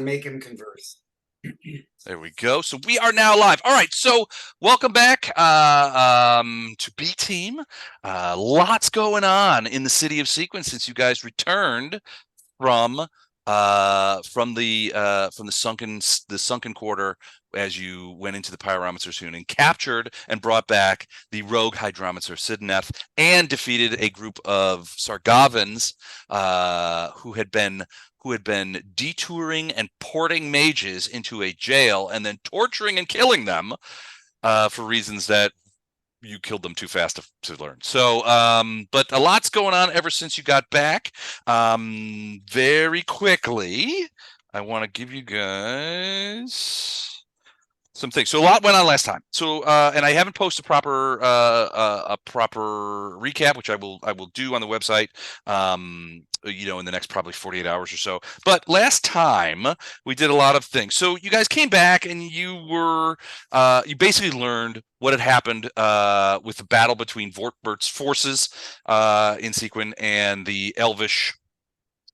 make him converse. There we go. So we are now live. All right. So welcome back to B Team. Lots going on in the city of Sequence since you guys returned from the sunken quarter as you went into the pyrometer soon and captured and brought back the rogue hydrometer Sidneth and defeated a group of Sargavans who had been detouring and porting mages into a jail and then torturing and killing them for reasons that you killed them too fast to learn. So, but a lot's going on ever since you got back. Very quickly, I want to give you guys some things. So a lot went on last time. So, and I haven't posted a proper recap, which I will do on the website. In the next probably 48 hours or so. But last time we did a lot of things. So you guys came back and you basically learned what had happened with the battle between Vortbert's forces in Sequin and the Elvish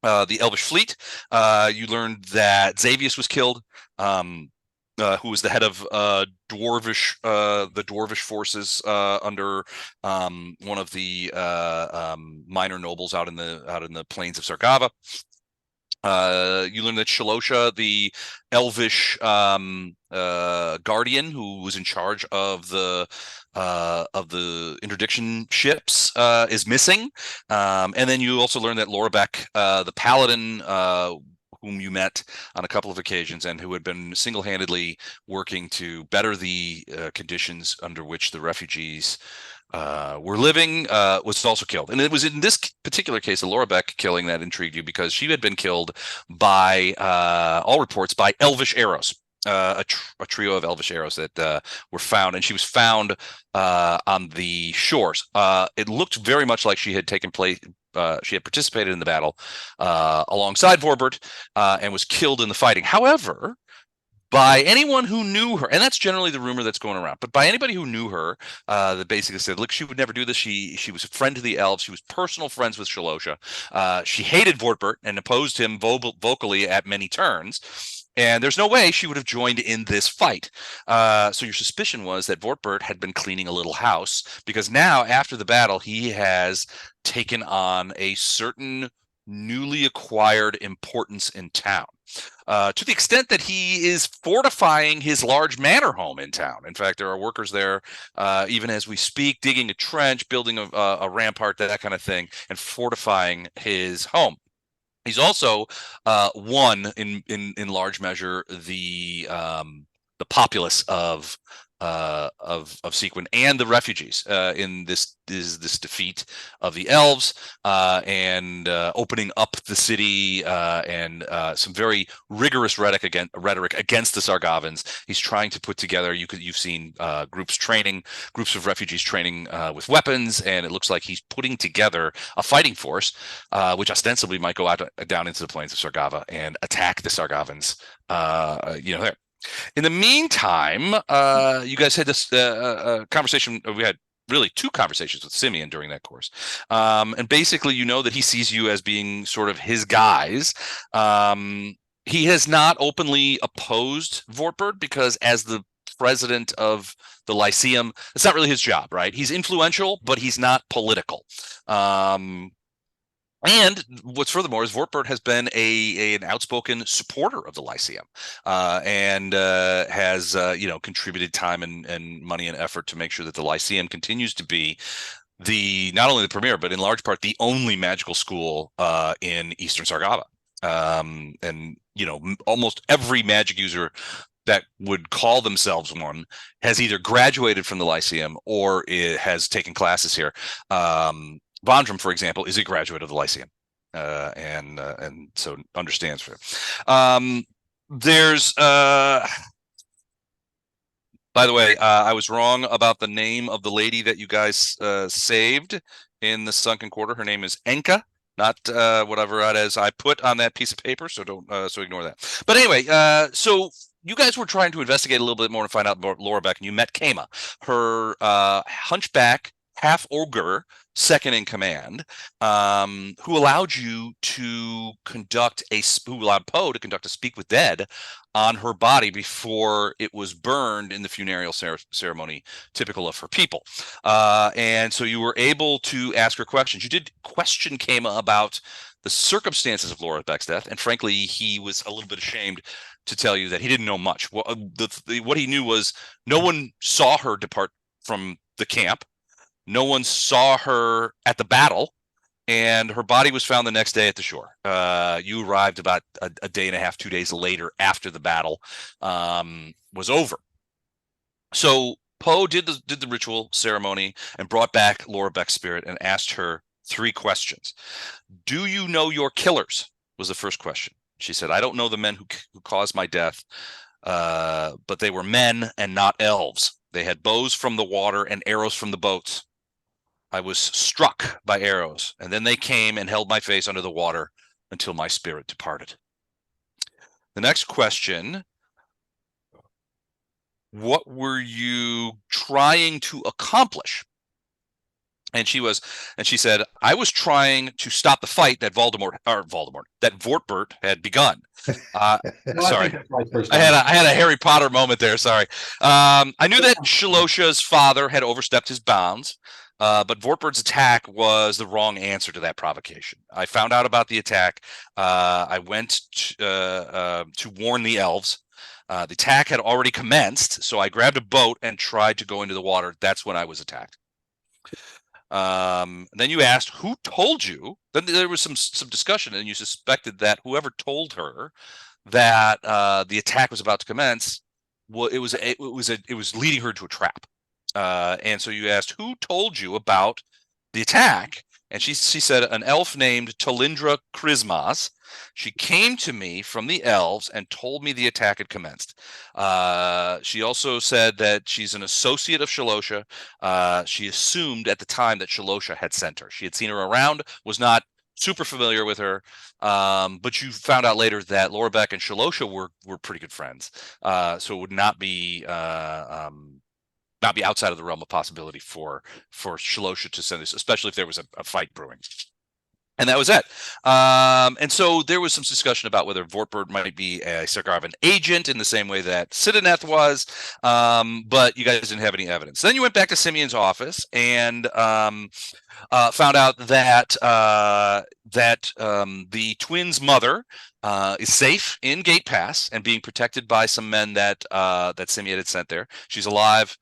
fleet. You learned that Xavius was killed. Who was the head of the dwarvish forces under one of the minor nobles out in the plains of Sargava. You learn that Shalosha, the Elvish guardian who was in charge of the interdiction ships, is missing. And then you also learn that Laurabec, the paladin, whom you met on a couple of occasions and who had been single-handedly working to better the conditions under which the refugees were living, was also killed. And it was in this particular case, the Laurabec killing, that intrigued you because she had been killed by, all reports, by Elvish arrows. A trio of Elvish arrows that were found, and she was found on the shores. It looked very much like she had taken place. She had participated in the battle alongside Vortbert and was killed in the fighting. However, by anyone who knew her, and that's generally the rumor that's going around, but by anybody who knew her, that basically said, look, she would never do this. She was a friend to the elves. She was personal friends with Shalosha. She hated Vortbert and opposed him vocally at many turns. And there's no way she would have joined in this fight. So your suspicion was that Vortbert had been cleaning a little house, because now, after the battle, he has taken on a certain newly acquired importance in town. To the extent that he is fortifying his large manor home in town. In fact, there are workers there, even as we speak, digging a trench, building a rampart, that kind of thing, and fortifying his home. He's also won in large measure the populace of Sequin and the refugees in this defeat of the elves and opening up the city and some very rigorous rhetoric against the Sargavans. He's trying to put together. You've seen groups of refugees training with weapons, and it looks like he's putting together a fighting force, which ostensibly might go out down into the plains of Sargava and attack the Sargavans. There. In the meantime, you guys had this conversation. We had really two conversations with Simeon during that course. And basically, you know that he sees you as being sort of his guys. He has not openly opposed Vortbert because, as the president of the Lyceum, it's not really his job, right? He's influential, but he's not political. And what's furthermore is Vortbert has been an outspoken supporter of the Lyceum, and has contributed time and money and effort to make sure that the Lyceum continues to be not only the premier, but in large part the only magical school in Eastern Sargava. And almost every magic user that would call themselves one has either graduated from the Lyceum or has taken classes here. Vondram, for example, is a graduate of the Lyceum, and so understands for it. There's, by the way, I was wrong about the name of the lady that you guys saved in the sunken quarter. Her name is Enka, not whatever that is I put on that piece of paper. So so ignore that. But anyway, so you guys were trying to investigate a little bit more and find out about Laurabec, and you met Qema, her hunchback half ogre, second in command, who allowed you to who allowed Poe to conduct a speak with dead on her body before it was burned in the funereal ceremony typical of her people. And so you were able to ask her questions. You did question Qema about the circumstances of Laurabec's death, and frankly, he was a little bit ashamed to tell you that he didn't know much. What he knew was no one saw her depart from the camp. No one saw her at the battle, and her body was found the next day at the shore. You arrived about a day and a half, 2 days later after the battle was over. So Poe did the ritual ceremony and brought back Laurabec's spirit and asked her 3 questions. Do you know your killers? Was the first question. She said, I don't know the men who caused my death, but they were men and not elves. They had bows from the water and arrows from the boats. I was struck by arrows, and then they came and held my face under the water until my spirit departed. The next question, what were you trying to accomplish? And she said, I was trying to stop the fight that that Vortbert had begun. Sorry, I had a Harry Potter moment there. Sorry. I knew that Shalosha's father had overstepped his bounds, but Vortbert's attack was the wrong answer to that provocation. I found out about the attack. I went to warn the elves. The attack had already commenced, so I grabbed a boat and tried to go into the water. That's when I was attacked. Then you asked who told you. Then there was some discussion, and you suspected that whoever told her that the attack was about to commence, well, it was leading her to a trap. And so you asked who told you about the attack, and she said an elf named Talindra Chrismas. She came to me from the elves and told me the attack had commenced. She also said that she's an associate of Shalosha. She assumed at the time that Shalosha had sent her. She had seen her around, was not super familiar with her, but you found out later that Laurabec and Shalosha were pretty good friends. So it would not be outside of the realm of possibility for Shalosha to send this, especially if there was a fight brewing. And that was it. And so there was some discussion about whether Vortbert might be a Sargarvan agent in the same way that Sidoneth was, but you guys didn't have any evidence. Then you went back to Simeon's office and found out that the twins' mother is safe in Gate Pass and being protected by some men that Simeon had sent there. She's alive.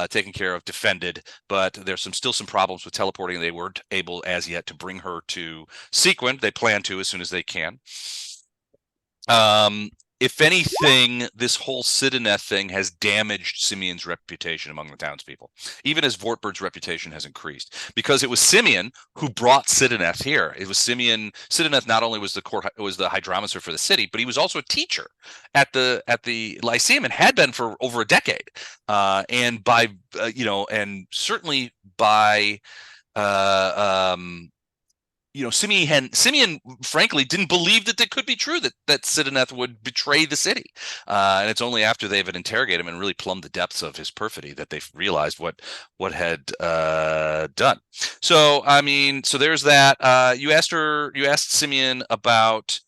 Taken care of, defended, but there's still some problems with teleporting. They weren't able as yet to bring her to Sequin. They plan to as soon as they can. If anything, this whole Sidoneth thing has damaged Simeon's reputation among the townspeople, even as Vortbert's reputation has increased, because it was Simeon who brought Sidoneth here. It was Simeon. Sidoneth not only was the hydromancer for the city, but he was also a teacher at the Lyceum and had been for over a decade. And by and certainly by Simeon frankly didn't believe that it could be true that Sidoneth would betray the city. And it's only after they've interrogated him and really plumbed the depths of his perfidy that they've realized what had done. So, so there's that. You asked Simeon about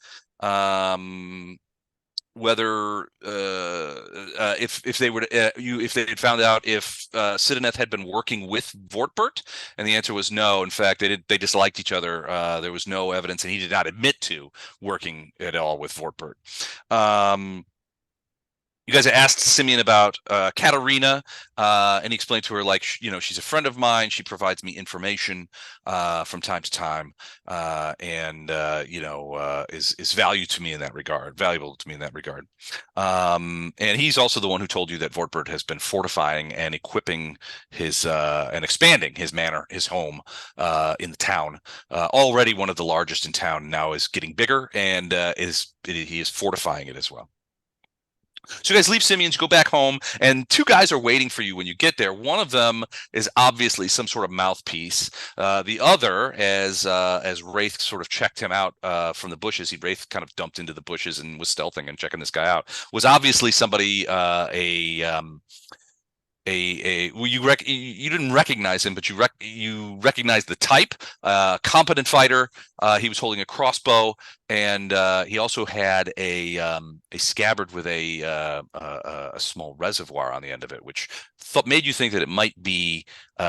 whether if they had found out if Sidoneth had been working with Vortbert, and the answer was no. In fact, they disliked each other. There was no evidence, and he did not admit to working at all with Vortbert. You guys asked Simeon about Katerina, and he explained to her, she's a friend of mine. She provides me information from time to time, and is valuable to me in that regard. And he's also the one who told you that Vortbert has been fortifying and equipping his and expanding his manor, his home in the town. Already one of the largest in town, now is getting bigger, and he is fortifying it as well. So you guys leave Simeon's, go back home, and 2 guys are waiting for you when you get there. One of them is obviously some sort of mouthpiece. The other, as Wraith sort of checked him out from the bushes, Wraith kind of dumped into the bushes and was stealthing and checking this guy out, was obviously somebody, well, you didn't recognize him, but you recognized the type, competent fighter. He was holding a crossbow, and he also had a scabbard with a small reservoir on the end of it, which made you think that it might be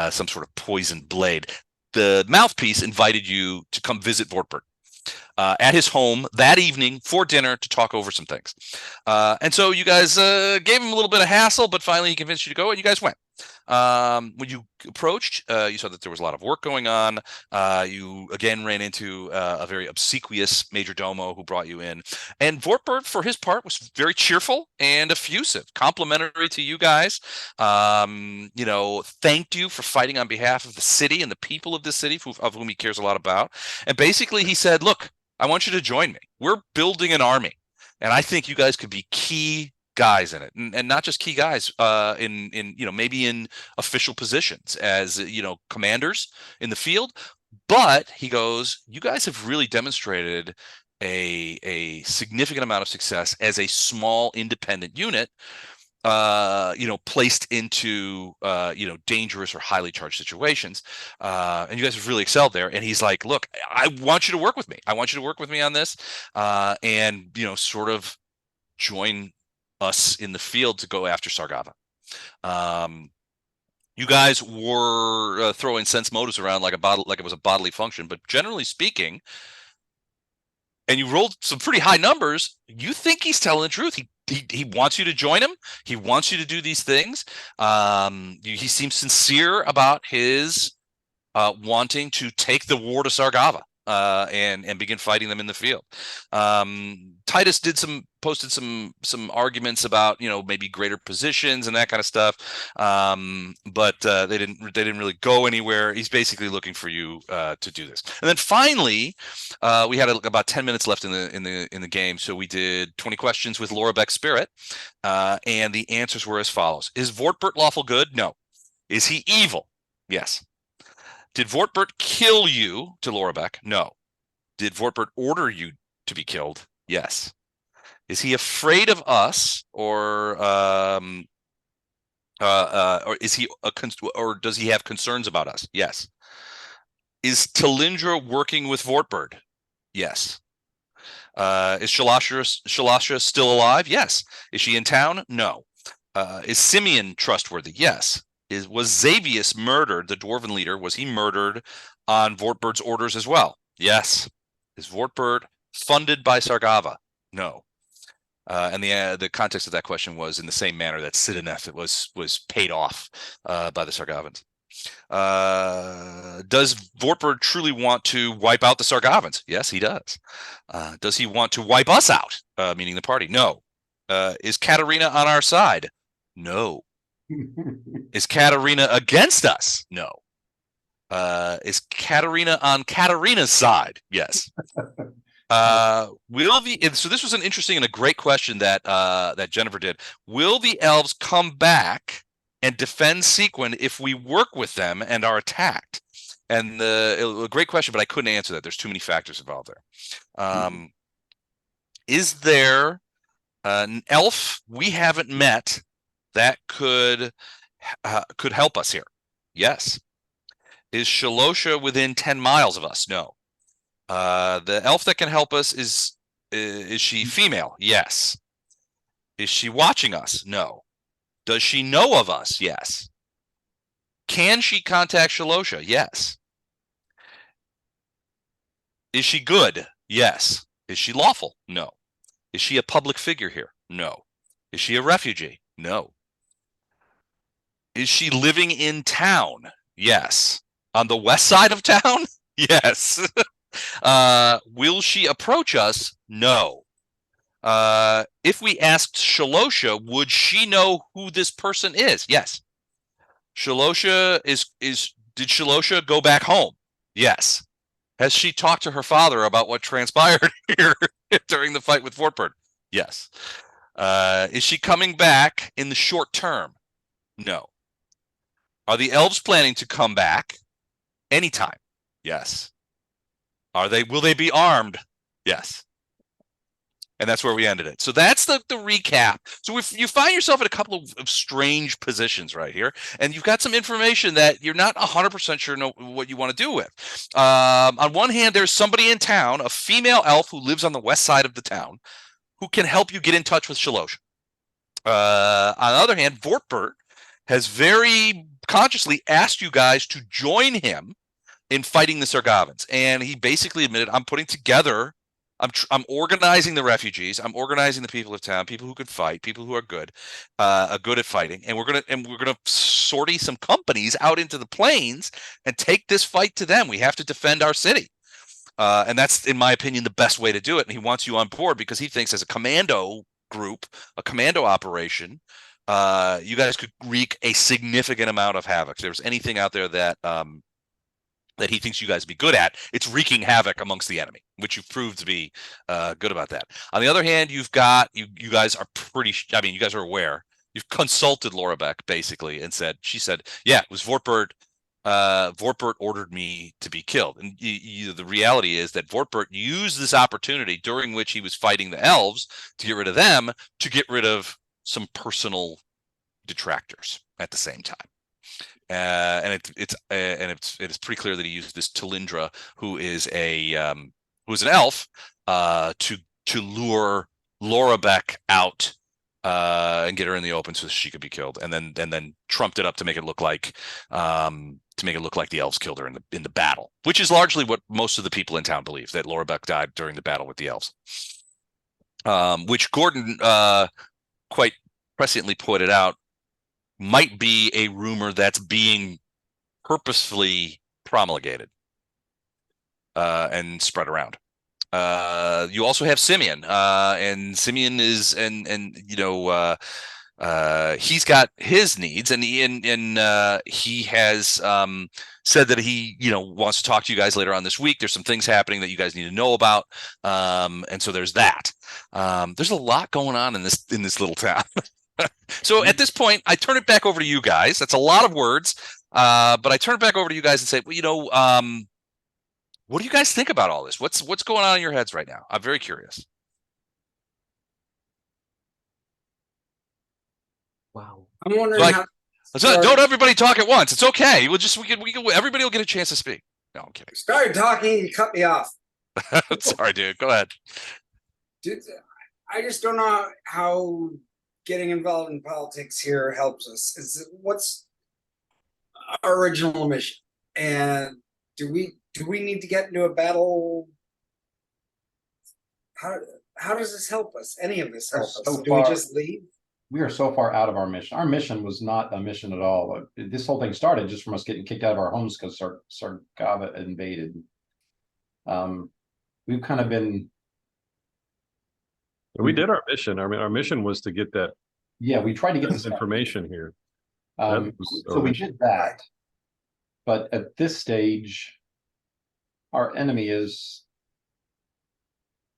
some sort of poisoned blade. The mouthpiece invited you to come visit Vortbert at his home that evening for dinner to talk over some things. And so you guys gave him a little bit of hassle, but finally he convinced you to go, and you guys went. When you approached, you saw that there was a lot of work going on. You again ran into a very obsequious major domo who brought you in. And Vortbert, for his part, was very cheerful and effusive, complimentary to you guys. Thanked you for fighting on behalf of the city and the people of the city, of whom he cares a lot about. And basically he said, look, I want you to join me. We're building an army, and I think you guys could be key guys in it, and not just key guys in maybe in official positions as commanders in the field. But he goes, you guys have really demonstrated a significant amount of success as a small independent unit, placed into dangerous or highly charged situations, and you guys have really excelled there. And he's like, look, I want you to work with me. I want you to work with me on this, and sort of join us in the field to go after Sargava. You guys were throwing sense motives around like it was a bodily function, but generally speaking, and you rolled some pretty high numbers, you think he's telling the truth. He wants you to join him. He wants you to do these things. He seems sincere about his wanting to take the war to Sargava and begin fighting them in the field. Titus posted some arguments about maybe greater positions and that kind of stuff, but they didn't really go anywhere. He's basically looking for you to do this. And then finally, we had about 10 minutes left in the game, so we did 20 questions with Laurabec Spirit, and the answers were as follows: Is Vortbert lawful good? No. Is he evil? Yes. Did Vortbert kill you, to Laurabec? No. Did Vortbert order you to be killed? Yes. Is he afraid of us, or is he or does he have concerns about us? Yes. Is Talindra working with Vortbert? Yes. Is Shalasha still alive? Yes. Is she in town? No. Is Simeon trustworthy? Yes. Was Xavius murdered, the dwarven leader? Was he murdered on Vortbert's orders as well? Yes. Is Vortbert funded by Sargava? No. And the context of that question was in the same manner that Sidoneth was paid off by the Sargavans. Does Vortbert truly want to wipe out the Sargavans? Yes, he does. Does he want to wipe us out, meaning the party? No. Is Katerina on our side? No. Is Katerina against us? No. Is Katerina on Katerina's side? Yes. So this was an interesting and a great question that Jennifer did. Will the elves come back and defend Sequin if we work with them and are attacked? And a great question, but I couldn't answer that. There's too many factors involved there. Is there an elf we haven't met that could help us here? Yes. Is Shalosha within 10 miles of us? No. The elf that can help us is she female? Yes. Is she watching us? No. Does she know of us? Yes. Can she contact Shalosha? Yes. Is she good? Yes. Is she lawful? No. Is she a public figure here? No. Is she a refugee? No. Is she living in town? Yes. On the west side of town? Yes. Will she approach us? No. If we asked Shalosha, would she know who this person is? Yes. Shalosha did Shalosha go back home? Yes. Has she talked to her father about what transpired here during the fight with Vortbert? Yes. Is she coming back in the short term? No. Are the elves planning to come back anytime? Yes. Will they be armed? Yes. And that's where we ended it. So that's the recap. So if you find yourself in a couple of strange positions right here, and you've got some information that you're not 100% sure know what you want to do with. On one hand, there's somebody in town, a female elf who lives on the west side of the town, who can help you get in touch with Shalosh. On the other hand, Vortbert has very consciously asked you guys to join him in fighting the Sargavans, and he basically admitted, I'm putting together, I'm organizing the refugees, I'm organizing the people of town, people who could fight, people who are good at fighting, and we're gonna sortie some companies out into the plains and take this fight to them. We have to defend our city. And that's, in my opinion, the best way to do it. And he wants you on board because he thinks, as a commando group, a commando operation, you guys could wreak a significant amount of havoc. If there's anything out there that that he thinks you guys be good at, it's wreaking havoc amongst the enemy, which you've proved to be good about that. On the other hand, you've got, you guys are pretty, I mean, you guys are aware, you've consulted Laurabec basically and she said, yeah, it was Vortbert. Vortbert ordered me to be killed. And the reality is that Vortbert used this opportunity during which he was fighting the elves to get rid of them, to get rid of some personal detractors at the same time. And it is pretty clear that he used this Talindra, who is an elf, to lure Laurabec out and get her in the open so she could be killed, and then trumped it up to make it look like the elves killed her in the battle, which is largely what most of the people in town believe, that Laurabec died during the battle with the elves, which Gordon quite presciently pointed out might be a rumor that's being purposefully promulgated and spread around. You also have Simeon, and Simeon is, he's got his needs, and he has said that he wants to talk to you guys later on this week. There's some things happening that you guys need to know about, and so there's that. There's a lot going on in this little town. So at this point, I turn it back over to you guys. That's a lot of words, but I turn it back over to you guys and say, well, what do you guys think about all this? What's going on in your heads right now? I'm very curious. Wow, I'm wondering don't everybody talk at once. It's okay. Everybody will get a chance to speak. No, I'm kidding. Started talking, you cut me off. Sorry, dude. Go ahead. Dude, I just don't know how getting involved in politics here helps us. What's our original mission? And do we need to get into a battle? How does this help us? Any of this help us? So do we just leave? We are so far out of our mission. Our mission was not a mission at all. This whole thing started just from us getting kicked out of our homes because Sargava invaded. We've kind of been. We did our mission. I mean, our mission was to get that. Yeah, we tried to get this information here. So we did that, but at this stage, our enemy is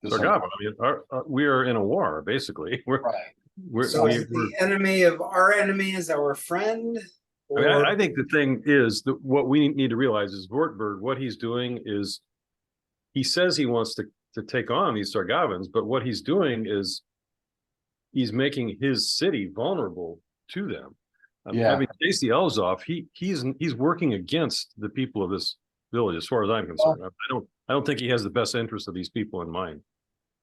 Sargava. I mean, we are in a war, basically. The enemy of our enemy is our friend. I mean, I think the thing is that what we need to realize is Vortbert, what he's doing is, he says he wants to take on these Sargavans, but what he's doing is he's making his city vulnerable to them. Having chased the elves off, he's working against the people of this village, as far as I'm concerned. I don't think he has the best interest of these people in mind.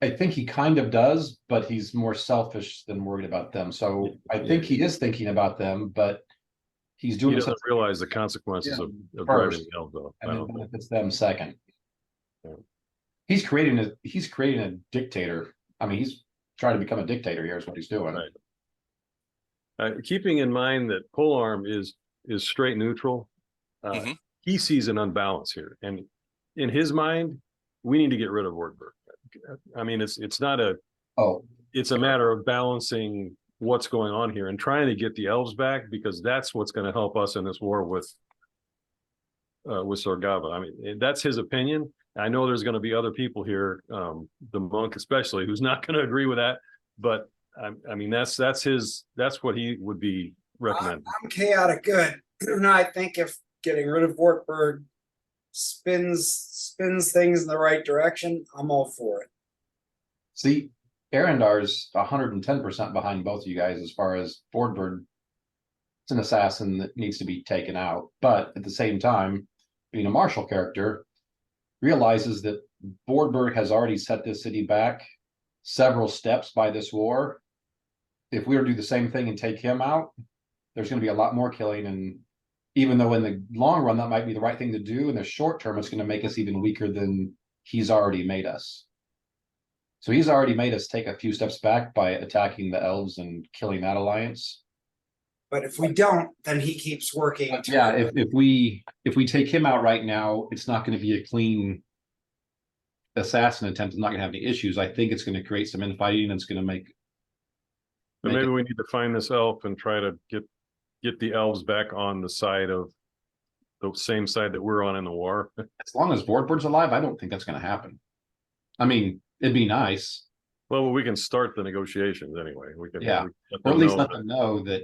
I think he kind of does, but he's more selfish than worried about them. So I think he is thinking about them, but he's doing. He doesn't realize the consequences of driving the elves off. And it benefits them second. Yeah. He's creating a dictator. I mean, he's trying to become a dictator here is what he's doing. Right. Keeping in mind that Polearm is straight neutral, he sees an unbalance here, and in his mind, we need to get rid of Vortbert. I mean, it's not it's a matter of balancing what's going on here and trying to get the elves back, because that's what's going to help us in this war with Sargava. I mean, that's his opinion. I know there's going to be other people here, the monk especially, who's not going to agree with that. But I mean, that's what he would be recommending. I'm chaotic good. I think if getting rid of Vortbert spins things in the right direction, I'm all for it. See, Arendar's 110% behind both of you guys as far as Vortbert. It's an assassin that needs to be taken out, but at the same time, being a martial character, realizes that Vortbert has already set this city back several steps by this war. If we were to do the same thing and take him out, there's going to be a lot more killing. And even though in the long run, that might be the right thing to do, in the short term, it's going to make us even weaker than he's already made us. So he's already made us take a few steps back by attacking the elves and killing that alliance. But if we don't, then he keeps working. Yeah, if we take him out right now, it's not going to be a clean assassin attempt. It's not going to have any issues. I think it's going to create some infighting, and it's going to make. But maybe we need to find this elf and try to get the elves back on the side of the same side that we're on in the war. As long as Vortbert's alive, I don't think that's going to happen. I mean, it'd be nice. Well, we can start the negotiations anyway. We can, Yeah. let Or them at least know let them know that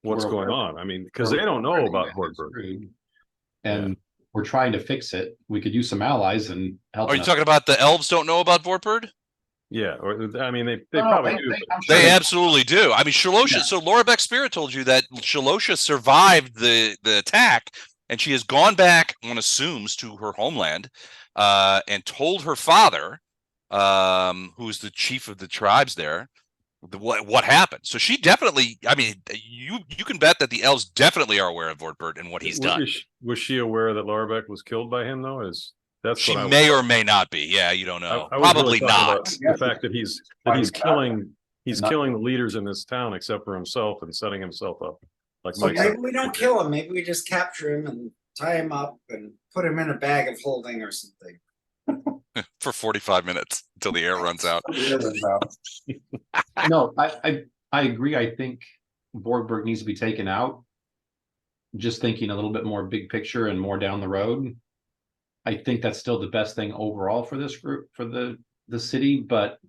what's we're- going on. I mean, because they don't know about Vortbert. And we're trying to fix it. We could use some allies and help. Are you talking about the elves don't know about Vortbert? Yeah, or I mean, they No, probably do. I'm sure They absolutely do. I mean, Shalosha. Yeah. So Laurabec Spirit told you that Shalosha survived the attack, and she has gone back, one assumes, to her homeland, and told her father, who's the chief of the tribes there, what happened. So she definitely. I mean, you can bet that the elves definitely are aware of Vortbert and what he's done. Was she aware that Laurabec was killed by him though? That's She what I may or may not be. Yeah, you don't know. I was Probably really talking not. about the fact that he's killing the leaders in this town except for himself and setting himself up. Like So Mike maybe said. we don't kill him. Maybe we just capture him and tie him up and put him in a bag of holding or something. For 45 minutes until the air runs out. No, I agree. I think Vortberg needs to be taken out. Just thinking a little bit more big picture and more down the road. I think that's still the best thing overall for this group, for the city, but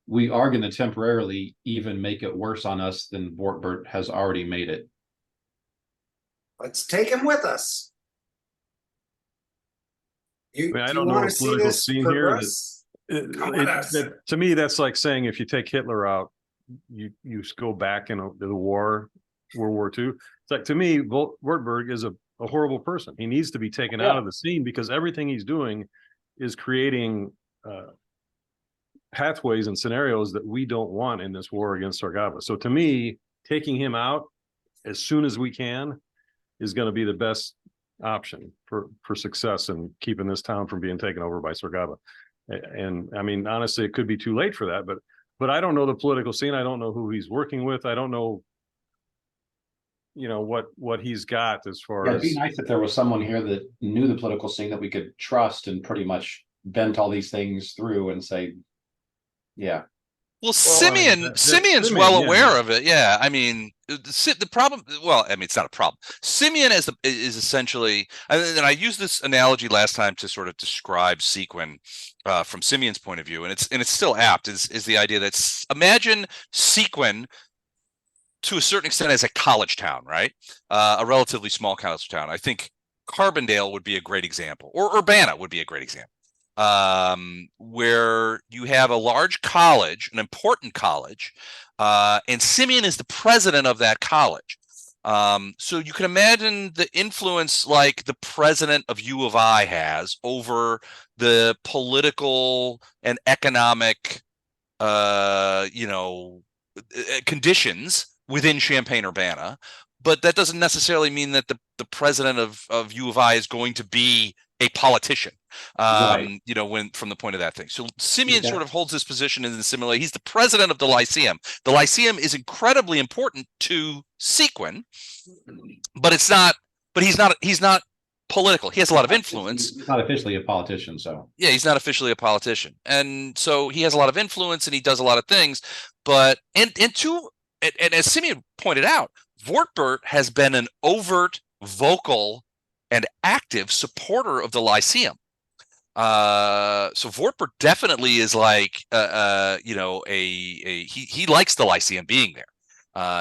we are going to temporarily even make it worse on us than Vortbert has already made it. Let's take him with us. You, I mean, I do don't you know want the to see political this scene here. progress? Come with us. To me, that's like saying if you take Hitler out, you go back into the war, World War II. It's like, to me, Vortberg is a horrible person. He needs to be taken out of the scene because everything he's doing is creating pathways and scenarios that we don't want in this war against Sargava. So to me, taking him out as soon as we can is going to be the best option for success and keeping this town from being taken over by Sargava. And I mean, honestly, it could be too late for that, but I don't know the political scene. I don't know who he's working with. I don't know, what he's got as far Yeah, as. it'd be nice if there was someone here that knew the political scene that we could trust and pretty much vent all these things through and say, yeah. Well, I mean, Simeon's Simeon, well yeah. aware of it. Yeah, I mean, the problem. Well, I mean, it's not a problem. Simeon is essentially, and I used this analogy last time to sort of describe Sequin from Simeon's point of view, and it's still apt. Is the idea that imagine Sequin to a certain extent as a college town, right? A relatively small college town. I think Carbondale would be a great example, or Urbana would be a great example. Where you have a large college, an important college, and Simeon is the president of that college. So you can imagine the influence like the president of U of I has over the political and economic, conditions within Champaign-Urbana. But that doesn't necessarily mean that the president of U of I is going to be a politician, Right. when from the point of that thing. So Simeon sort of holds this position in the similar. He's the president of the Lyceum. The Lyceum is incredibly important to Sequin, but it's not. But he's not political. He has a lot of influence. He's not officially a politician, so. Yeah, he's not officially a politician, and so he has a lot of influence and he does a lot of things. But and as Simeon pointed out, Vortbert has been an overt, vocal, and active supporter of the Lyceum. So Vortbert definitely is like, he likes the Lyceum being there.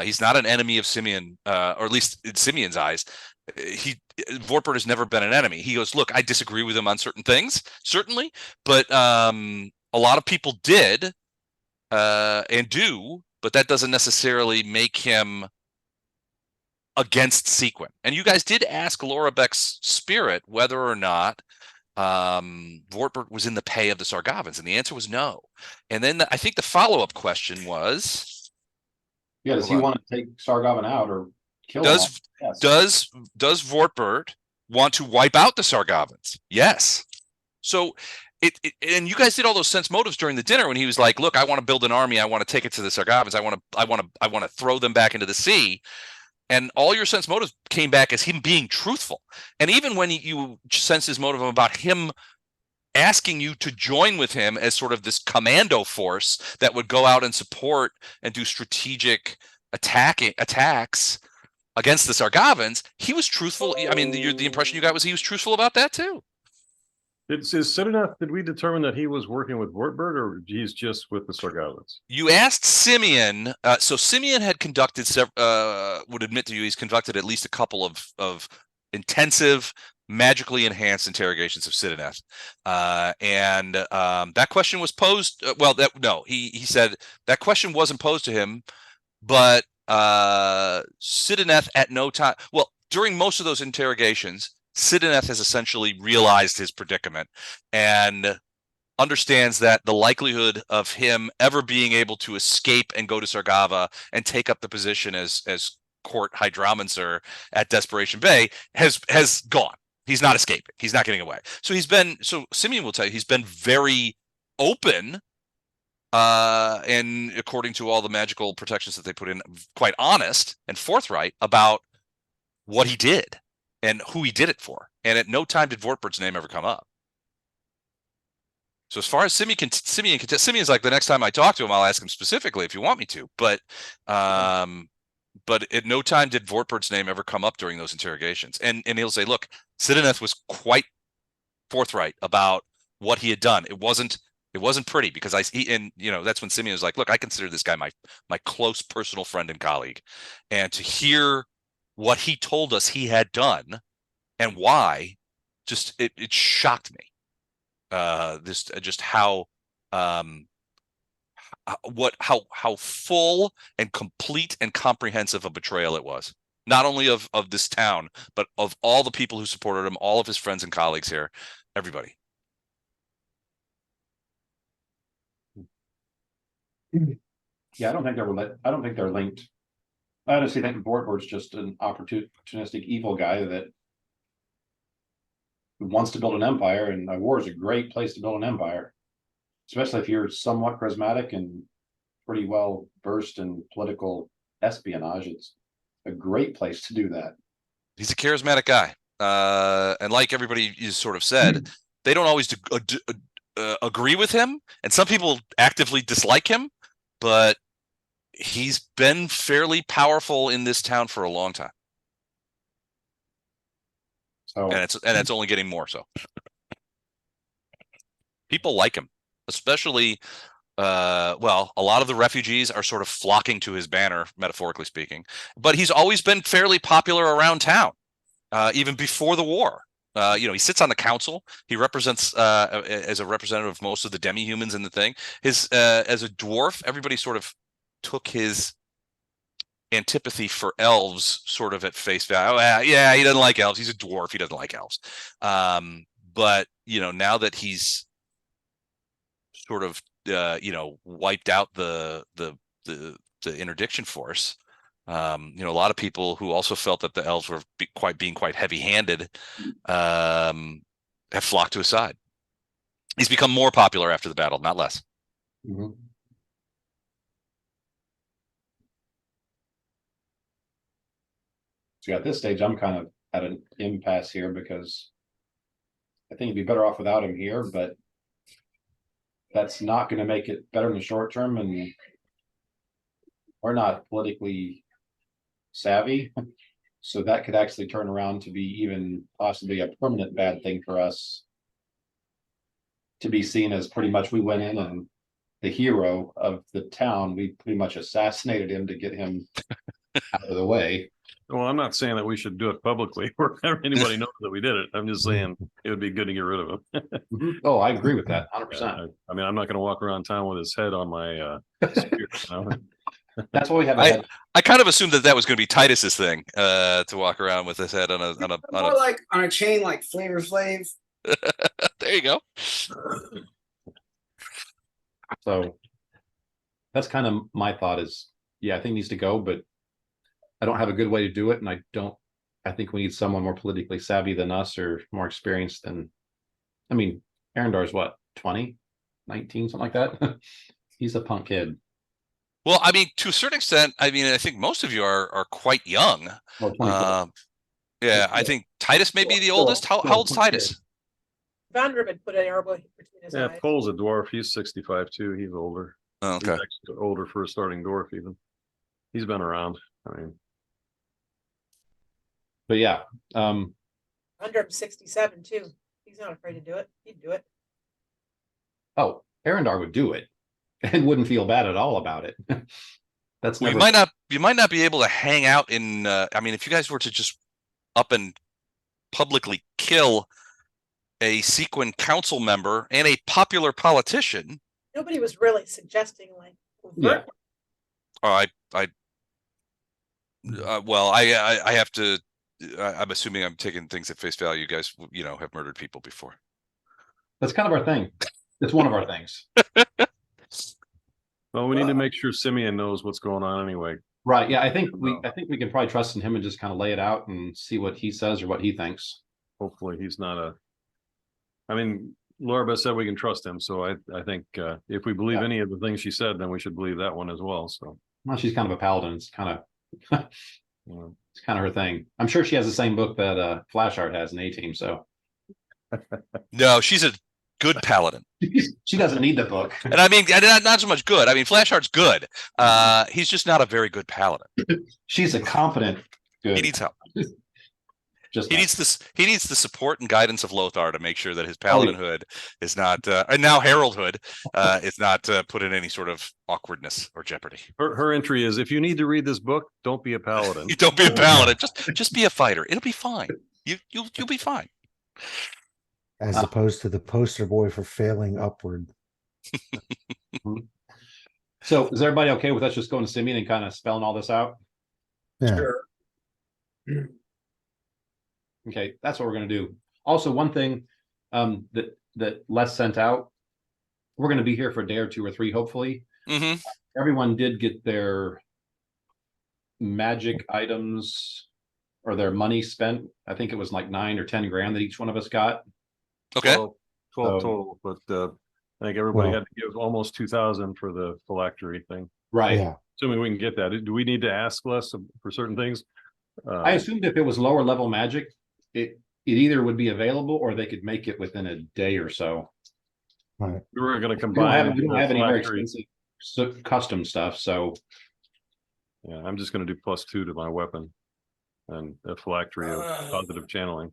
He's not an enemy of Simeon, or at least in Simeon's eyes. Vortbert has never been an enemy. He goes, look, I disagree with him on certain things, certainly, but a lot of people did. and do, but that doesn't necessarily make him against Sequin. And you guys did ask Laurabec's spirit whether or not Vortbert was in the pay of the Sargavans, and the answer was no. And then I think the follow-up question was, Yeah, does he want to take Sargavan out or kill him? Does Vortbert want to wipe out the Sargavans? Yes. So and you guys did all those sense motives during the dinner when he was like, "Look, I want to build an army. I want to take it to the Sargavans. I want to throw them back into the sea." And all your sense motives came back as him being truthful. And even when you sense his motive about him asking you to join with him as sort of this commando force that would go out and support and do strategic attacks against the Sargavans, he was truthful. I mean, the impression you got was he was truthful about that too. Is Sidanath, did we determine that he was working with Vortbert, or he's just with the Sargavans? You asked Simeon. So Simeon had conducted, would admit to you, he's conducted at least a couple of intensive, magically enhanced interrogations of Sidanath. And that question was posed. He said that question wasn't posed to him, but Sidanath at no time. Well, during most of those interrogations, Sidanath has essentially realized his predicament and understands that the likelihood of him ever being able to escape and go to Sargava and take up the position as court hydromancer at Desperation Bay has gone. He's not escaping. He's not getting away. So Simeon will tell you he's been very open, and according to all the magical protections that they put in, quite honest and forthright about what he did and who he did it for. And at no time did Vortbert's name ever come up. So as far as Simeon's like, the next time I talk to him, I'll ask him specifically if you want me to. But at no time did Vortbert's name ever come up during those interrogations. And he'll say, look, Sidanath was quite forthright about what he had done. It wasn't pretty because that's when Simeon was like, look, I consider this guy my close personal friend and colleague. And to hear what he told us he had done and why, just it shocked me. How full and complete and comprehensive a betrayal it was, not only of this town, but of all the people who supported him, all of his friends and colleagues here, everybody. Yeah, I don't think they're linked. I honestly think Vortbert's just an opportunistic evil guy that wants to build an empire, and a war is a great place to build an empire, especially if you're somewhat charismatic and pretty well versed in political espionage. It's a great place to do that. He's a charismatic guy, and like everybody you sort of said, they don't always agree with him, and some people actively dislike him, but he's been fairly powerful in this town for a long time. So, and it's only getting more so. People like him, especially a lot of the refugees are sort of flocking to his banner, metaphorically speaking, but he's always been fairly popular around town, even before the war. He sits on the council. He represents as a representative of most of the demi-humans in the thing. As a dwarf, everybody sort of took his antipathy for elves sort of at face value. Yeah, he doesn't like elves. He's a dwarf. He doesn't like elves. But now that he's sort of wiped out the interdiction force, a lot of people who also felt that the elves were being quite heavy-handed have flocked to his side. He's become more popular after the battle, not less. Mm-hmm. So at this stage, I'm kind of at an impasse here because I think it'd be better off without him here, but that's not going to make it better in the short term, and we're not politically savvy, so that could actually turn around to be even possibly a permanent bad thing for us, to be seen as pretty much we went in and the hero of the town, we pretty much assassinated him to get him out of the way. Well, I'm not saying that we should do it publicly or have anybody know that we did it. I'm just saying it would be good to get rid of him. Oh, I agree with that 100%. I mean, I'm not going to walk around town with his head on my spear, you know? That's why we have a head. I kind of assumed that was going to be Titus's thing, to walk around with his head on a More like on a chain, like Flavor Flav. There you go. So that's kind of my thought is, yeah, I think it needs to go, but I don't have a good way to do it. And I think we need someone more politically savvy than us or more experienced than, I mean, Arendar's what, 20, 19, something like that. He's a punk kid. Well, I mean, to a certain extent, I mean, I think most of you are quite young. Well, 24. Yeah, I think Titus may be the oldest. How old's Titus? Vortbert had put an arrow between his Yeah, eyes. Cole's a dwarf. He's 65 too. He's older. Oh, He's okay. actually older for a starting dwarf even. He's been around. I mean, But yeah, Under him 67 too. He's not afraid to do it. He'd do it. oh, Arendar would do it and wouldn't feel bad at all about it. That's Well, never. you might not be able to hang out in. I mean, if you guys were to just up and publicly kill a Sequin council member and a popular politician, Nobody was really suggesting like Yeah. well, I have to. I'm assuming I'm taking things at face value. You guys, have murdered people before. That's kind of our thing. It's one of our things. well, we need to make sure Simeon knows what's going on anyway. Right. Yeah. I think we can probably trust in him and just kind of lay it out and see what he says or what he thinks. Hopefully he's not I mean, Laurabec said we can trust him. So I think if we believe any of the things she said, then we should believe that one as well. So Well, she's kind of a paladin. It's kind of, you it's kind of her thing. I'm sure she has the same book that Flashheart has in A-Team. So No, she's a good paladin, she doesn't need the book. and I mean, not so much good. I mean, Flashheart's good. He's just not a very good paladin. She's a competent. Good. He needs help. Just He needs this. He needs the support and guidance of Lothar to make sure that his paladinhood is not, and now heraldhood, is not put in any sort of awkwardness or jeopardy. her entry is if you need to read this book, don't be a paladin. You don't be a paladin. Just be a fighter. It'll be fine. You'll be fine. As opposed to the poster boy for failing upward. So is everybody okay with us just going to Simeon and kind of spelling all this out? Yeah. Sure. Okay, that's what we're going to do. Also, one thing that Les sent out, we're going to be here for a day or two or three, hopefully. Mm-hmm. Everyone did get their magic items or their money spent. I think it was like 9 or 10 grand that each one of us got. Okay. 12 total, but I think everybody had to give almost 2,000 for the phylactery thing. Right. Yeah. Assuming we can get that. Do we need to ask less for certain things? I assumed if it was lower level magic, it either would be available or they could make it within a day or so. Right. We were going to We don't combine. have, we don't the have any very phylactery. expensive custom stuff, so Yeah, I'm just going to do +2 to my weapon and a phylactery of positive channeling.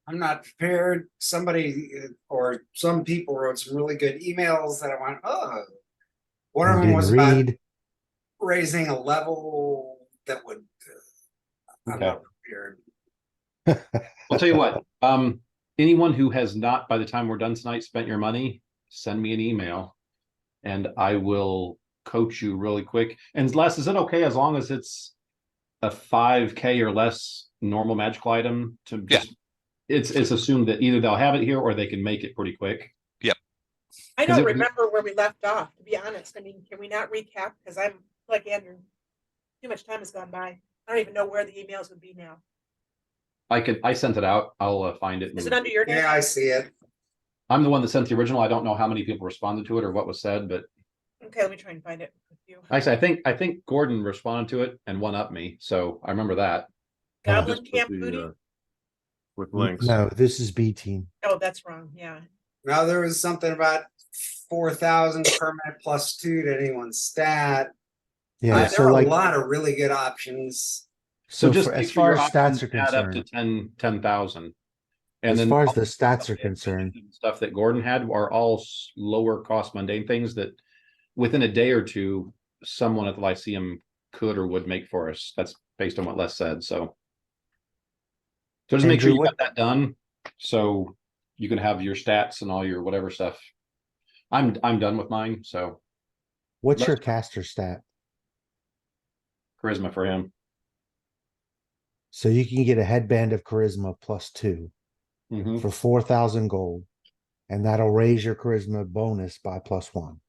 I'm not prepared. Somebody or some people wrote some really good emails that I went, oh. One of them Didn't was about read. raising a level that would. I'm Okay. not prepared. I'll tell you what. Anyone who has not, by the time we're done tonight, spent your money, send me an email, and I will coach you really quick. And Les, is it okay as long as it's a 5K or less normal magical item? To just, it's assumed that either they'll have it here or they can make it pretty quick. I Is don't it- remember where we left off, to be honest. I mean, can we not recap? Because I'm like Andrew, too much time has gone by. I don't even know where the emails would be now. I sent it out. I'll find it. Is and- it under your name? Yeah, I see it. I'm the one that sent the original. I don't know how many people responded to it or what was said, but Okay, let me try and find it with you. actually, I think Gordon responded to it and one up me, so I remember that. Goblin Just Camp with the, Booty? with links. No, this is B team. Oh, that's wrong. Yeah. Now there was something about 4,000 permanent +2 to anyone's stat. Yeah. There So are like, a lot of really good options. so just for, make as sure far your as stats options are add up to concerned, 10,000. as then far as all the stats are stuff- concerned, stuff that Gordon had are all lower cost mundane things that within a day or two, someone at the Lyceum could or would make for us. That's based on what Les said. So just make sure Andrew, you got that done, so you can have your stats and all your whatever stuff. I'm done with mine. So what's let's- your caster stat? charisma for him. So you can get a headband of charisma +2 Mhm. for 4,000 gold, and that'll raise your charisma bonus by +1.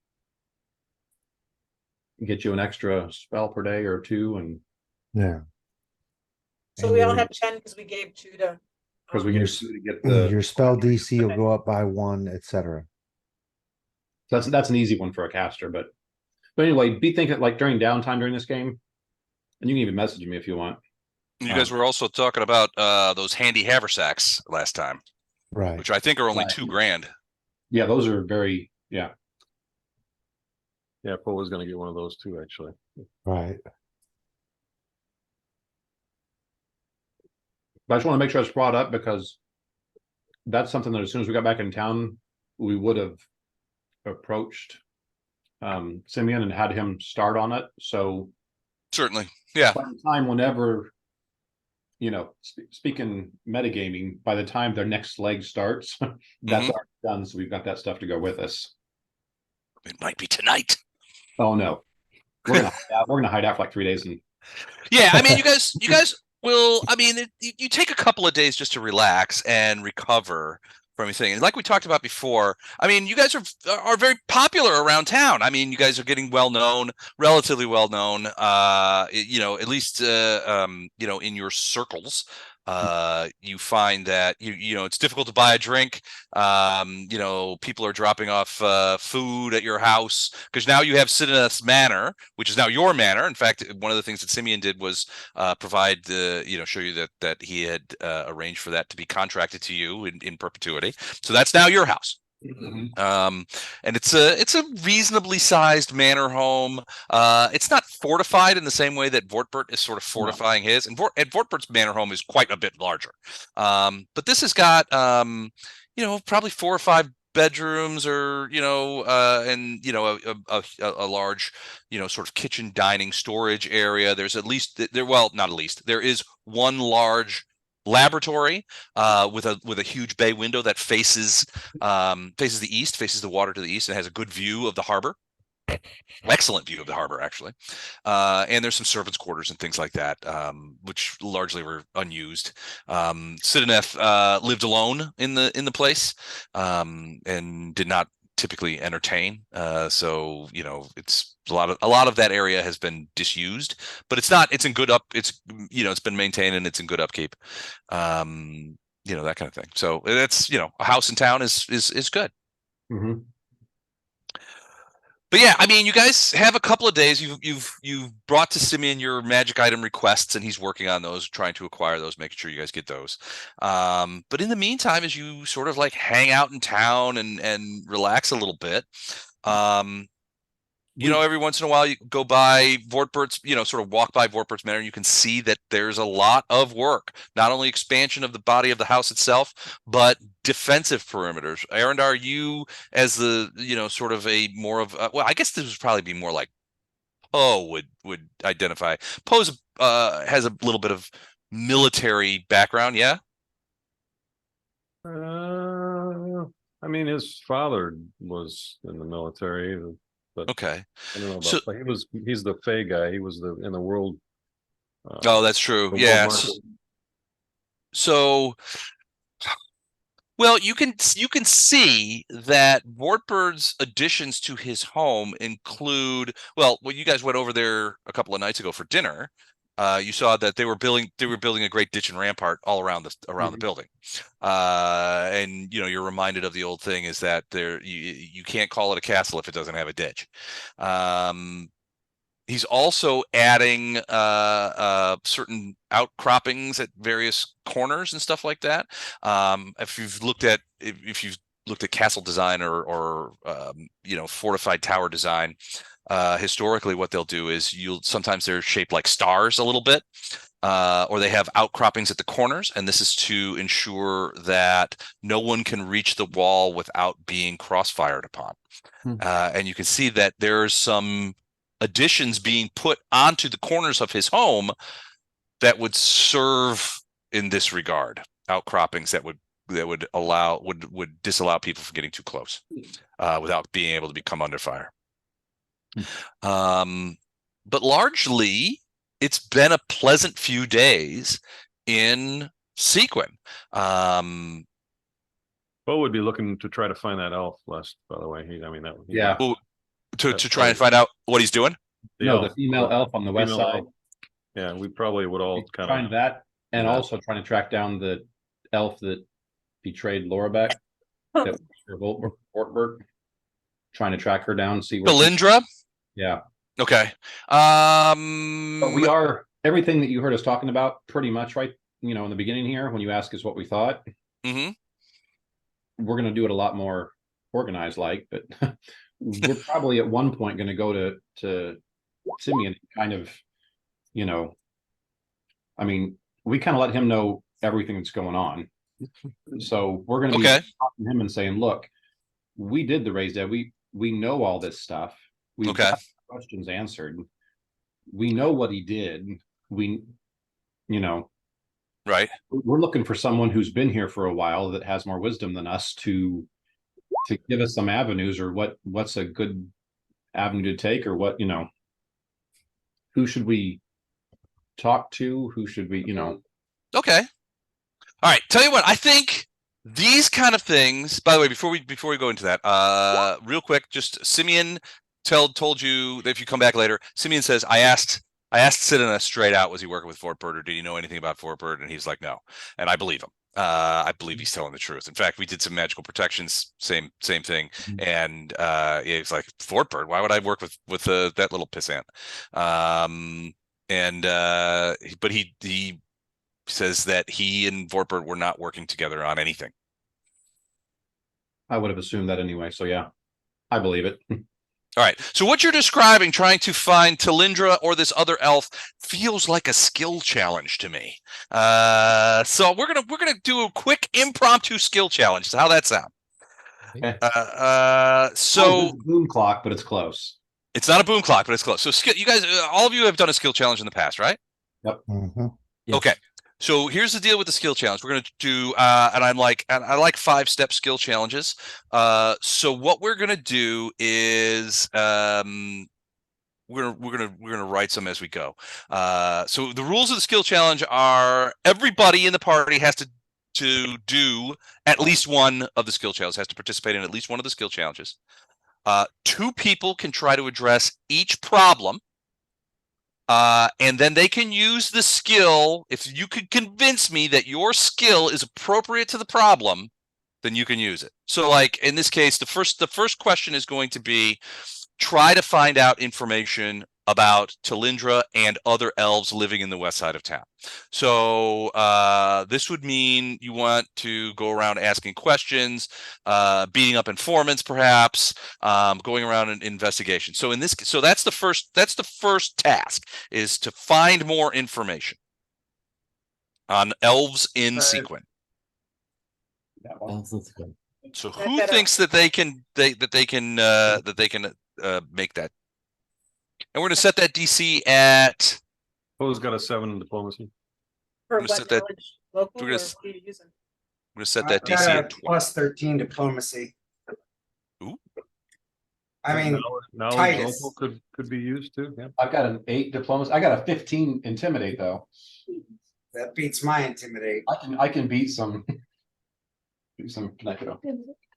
Get you an extra spell per day or two, and Yeah. So And we all your- have 10 because we gave 2 to. because we Your get s- to get your spell the. DC will Okay. go up by 1, etc. That's an easy one for a caster, but anyway, be thinking like during downtime during this game, and you can even message me if you want. You guys were also talking about those handy haversacks last time, Right. which I think are only Right. $2,000. Yeah, those are very Yeah, Paul was gonna get one of those too, actually. Right. But I just want to make sure it's brought up because that's something that as soon as we got back in town, we would have approached Simeon and had him start on it. So Certainly. Yeah. by the time whenever, speaking metagaming, by the time their next leg starts, that's already done. So we've got that stuff to go with us. It might be tonight. Oh no. We're gonna hide out for like 3 days and Yeah, I mean, you guys will. I mean, you take a couple of days just to relax and recover from everything. And like we talked about before, I mean, you guys are very popular around town. I mean, you guys are getting well known, relatively well known. At least in your circles. You find that it's difficult to buy a drink. People are dropping off food at your house because now you have Sidoneth's Manor, which is now your manor. In fact, one of the things that Simeon did was provide show you that he had arranged for that to be contracted to you in perpetuity. So that's now your house. And it's a reasonably sized manor home. It's not fortified in the same way that Vortbert is sort of fortifying his, and Vortbert's manor home is quite a bit larger. But this has got probably 4 or 5 bedrooms, or a large sort of kitchen, dining, storage area. There's not at least there is one large laboratory with a huge bay window that faces the east, faces the water to the east, and has a good view of the harbor. Excellent view of the harbor, actually. And there's some servants' quarters and things like that, which largely were unused. Sidoneth lived alone in the place, and did not typically entertain. So it's a lot of that area has been disused, but it's in good it's been maintained and it's in good upkeep. That kind of thing. So that's a house in town is good. Mhm. But yeah, I mean, you guys have a couple of days. You've brought to Simeon your magic item requests, and he's working on those, trying to acquire those, making sure you guys get those. But in the meantime, as you sort of like hang out in town and relax a little bit, every once in a while you go by Vortbert's, sort of walk by Vortbert's manor, and you can see that there's a lot of work, not only expansion of the body of the house itself, but defensive perimeters. Arendar, you as the, sort of a more of, I guess this would probably be more like Poe would identify. Poe's has a little bit of military background. Yeah. I mean, his father was in the military, but Okay. I don't know about. So- Like he's the Fey guy. He was in the world. Oh, that's true. the Yeah. world market. So, well, you can see that Vortbert's additions to his home include, well, when you guys went over there a couple of nights ago for dinner, you saw that they were building a great ditch and rampart all around the building. And you're reminded of the old thing is that you can't call it a castle if it doesn't have a ditch. He's also adding certain outcroppings at various corners and stuff like that. If you've looked at castle design or fortified tower design, historically what they'll do is sometimes they're shaped like stars a little bit, or they have outcroppings at the corners, and this is to ensure that no one can reach the wall without being crossfired upon. And you can see that there's some additions being put onto the corners of his home that would serve in this regard, outcroppings that would disallow people from getting too close without being able to become under fire. But largely, it's been a pleasant few days in Sequin. Bo would be looking to try to find that elf last, by the way. Yeah. To try and find out what he's doing. The female elf on the west Female side. elf. Yeah, we probably would all kind Trying of that, and Yeah. also trying to track down the elf that betrayed Laurabec. That Vortbert. Trying to track her down, see where. Talindra. Yeah. Okay. But we are everything that you heard us talking about pretty much right. In the beginning here, when you ask us what we thought, Mm-hmm. we're going to do it a lot more organized, but we're probably at one point going to go to Simeon, kind of, we kind of let him know everything that's going on. So we're going to be talking to him and saying, look, we did the raised dead. We know all this stuff. We've got questions answered. We know what he did. Right. We're looking for someone who's been here for a while that has more wisdom than us to give us some avenues, or what's a good avenue to take, or who should we talk to? Who should we, Okay. All right. Tell you what, I think these kind of things, by the way, before we go into that, real quick, just Simeon told you that if you come back later, Simeon says, I asked Sidina straight out, was he working with Vortbert, or did he know anything about Vortbert? And he's like, no. And I believe him. I believe he's telling the truth. In fact, we did some magical protections, same thing. And it's like, Vortbert, why would I work with that little pissant? But he says that he and Vortbert were not working together on anything. I would have assumed that anyway. So yeah, I believe it. All right. So what you're describing, trying to find Talindra or this other elf, feels like a skill challenge to me. So we're gonna do a quick impromptu skill challenge. So how that sound? So boom clock, but it's close. It's not a boom clock, but it's close. So you guys, all of you have done a skill challenge in the past, right? Yep. Mm-hmm. Yes. Okay. So here's the deal with the skill challenge. We're going to do, and I like 5-step skill challenges. So what we're going to do is, we're gonna write some as we go. So the rules of the skill challenge are everybody in the party has to do at least one of the skill challenges, has to participate in at least one of the skill challenges. 2 people can try to address each problem. And then they can use the skill. If you could convince me that your skill is appropriate to the problem, then you can use it. So like in this case, the first question is going to be, try to find out information about Talindra and other elves living in the west side of town. So this would mean you want to go around asking questions, beating up informants, perhaps, going around an investigation. So that's the first task, is to find more information on elves in Sequin. So who thinks that they can make that? And we're going to set that DC at. Bo's got a 7 in diplomacy. For gonna what set that- knowledge, local, we're or gonna what s- are you using? We're going to set that I've got DC a at 20. plus 13 diplomacy. Ooh. I mean, Knowledge Titus. local could be used too. Yeah. I've got an 8 diplomacy. I got a 15 intimidate though. that beats my intimidate. I can beat some. Do some Pinecchio.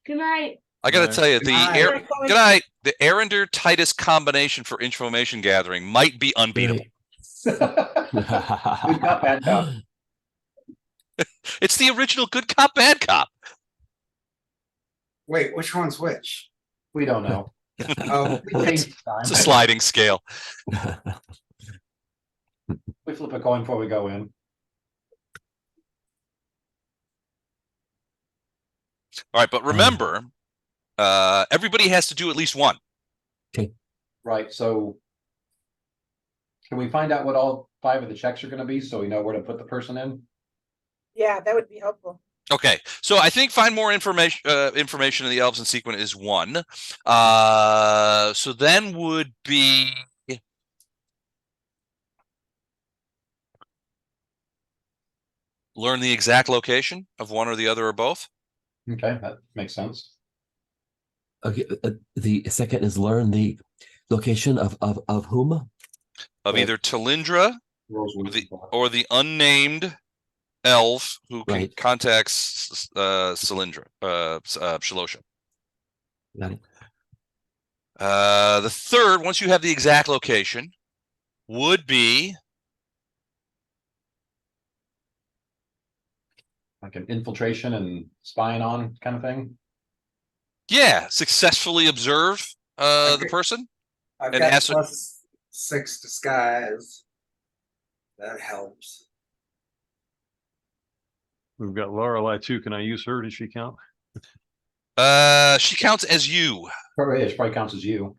Good night. I got to Right. tell you, Good good night. The Arender Titus combination for information gathering might be unbeatable. Good cop, bad cop. It's the original good cop, bad cop. Wait, which one's which? We don't know. Oh, We changed time. It's a sliding scale. We flip a coin before we go in. All right, but remember, everybody has to do at least one. Right. So can we find out what all 5 of the checks are going to be, so we know where to put the person in? Yeah, that would be helpful. Okay, so I think find more information in the elves and Sequin is 1. So then would be learn the exact location of one or the other or both. Okay, that makes sense. Okay, the second is learn the location of whom? Of Right. either Talindra or the unnamed elf who can Right. contact Cylindra, Shalosha. Got it. The third, once you have the exact location, would be Like an infiltration and spying on kind of thing. successfully observe the Okay. person. I've And got ask- +6 disguise. That helps. We've got Lorelei too. Can I use her? Does she count? She counts as you. Probably, it probably counts as you.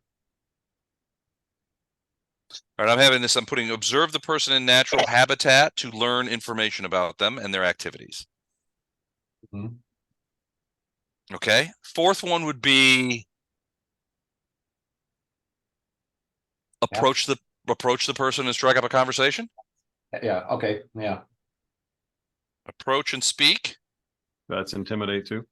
All right, I'm putting observe the person in natural habitat to learn information about them and their activities. Mhm. Okay. Fourth one would be approach the person and strike up a conversation. Yeah, okay, yeah. Approach and speak. That's intimidate too.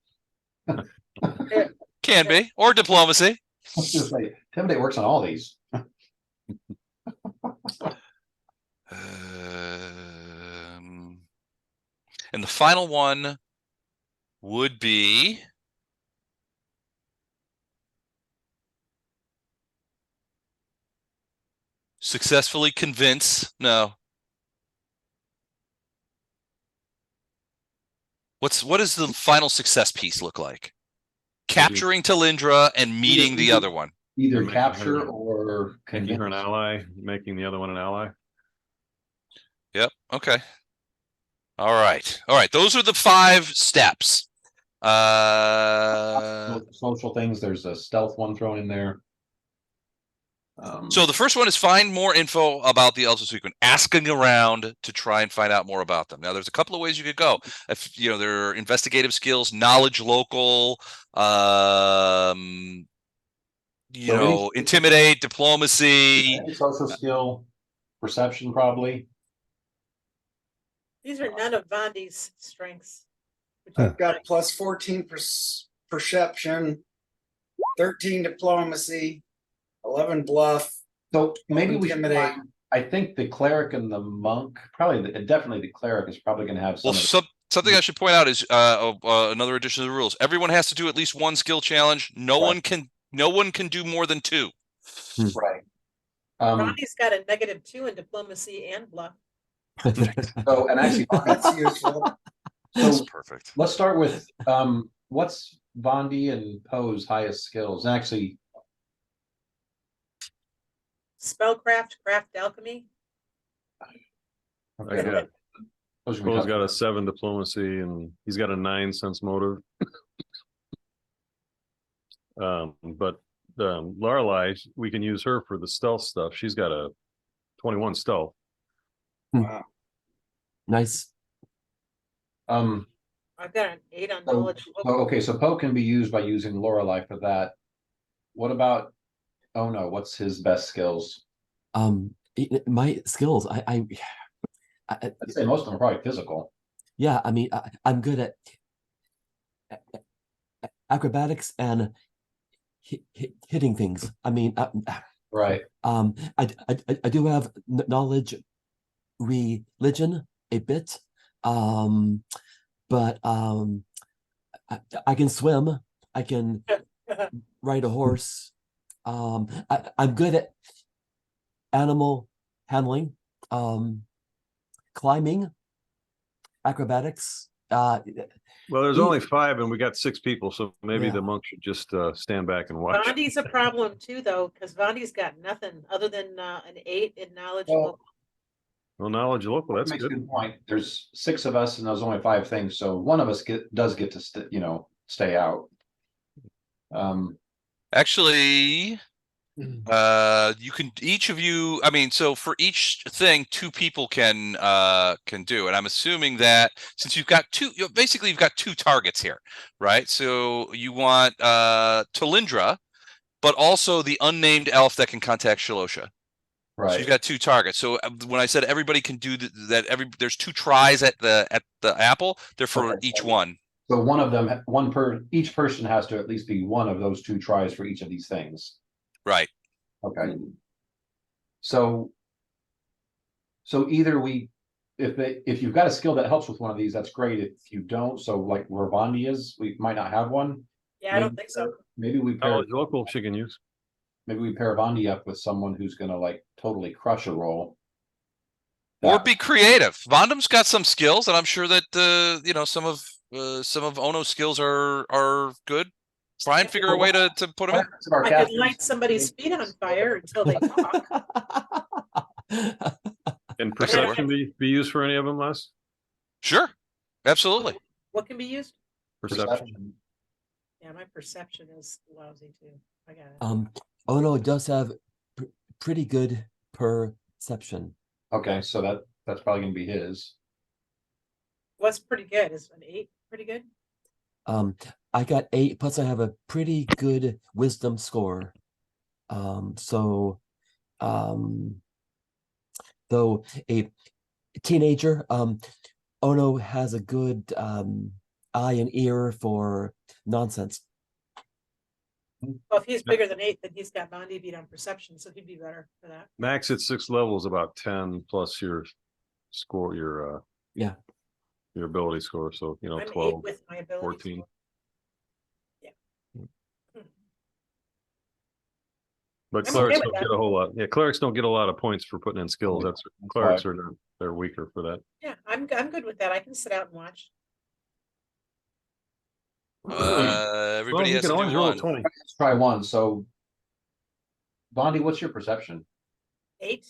Can be. Or diplomacy. I was just like, intimidate works on all these. And the final one would be successfully convince. No. What does the final success piece look like? Capturing Talindra and meeting the other one. Either Making capture her- or Making her an convince. ally, making the other one an ally. Yep. Okay. All right. Those are the 5 steps. Social things, there's a stealth one thrown in there. So the first one is find more info about the Elvish Sequence, asking around to try and find out more about them. Now, there's a couple of ways you could go. If there are investigative skills, knowledge local, intimidate, diplomacy. Any social skill, perception probably. These are none of Vondi's strengths. which Huh. is I've got nice. +14 perception, 13 diplomacy, 11 bluff. So maybe we should Intimidate. find, I think the cleric and the monk, definitely the cleric is probably gonna have some. Well, of something I should point out is another addition to the rules. Everyone has to do at least one skill challenge. No Right. one can do more than 2. the- Right. Vondi's got a -2 in diplomacy and bluff. So, and actually, That's useful. That's so perfect. let's start with, what's Vondi and Poe's highest skills? And actually, Spellcraft, craft alchemy. I okay, got those are gonna Cole's be got a tough. 7 diplomacy and he's got a 9 sense motive. But Lorelei, we can use her for the stealth stuff. She's got a 21 stealth. Wow. Nice. Um, I've got an 8 on So- knowledge. okay, so Poe can be used by using Lorelei for that. What about, oh no, what's his best skills? My skills. I'd say most of them are probably physical. Yeah. I mean, I'm good at acrobatics and hitting things. I mean, Right. I do have knowledge, religion a bit, but I can swim. I can ride a horse. I'm good at animal handling, climbing, acrobatics. Well, there's only 5 and we got 6 people, so maybe Yeah. the monk should just stand back and watch. Vondi's a problem too, though, because Vondi's got nothing other than an 8 in knowledge. Well, Well, knowledge local, that's Makes a good. good point. There's 6 of us and there's only 5 things, so one of us does get to stay out. Actually, you can each of you. I mean, so for each thing, 2 people can do, and I'm assuming that since you've got 2, basically you've got 2 targets here, right? So you want Talindra, but also the unnamed elf that can contact Shalosha. So you've got 2 targets. So when I said everybody can do there's 2 tries at the apple. They're for each one. So one of them, each person has to at least be one of those 2 tries for each of these things. Right. Okay. So either if you've got a skill that helps with one of these, that's great. If you don't, so like where Bondi is, we might not have one. Yeah, I don't think so. Maybe we pair, Knowledge local she can use. maybe we pair Bondi up with someone who's gonna like totally crush a roll. Or That- be creative. Vondam's got some skills, and I'm sure that you know, some of Ono's skills are good. Try and figure a way to put them in. I could light somebody's feet on fire until they talk. And perception be used for any of them, Les? Sure. Absolutely. What can be used? Perception. Yeah, my perception is lousy too. I got it. Ono does have pretty good perception. Okay, so that's probably gonna be his. What's pretty good? Is an 8 pretty good? I got 8, plus I have a pretty good wisdom score. So though a teenager, Ono has a good eye and ear for nonsense. Well, if he's bigger than 8, then he's got Bondi beat on perception, so he'd be better for that. Max at 6 levels about 10 plus your score, your Yeah. your ability score. So you know, I'm 12, 8 with my ability. 14. score. Yeah. But I'm clerics okay with don't that. get a whole lot. Yeah, clerics don't get a lot of points for putting in skills. That's clerics are they're weaker for that. Yeah, I'm good with that. I can sit out and watch. Everybody Well, you has can to always do roll a one. 20. Let's try one. So Bondi, what's your perception? 8.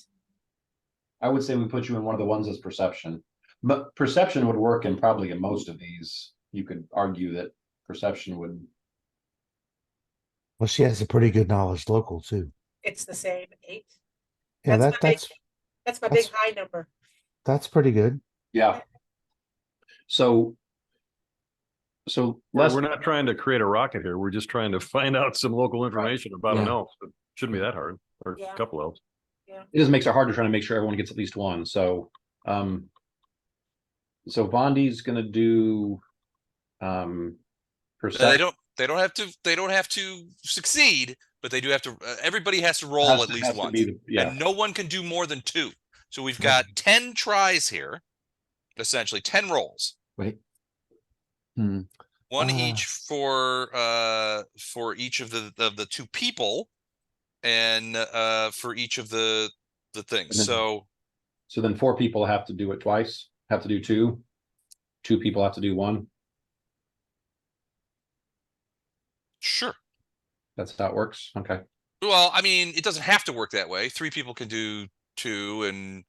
I would say we put you in one of the ones as perception. But perception would work in probably in most of these. You could argue that perception would. Well, she has a pretty good knowledge local too. It's the same 8. Yeah, That's my big- that's That's my big That's- high number. that's pretty good. Yeah. So We're not trying to create a rocket here. We're just trying to find out some local information about an Yeah. elf. It shouldn't be that hard, or Yeah. a couple elves. it just makes it harder trying to make sure everyone gets at least one. So Bondi's gonna do perception. They don't have to succeed, but they do have to. Everybody has to roll at least once, and no one can do more than 2. So we've got 10 tries here, essentially 10 rolls. Wait. One each for each of the 2 people, and for each of the things. And then- So then 4 people have to do it twice. Have to do 2. 2 people have to do 1. Sure. That's how it works. Okay. Well, I mean, it doesn't have to work that way. 3 people can do 2, and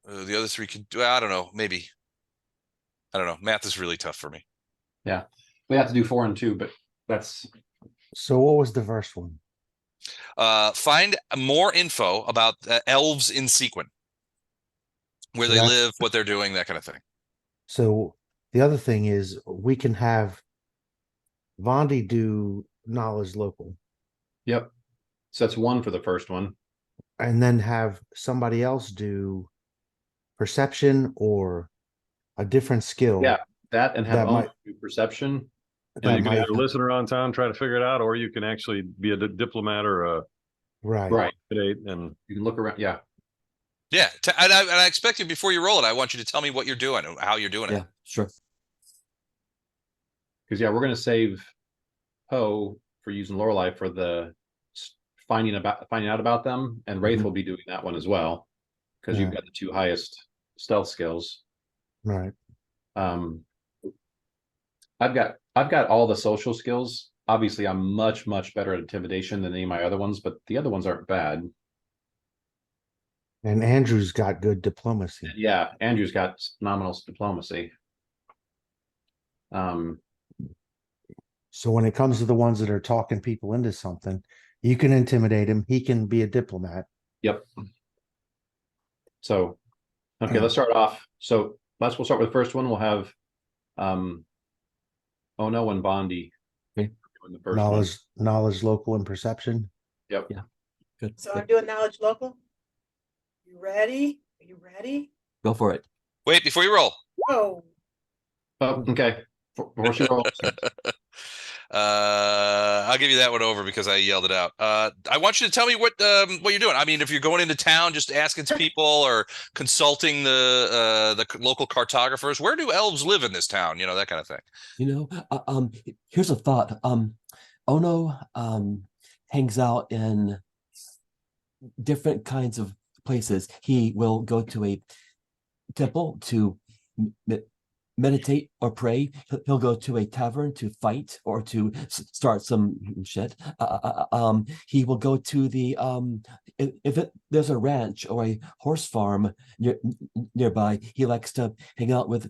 the other 3 can do. I don't know. Maybe. I don't know. Math is really tough for me. Yeah, we have to do 4 and 2, but that's So what was the first one? Find more info about elves in Sequin, where they That's- live, what they're doing, that kind of thing. So the other thing is we can have Vondi do knowledge local yep. So that's 1 for the first one. and then have somebody else do perception or a different skill. Yeah, that and have That Owen might- do perception. And That you can might- either listen around town, try to figure it out, or you can actually be a diplomat or a Right. Right. cadet and You can look around. Yeah. Yeah, and I expect you before you roll it. I want you to tell me what you're doing, and how you're doing it. Yeah, sure. Because we're gonna save Poe for using Lorelei for the finding out about them, and Wraith Mhm. will be doing that one as well. Because you've Yeah. got the 2 highest stealth skills. Right. I've got all the social skills. Obviously, I'm much better at intimidation than any of my other ones, but the other ones aren't bad. And Andrew's got good diplomacy. Yeah, Andrew's got phenomenal diplomacy. So when it comes to the ones that are talking people into something, you can intimidate him. He can be a diplomat. Yep. So, okay, let's start off. So we'll start with the first one. We'll have Ono and Bondi. Okay. Doing the first one. Knowledge local and perception. Yep. Yeah. Good. So I'm doing knowledge local. You ready? Are you ready? Go for it. Wait, before you roll. Oh, Oh, okay. Before she rolls. I'll give you that one over because I yelled it out. I want you to tell me what you're doing. I mean, if you're going into town, just asking people or consulting the local cartographers. Where do elves live in this town? You know, that kind of thing. You know, here's a thought. Ono hangs out in different kinds of places. He will go to a temple to meditate or pray. He'll go to a tavern to fight or to start some shit. He will go to the there's a ranch or a horse farm nearby. He likes to hang out with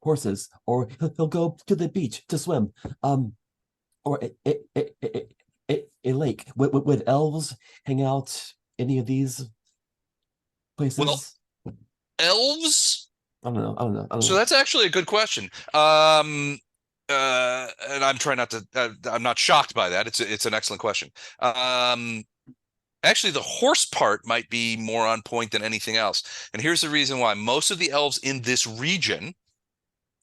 horses, or he'll go to the beach to swim, or a lake. Would elves hang out any of these places? Well, elves. I don't know. So that's actually a good question. And I'm trying not to. I'm not shocked by that. It's an excellent question. Actually, the horse part might be more on point than anything else. And here's the reason why: most of the elves in this region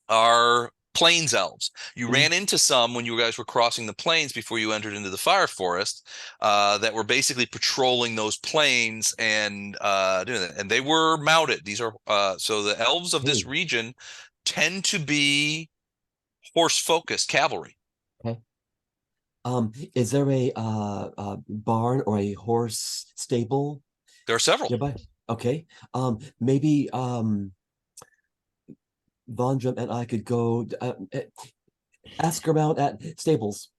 are plains elves. You ran into some when you guys were crossing the plains before you entered into the fire forest, that were basically patrolling those plains and doing that. And they were mounted. These are so the elves of this region tend to be horse focused cavalry. Okay. Is there a barn or a horse stable There are several. nearby? Okay. Maybe Vondram and I could go ask around at stables.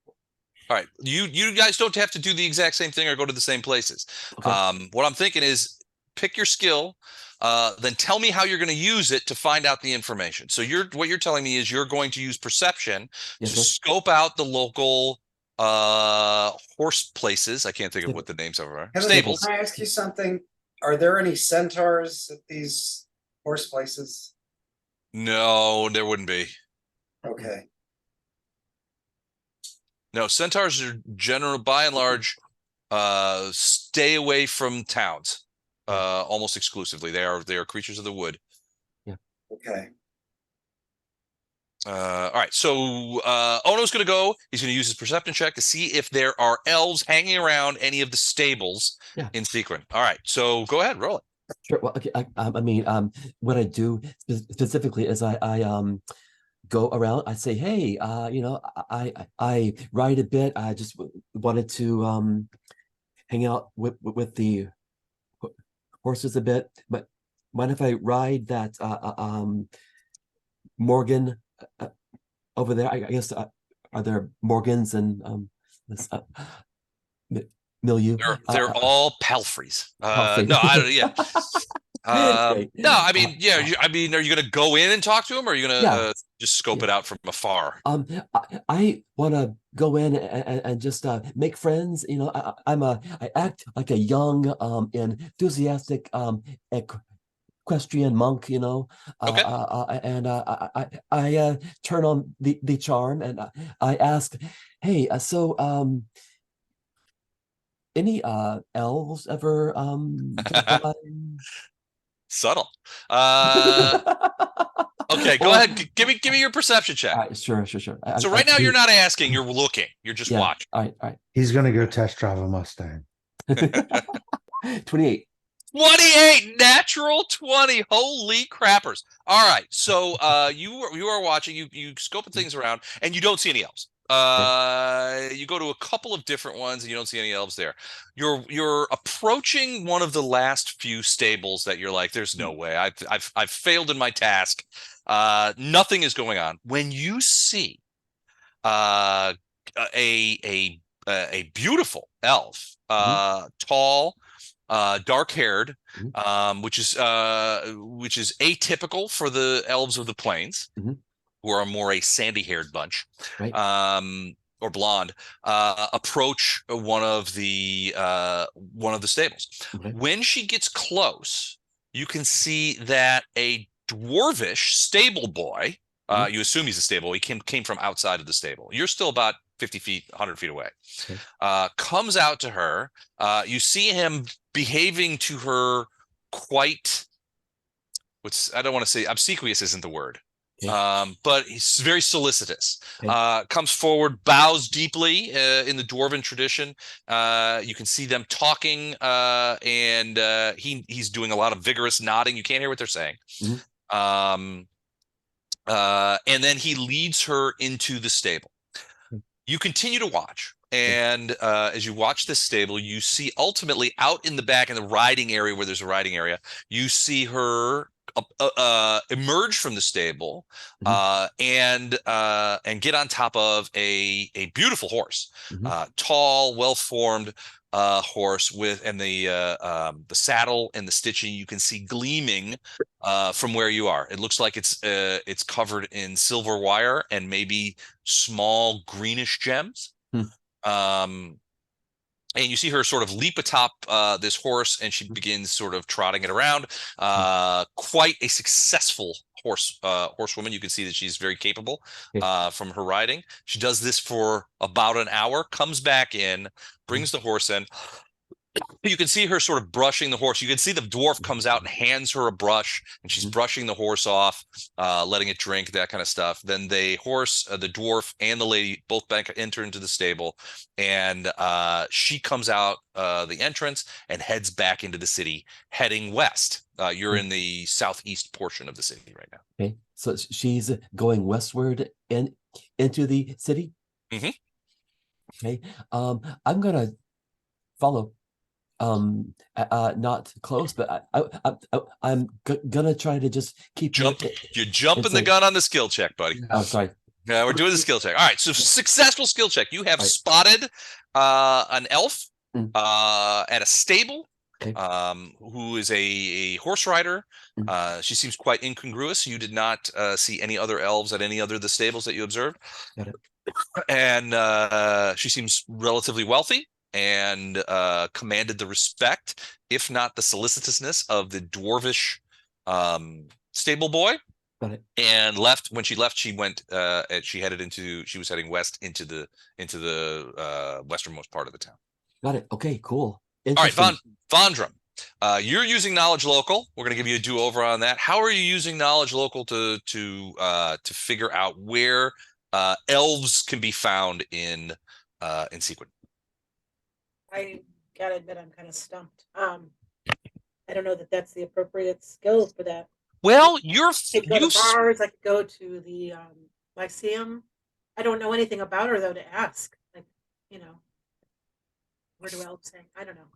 All right, you guys don't have to do the exact same thing or go to the same places. Okay. What I'm thinking is pick your skill, then tell me how you're going to use it to find out the information. So what you're telling me is you're going to use perception Yes, to sir. scope out the local horse places. I can't think of what the names of are. Heather, Stables. Can I ask you something? Are there any centaurs at these horse places? No, there wouldn't be. Okay. No, centaurs are general by and large stay away from towns almost exclusively. They are creatures of the wood. Okay. All right, so Ono's going to go. He's going to use his perception check to see if there are elves hanging around any of the stables in Sequin. All right, so go ahead, roll it. Sure. Well, okay. I mean, what I do specifically is I go around. I say, hey, you know, I ride a bit. I just wanted to hang out with the horses a bit. But mind if I ride that Morgan over there? I guess are there Morgans and this milieu? They're all palfreys. Palfrey. No, yeah. Great. No, I mean, yeah. I mean, are you going to go in and talk to him, or are you going to just scope it out from afar? I want to go in and just make friends. You know, I act like a young, enthusiastic, equestrian monk. You know, Okay. and I turn on the charm and I ask, hey, so any elves ever drop by? Subtle. Okay, go ahead. Give me your perception check. All right, sure. So right now you're not asking, you're looking. You're just watching. All right. He's gonna go test drive a Mustang. 28. 28, natural 20. Holy crappers. All right. So you are watching, you scoping things around, and you don't see any elves. You go to a couple of different ones and you don't see any elves there. You're approaching one of the last few stables that you're like, there's no way. I've failed in my task. Nothing is going on. When you see a beautiful elf, tall, dark-haired, which is atypical for the elves of the plains, who are more a sandy-haired bunch, right. Or blonde, approach one of the stables. Okay. When she gets close, you can see that a dwarvish stable boy, you assume he's a stable, he came from outside of the stable. You're still about 50 feet, 100 feet away. Okay. Comes out to her. You see him behaving to her quite, I don't want to say obsequious isn't the word. Okay. But he's very solicitous. Okay. Comes forward, bows deeply in the dwarven tradition. You can see them talking, and he's doing a lot of vigorous nodding. You can't hear what they're saying. Mhm. And then he leads her into the stable. You continue to watch. And as you watch this stable, you see ultimately out in the back in the riding area where there's a riding area, you see her emerge from the stable and get on top of a beautiful horse, tall, well-formed horse with the saddle and the stitching you can see gleaming from where you are. It looks like it's covered in silver wire and maybe small greenish gems. And you see her sort of leap atop this horse, and she begins sort of trotting it around. Quite a successful horsewoman. You can see that she's very capable from her riding. She does this for about an hour, comes back in, brings the horse in. You can see her sort of brushing the horse. You can see the dwarf comes out and hands her a brush, and she's brushing the horse off, letting it drink, that kind of stuff. Then the dwarf, and the lady both enter into the stable, and she comes out the entrance and heads back into the city, heading west. You're in the southeast portion of the city right now. Okay, so she's going westward into the city. Okay, I'm gonna follow. Not close, but I'm gonna try to just keep you're jumping the gun on the skill check, buddy. Oh, sorry. Yeah, we're doing the skill check. All right, so successful skill check. You have spotted an elf at a stable, who is a horse rider. She seems quite incongruous. You did not see any other elves at any other of the stables that you observed. Got it. And she seems relatively wealthy and commanded the respect, if not the solicitousness, of the dwarvish stable boy. Got it. And when she left, she went she was heading west into the westernmost part of the town. Got it. Okay, cool. All right, Vondrum, you're using knowledge local. We're going to give you a do-over on that. How are you using knowledge local to figure out where elves can be found in Sequin? I gotta admit, I'm kind of stumped. I don't know that that's the appropriate skill for that. Well, I could go to bars. I could go to the Lyceum. I don't know anything about her though to ask. Like, where do elves hang? I don't know.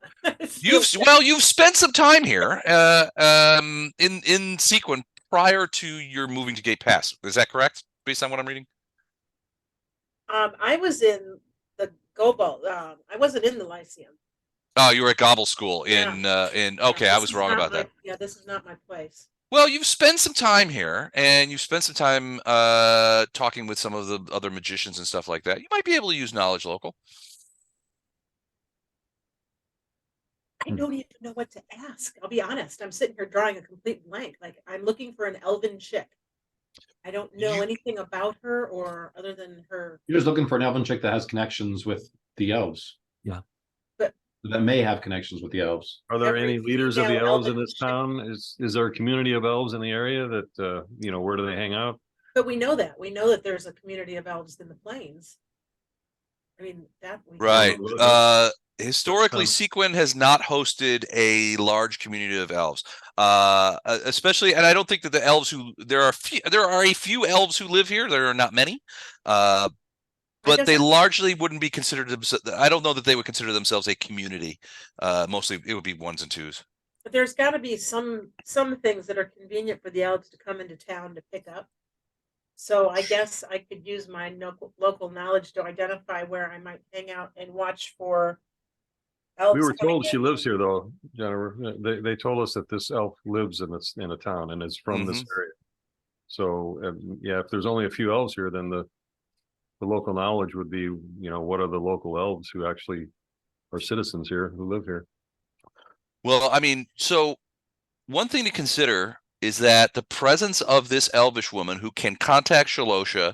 You've spent some time here in Sequin prior to your moving to Gate Pass. Is that correct? Based on what I'm reading. I was in the Gobel. I wasn't in the Lyceum. Oh, you were at Gobble School okay, I was wrong about that. Yeah, this is not my place. Well, you've spent some time here, and you've spent some time talking with some of the other magicians and stuff like that. You might be able to use knowledge local. I don't even know what to ask. I'll be honest. I'm sitting here drawing a complete blank. Like, I'm looking for an elven chick. I don't know anything about her or other than her. You're just looking for an elven chick that has connections with the elves. Yeah. But that may have connections with the elves. Are there Every any leaders of the female elves in elven this chick. town? Is there a community of elves in the area that where do they hang out? But we know that. We know that there's a community of elves in the plains. I mean, that we Right. know. Historically, Sequin has not hosted a large community of elves, especially, and I don't think that the elves there are a few elves who live here. There are not many, but they largely wouldn't be considered themselves. I don't know that they would consider themselves a community. Mostly, it would be ones and twos. But there's got to be some things that are convenient for the elves to come into town to pick up. So I guess I could use my local knowledge to identify where I might hang out and watch for elves. We were told she lives here, though, Jennifer. They told us that this elf lives in a town and is from this area. So if there's only a few elves here, then the local knowledge would be, what are the local elves who actually are citizens here who live here? Well, I mean, so one thing to consider is that the presence of this Elvish woman who can contact Shalosha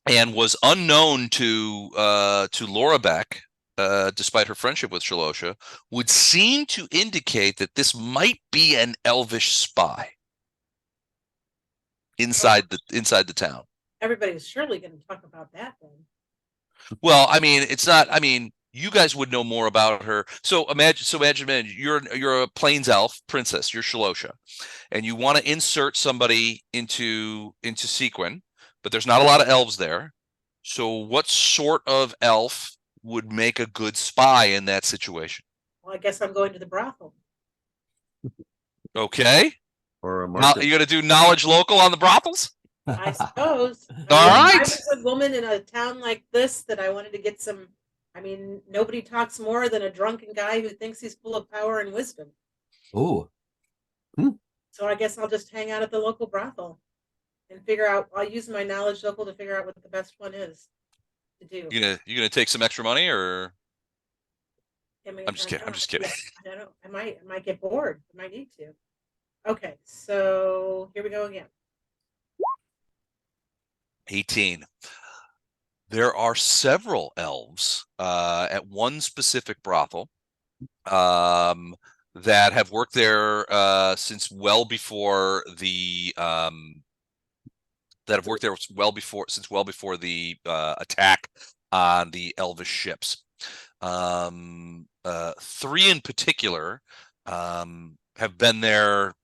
and was unknown to Laurabec despite her friendship with Shalosha, would seem to indicate that this might be an Elvish spy inside the town. Everybody's surely going to talk about that then. Well, I mean, it's not. I mean, you guys would know more about her. So imagine you're a plains elf princess. You're Shalosha, and you want to insert somebody into Sequin, but there's not a lot of elves there. So, what sort of elf would make a good spy in that situation? Well, I guess I'm going to the brothel. Okay. Or a Now, market. you're going to do knowledge local on the brothels? I suppose. All I right. was a woman in a town like this that I wanted to get some. I mean, nobody talks more than a drunken guy who thinks he's full of power and wisdom. Oh, So I guess I'll just hang out at the local brothel and figure out. I'll use my knowledge local to figure out what the best one is to do. You gonna take some extra money, or I mean, I'm just kidding. I'm just kidding. Yeah, I don't know. I might get bored. I might need to. Okay, so here we go again. 18. There are several elves at one specific brothel that have worked there since well before the since well before the attack on the Elvish ships. 3 in particular have been there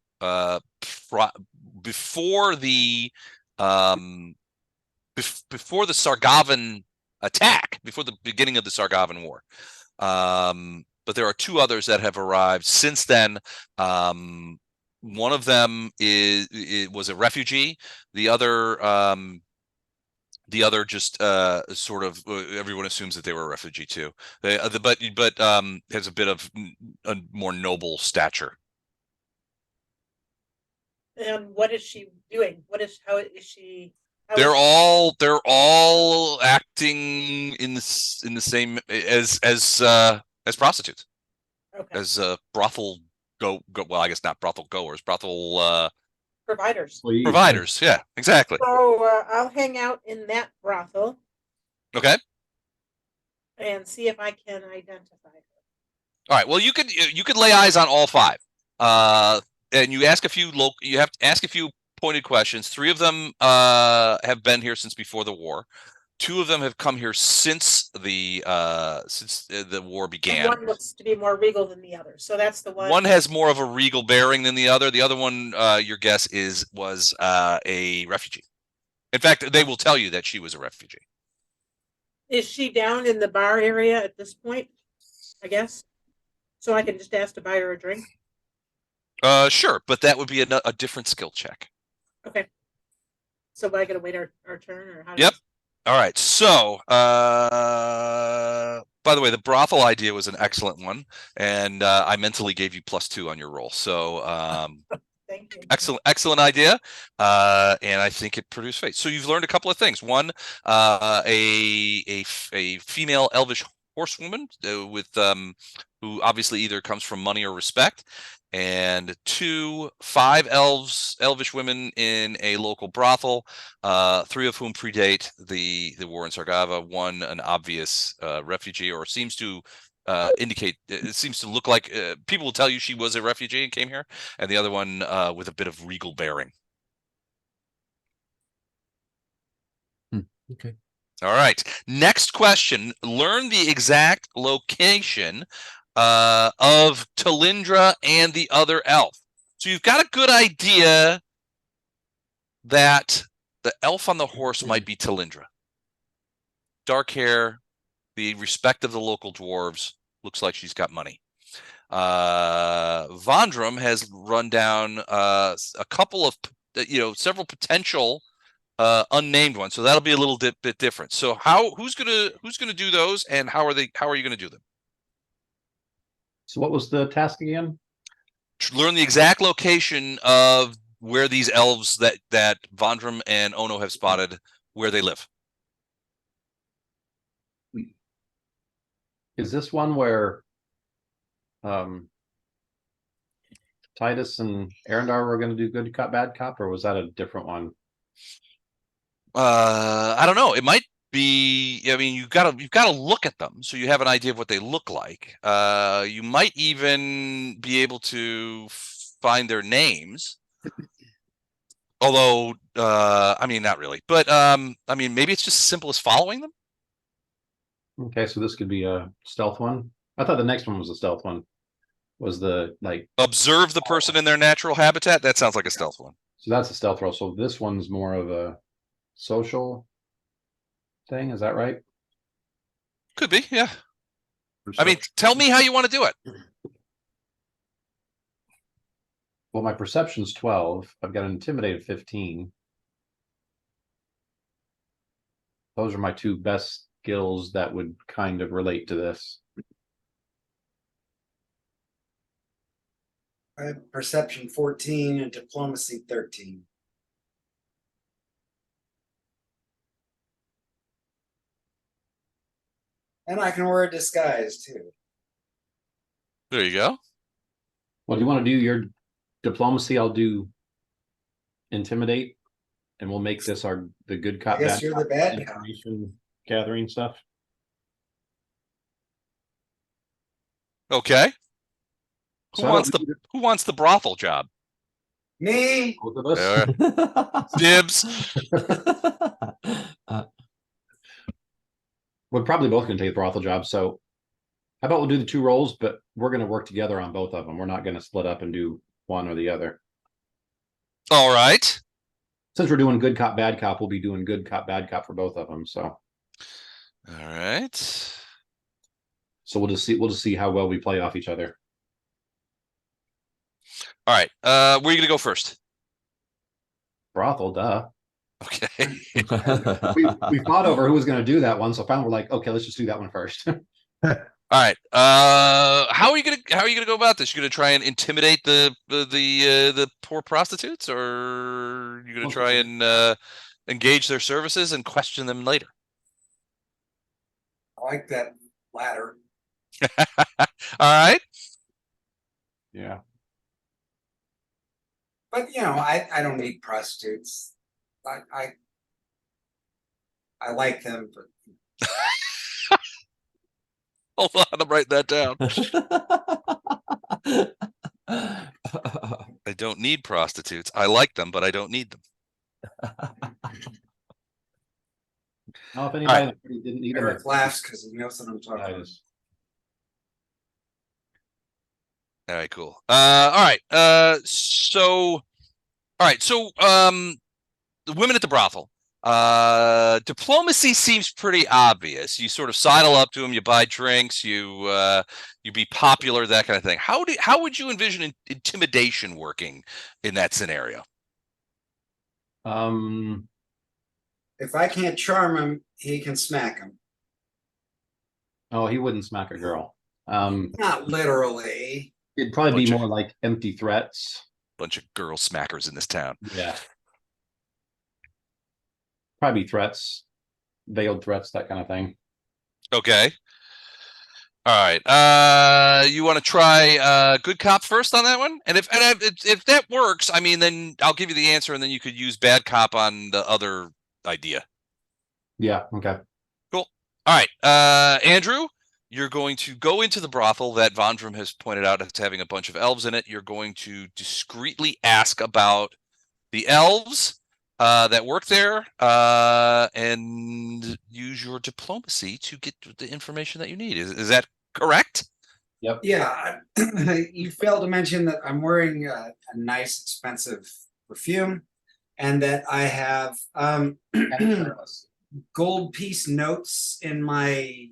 before the before the Sargavan attack, before the beginning of the Sargavan War. But there are 2 others that have arrived since then. One of them was a refugee. The other just sort of everyone assumes that they were a refugee too. But has a bit of a more noble stature. And what is she doing? How is she? They're all acting in the same as prostitutes, okay. as brothel go. Well, I guess not brothel goers, brothel Providers. providers. Yeah, exactly. So I'll hang out in that brothel. Okay. And see if I can identify her. All right. Well, you could lay eyes on all 5, and you ask a few You have to ask a few pointed questions. 3 of them have been here since before the war. 2 of them have come here since the war began. And one looks to be more regal than the other, so that's the one. One has more of a regal bearing than the other. The other one, your guess was a refugee. In fact, they will tell you that she was a refugee. Is she down in the bar area at this point? I guess. So I can just ask to buy her a drink. Sure, but that would be a different skill check. Okay. So I gotta wait our turn, or how? Yep. All right. So, by the way, the brothel idea was an excellent one, and I mentally gave you +2 on your roll. So, thank you. excellent idea, and I think it produced fate. So you've learned a couple of things. One, a female Elvish horsewoman with who obviously either comes from money or respect. And 2, 5 Elvish women in a local brothel, 3 of whom predate the war in Sargava. 1, an obvious refugee, or seems to indicate. It seems to look like people will tell you she was a refugee and came here, and the other one with a bit of regal bearing. okay. All right. Next question. Learn the exact location of Talindra and the other elf. So you've got a good idea that the elf on the horse might be Talindra. Dark hair, the respect of the local dwarves, looks like she's got money. Vondrum has run down a couple of, several potential unnamed ones. So that'll be a little bit different. So who's gonna do those, and how are you gonna do them? So what was the task again? Learn the exact location of where these elves that Vondrum and Ono have spotted, where they live. Is this one where Titus and Arendar were going to do good cop, bad cop, or was that a different one? I don't know. It might I mean, you've got to look at them so you have an idea of what they look like. You might even be able to find their names. Although, I mean, not really, but I mean, maybe it's just as simple as following them. Okay, so this could be a stealth one. I thought the next one was a stealth one. Was the like Observe the person in their natural habitat. That sounds like a stealth one. so that's a stealth roll. So this one's more of a social thing, is that right? Could be, yeah. I mean, tell me how you want to do it. Well, my perception's 12. I've got an intimidate of 15. Those are my two best skills that would kind of relate to this. I have perception 14 and diplomacy 13. And I can wear a disguise too. There you go. Well, do you want to do your diplomacy? I'll do intimidate, and we'll make this the good cop, I guess bad you're cop the bad cop. information gathering stuff. Okay. So I don't Who wants the brothel job? Me? both of us. Dibs. We're probably both going to take the brothel job. So how about we'll do the two roles, but we're going to work together on both of them. We're not going to split up and do one or the other. All right. Since we're doing good cop, bad cop, we'll be doing good cop, bad cop for both of them. So All right. so we'll just see how well we play off each other. All right. Where are you gonna go first? Brothel, duh. Okay. We fought over who was going to do that one, so finally we're like, okay, let's just do that one first. All right. How are you gonna go about this? You gonna try and intimidate the poor prostitutes, or are you gonna try and engage their services and question them later? I like that latter. All right. Yeah. But you know, I don't need prostitutes. I like them, but Hold on, I'm writing that down. I don't need prostitutes. I like them, but I don't need them. Now, if anybody right. didn't need them, Eric laughs because he knows what I'm talking about. All right, cool. All right. So the women at the brothel. Diplomacy seems pretty obvious. You sort of sidle up to them, you buy drinks, you be popular, that kind of thing. How would you envision intimidation working in that scenario? If I can't charm him, he can smack him. Oh, he wouldn't smack a girl. Not literally. It'd probably be more like empty threats. Bunch of girl smackers in this town. Yeah. Probably threats, veiled threats, that kind of thing. Okay. All right. You want to try good cop first on that one? And if that works, I mean, then I'll give you the answer, and then you could use bad cop on the other idea. Yeah. Okay. Cool. All right. Andrew, you're going to go into the brothel that Vondrum has pointed out as having a bunch of elves in it. You're going to discreetly ask about the elves that work there, and use your diplomacy to get the information that you need. Is that correct? Yep. Yeah. You failed to mention that I'm wearing a nice, expensive perfume, and that I have gold piece notes in my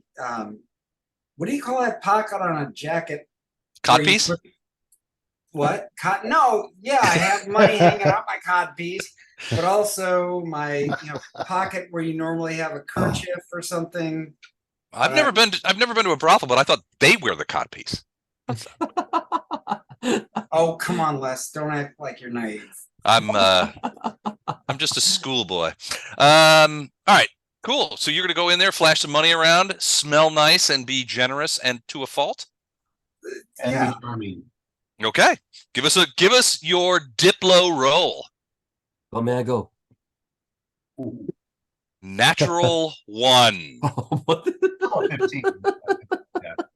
what do you call that pocket on a jacket? Codpiece? What? No, yeah, I have money hanging out my codpiece, but also my pocket where you normally have a kerchief or something. I've never been to a brothel, but I thought they wear the codpiece. Oh, come on, Les. Don't act like you're naive. I'm just a schoolboy. All right, cool. So you're gonna go in there, flash some money around, smell nice, and be generous and to a fault. Yeah. Charming. Okay, give us your Diplo roll. Oh, may I go? Natural 1. Oh, 15.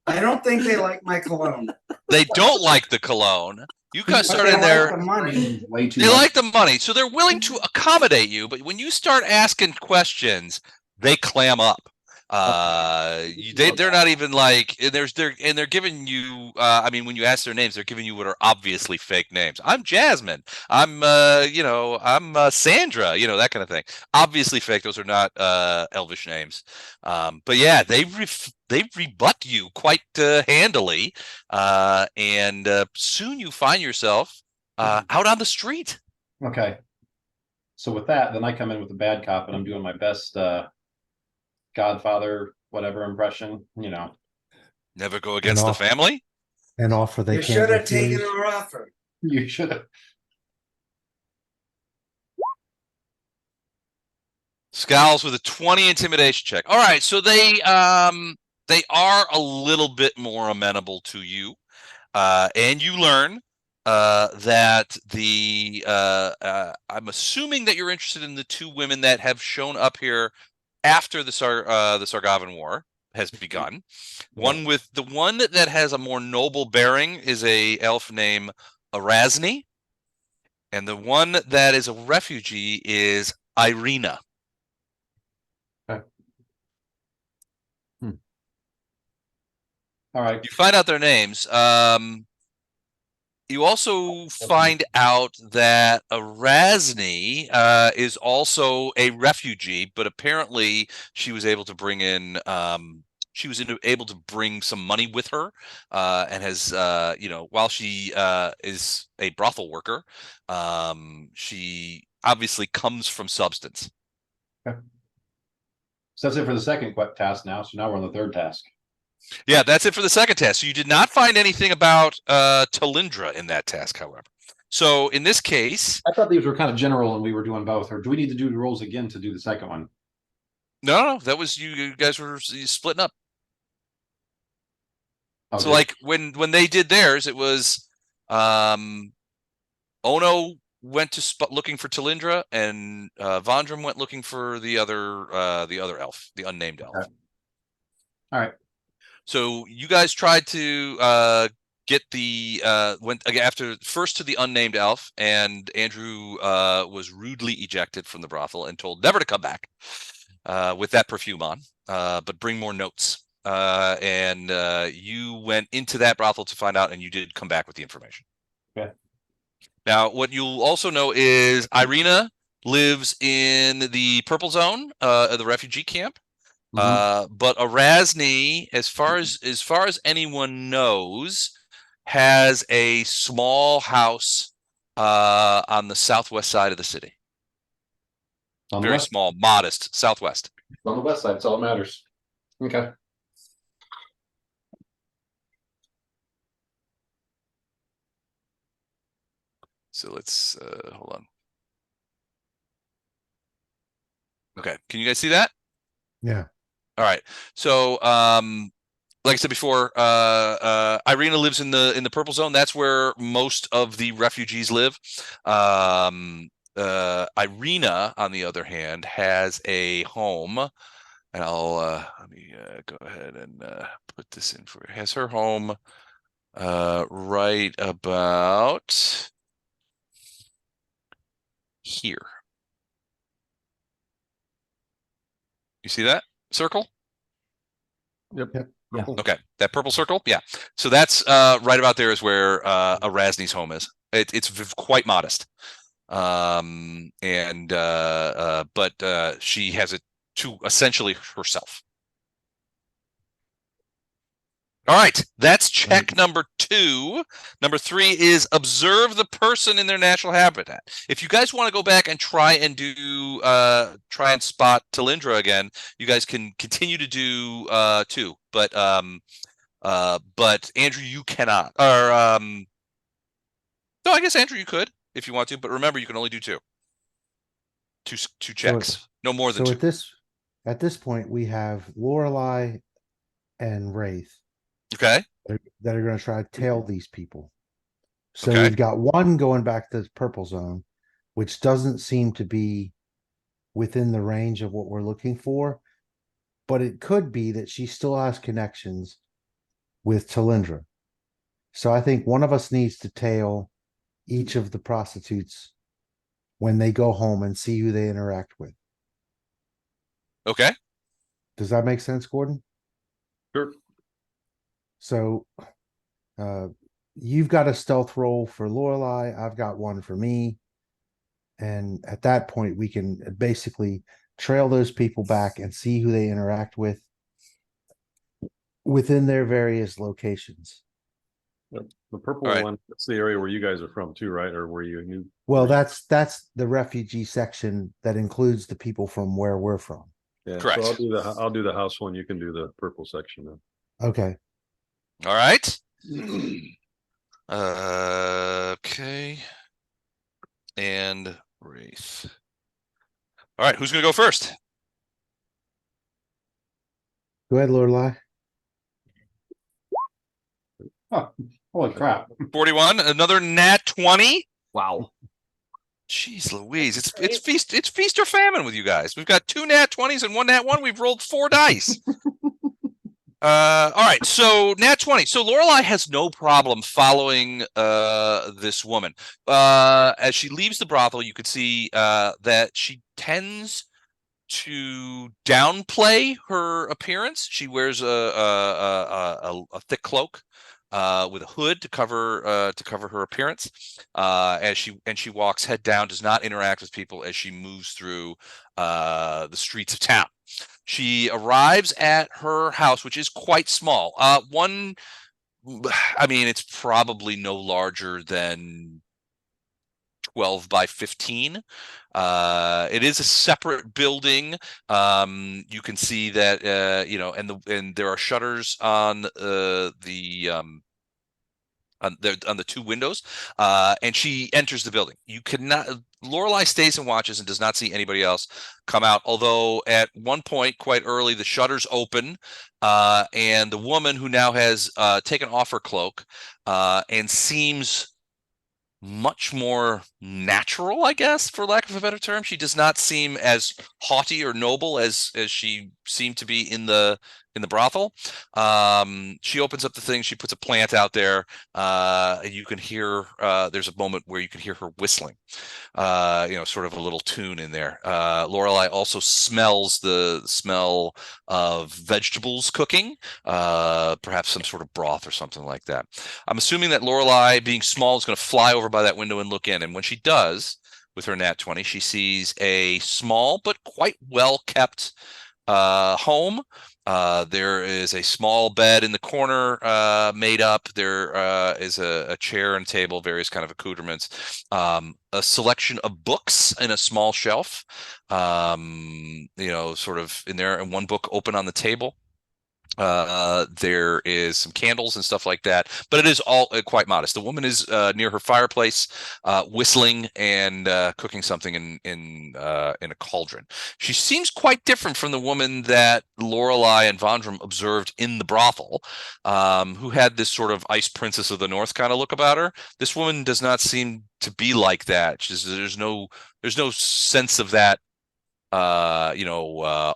I don't think they like my cologne. They don't like the cologne. You guys But start they in like there. the money. Way too They much. like the money, so they're willing to accommodate you. But when you start asking questions, they clam up. They're not even like, and they're giving you. I mean, when you ask their names, they're giving you what are obviously fake names. I'm Jasmine. I'm I'm Sandra. That kind of thing. Obviously fake. Those are not Elvish names. But yeah, they rebut you quite handily, and soon you find yourself out on the street. Okay. So with that, then I come in with the bad cop and I'm doing my best Godfather, whatever impression, Never go against the off- family. An offer they You can't should have taken refuse. our offer. You should have. Scowls with a 20 intimidation check. All right, so they are a little bit more amenable to you, and you learn that I'm assuming that you're interested in the 2 women that have shown up here after the Sargavan War has begun. One with the one that has a more noble bearing is a elf named Erasni, and the one that is a refugee is Irina. All right. You find out their names. You also find out that Erasni is also a refugee, but apparently she was able to bring in able to bring some money with her, and has while she is a brothel worker, she obviously comes from substance. So that's it for the second task now. So now we're on the third task. Yeah, that's it for the second task. So you did not find anything about Talindra in that task, however. So in this case, I thought these were kind of general and we were doing both. Or do we need to do the rolls again to do the second one? no, that was you guys were splitting up. Okay. So like when they did theirs, it was Ono went to looking for Talindra, and Vondram went looking for the other elf, the unnamed elf. Okay. All right. So you guys tried to get went after first to the unnamed elf, and Andrew was rudely ejected from the brothel and told never to come back with that perfume on, but bring more notes. And you went into that brothel to find out, and you did come back with the information. Okay. Now, what you'll also know is Irina lives in the purple zone of the refugee camp. But Erasni, as far as anyone knows, has a small house on the southwest side of the city. Very small, modest, southwest. On the west side, that's all that matters. Okay. So let's hold on. Okay, can you guys see that? Yeah. All right. So like I said before, Irina lives in the purple zone. That's where most of the refugees live. Irina, on the other hand, has a home, and I'll let me go ahead and put this in for you. Has her home right about here. You see that circle? Yep. Yeah. Okay, that purple circle, yeah. So that's right about there is where Erasni's home is. It's quite modest, but she has it to essentially herself. All right, that's check number 2. Number 3 is observe the person in their natural habitat. If you guys want to go back and try and spot Talindra again, you guys can continue to do 2. But Andrew, you cannot. Or no, I guess Andrew, you could if you want to. But remember, you can only do 2. Two checks, no more than 2. At this point, we have Lorelei and Wraith. Okay. That are going to try to tail these people. So Okay. we've got one going back to the purple zone, which doesn't seem to be within the range of what we're looking for. But it could be that she still has connections with Talindra. So I think one of us needs to tail each of the prostitutes when they go home and see who they interact with. Okay. Does that make sense, Gordon? Sure. So you've got a stealth roll for Lorelei. I've got one for me. And at that point, we can basically trail those people back and see who they interact with within their various locations. The purple All right. one, that's the area where you guys are from too, right? Or where you Well, that's the refugee section that includes the people from where we're from. yeah. Correct. So I'll do the house one. You can do the purple section then. Okay. All right. Okay. And Wraith. All right, who's gonna go first? Go ahead, Lorelei. Oh, holy crap. 41, another nat 20. Wow. Jeez Louise, it's Great. feast or famine with you guys. We've got 2 nat 20s and 1 nat 1. We've rolled 4 dice. All right, so nat 20. So Lorelei has no problem following this woman. As she leaves the brothel, you could see that she tends to downplay her appearance. She wears a thick cloak with a hood to cover her appearance. As she walks head down, does not interact with people as she moves through the streets of town. She arrives at her house, which is quite small. I mean, it's probably no larger than 12 by 15. It is a separate building. You can see that and there are shutters on on the 2 windows, and she enters the building. You cannot. Lorelei stays and watches and does not see anybody else come out. Although at one point, quite early, the shutters open, and the woman who now has taken off her cloak and seems much more natural, I guess, for lack of a better term. She does not seem as haughty or noble as she seemed to be in the brothel. She opens up the thing, she puts a plant out there, and you can hear there's a moment where you can hear her whistling, sort of a little tune in there. Lorelei also smells the smell of vegetables cooking, perhaps some sort of broth or something like that. I'm assuming that Lorelei, being small, is going to fly over by that window and look in. And when she does, with her nat 20, she sees a small but quite well kept home. There is a small bed in the corner made up. There is a chair and table, various kind of accoutrements, a selection of books in a small shelf, sort of in there, and one book open on the table. There is some candles and stuff like that, but it is all quite modest. The woman is near her fireplace, whistling and cooking something in a cauldron. She seems quite different from the woman that Lorelei and Vondram observed in the brothel, who had this sort of ice princess of the north kind of look about her. This woman does not seem to be like that. There's no sense of that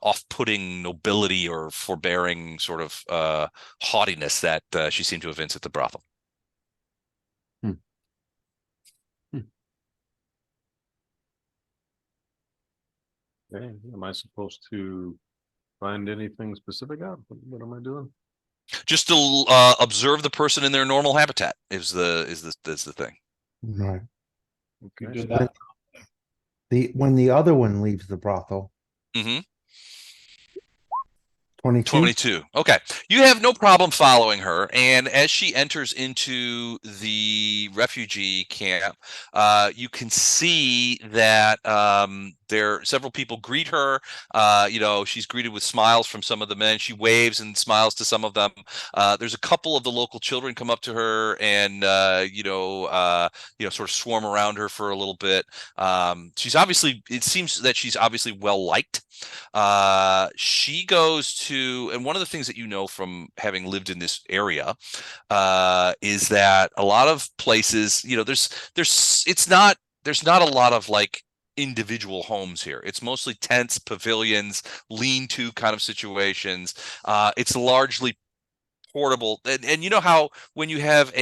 off-putting nobility or forbearing sort of haughtiness that she seemed to evince at the brothel. Hmm. Okay. Am I supposed to find anything specific out? What am I doing? Just to observe the person in their normal habitat is the thing. Right. You Okay. did that. When the other one leaves the brothel, Mm-hmm. 22. 22. Okay. You have no problem following her. And as she enters into the refugee camp, you can see that there several people greet her. She's greeted with smiles from some of the men. She waves and smiles to some of them. There's a couple of the local children come up to her and sort of swarm around her for a little bit. It seems that she's obviously well liked. She goes to, and one of the things that from having lived in this area is that a lot of places, there's not a lot of like individual homes here. It's mostly tents, pavilions, lean-to kind of situations. It's largely portable, and you know how when you have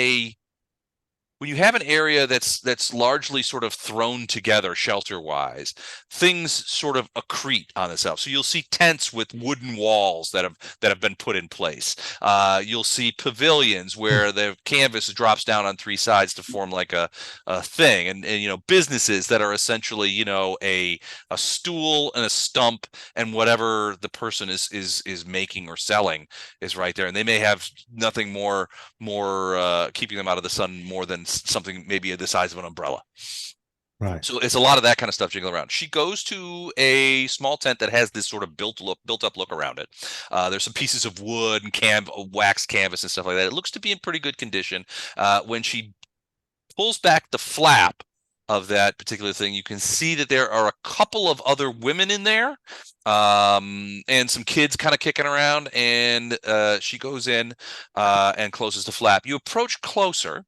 an area that's largely sort of thrown together shelter wise, things sort of accrete on itself. So you'll see tents with wooden walls that have been put in place. You'll see pavilions where the canvas drops down on three sides to form like a thing, and businesses that are essentially a stool and a stump, and whatever the person is making or selling is right there, and they may have nothing more keeping them out of the sun more than something maybe the size of an umbrella. Right. So it's a lot of that kind of stuff jiggling around. She goes to a small tent that has this sort of built up look around it. There's some pieces of wood and wax canvas and stuff like that. It looks to be in pretty good condition. When she pulls back the flap of that particular thing, you can see that there are a couple of other women in there, and some kids kind of kicking around, and she goes in and closes the flap. You approach closer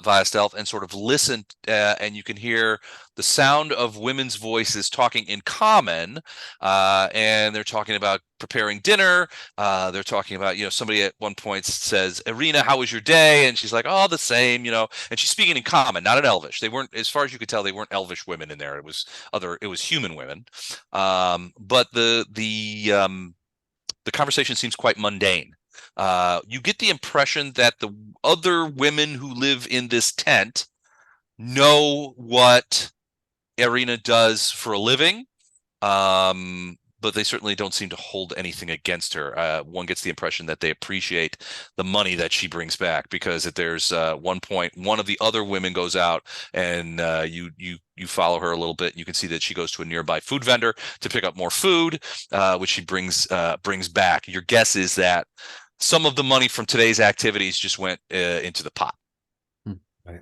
via stealth and sort of listen, and you can hear the sound of women's voices talking in common, and they're talking about preparing dinner. They're talking about, somebody at one point says, "Irina, how was your day?" And she's like, "Oh, the same," and she's speaking in common, not in Elvish. They weren't, as far as you could tell, they weren't Elvish women in there. It was human women. But the conversation seems quite mundane. You get the impression that the other women who live in this tent know what Irina does for a living, but they certainly don't seem to hold anything against her. One gets the impression that they appreciate the money that she brings back, because if there's one point, one of the other women goes out, and you follow her a little bit. You can see that she goes to a nearby food vendor to pick up more food, which she brings back. Your guess is that some of the money from today's activities just went into the pot. Right.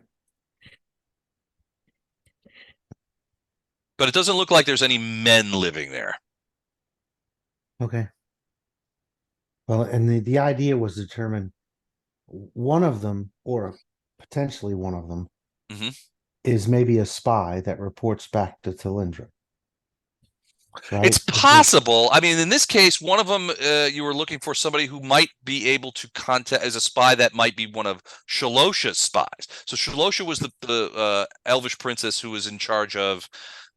But it doesn't look like there's any men living there. Okay. Well, and the idea was to determine one of them, or potentially one of them, Mhm. is maybe a spy that reports back to Talindra. Right? It's possible. I mean, in this case, one of them, you were looking for somebody who might be able to contact as a spy that might be one of Shalosha's spies. So Shalosha was the Elvish princess who was in charge of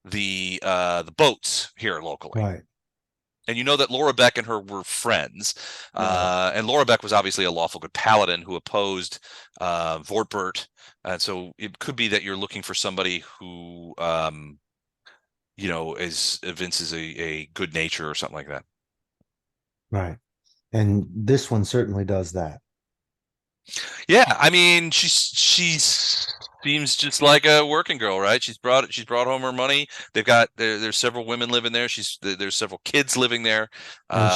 the boats here locally. Right. And you know that Laurabec and her were friends. And Laurabec was obviously a lawful good paladin who opposed Vortbert. And so it could be that you're looking for somebody who evinces a good nature or something like that. Right. And this one certainly does that. Yeah, I mean, she's seems just like a working girl, right? She's brought home her money. There's several women living there. There's several kids living there. And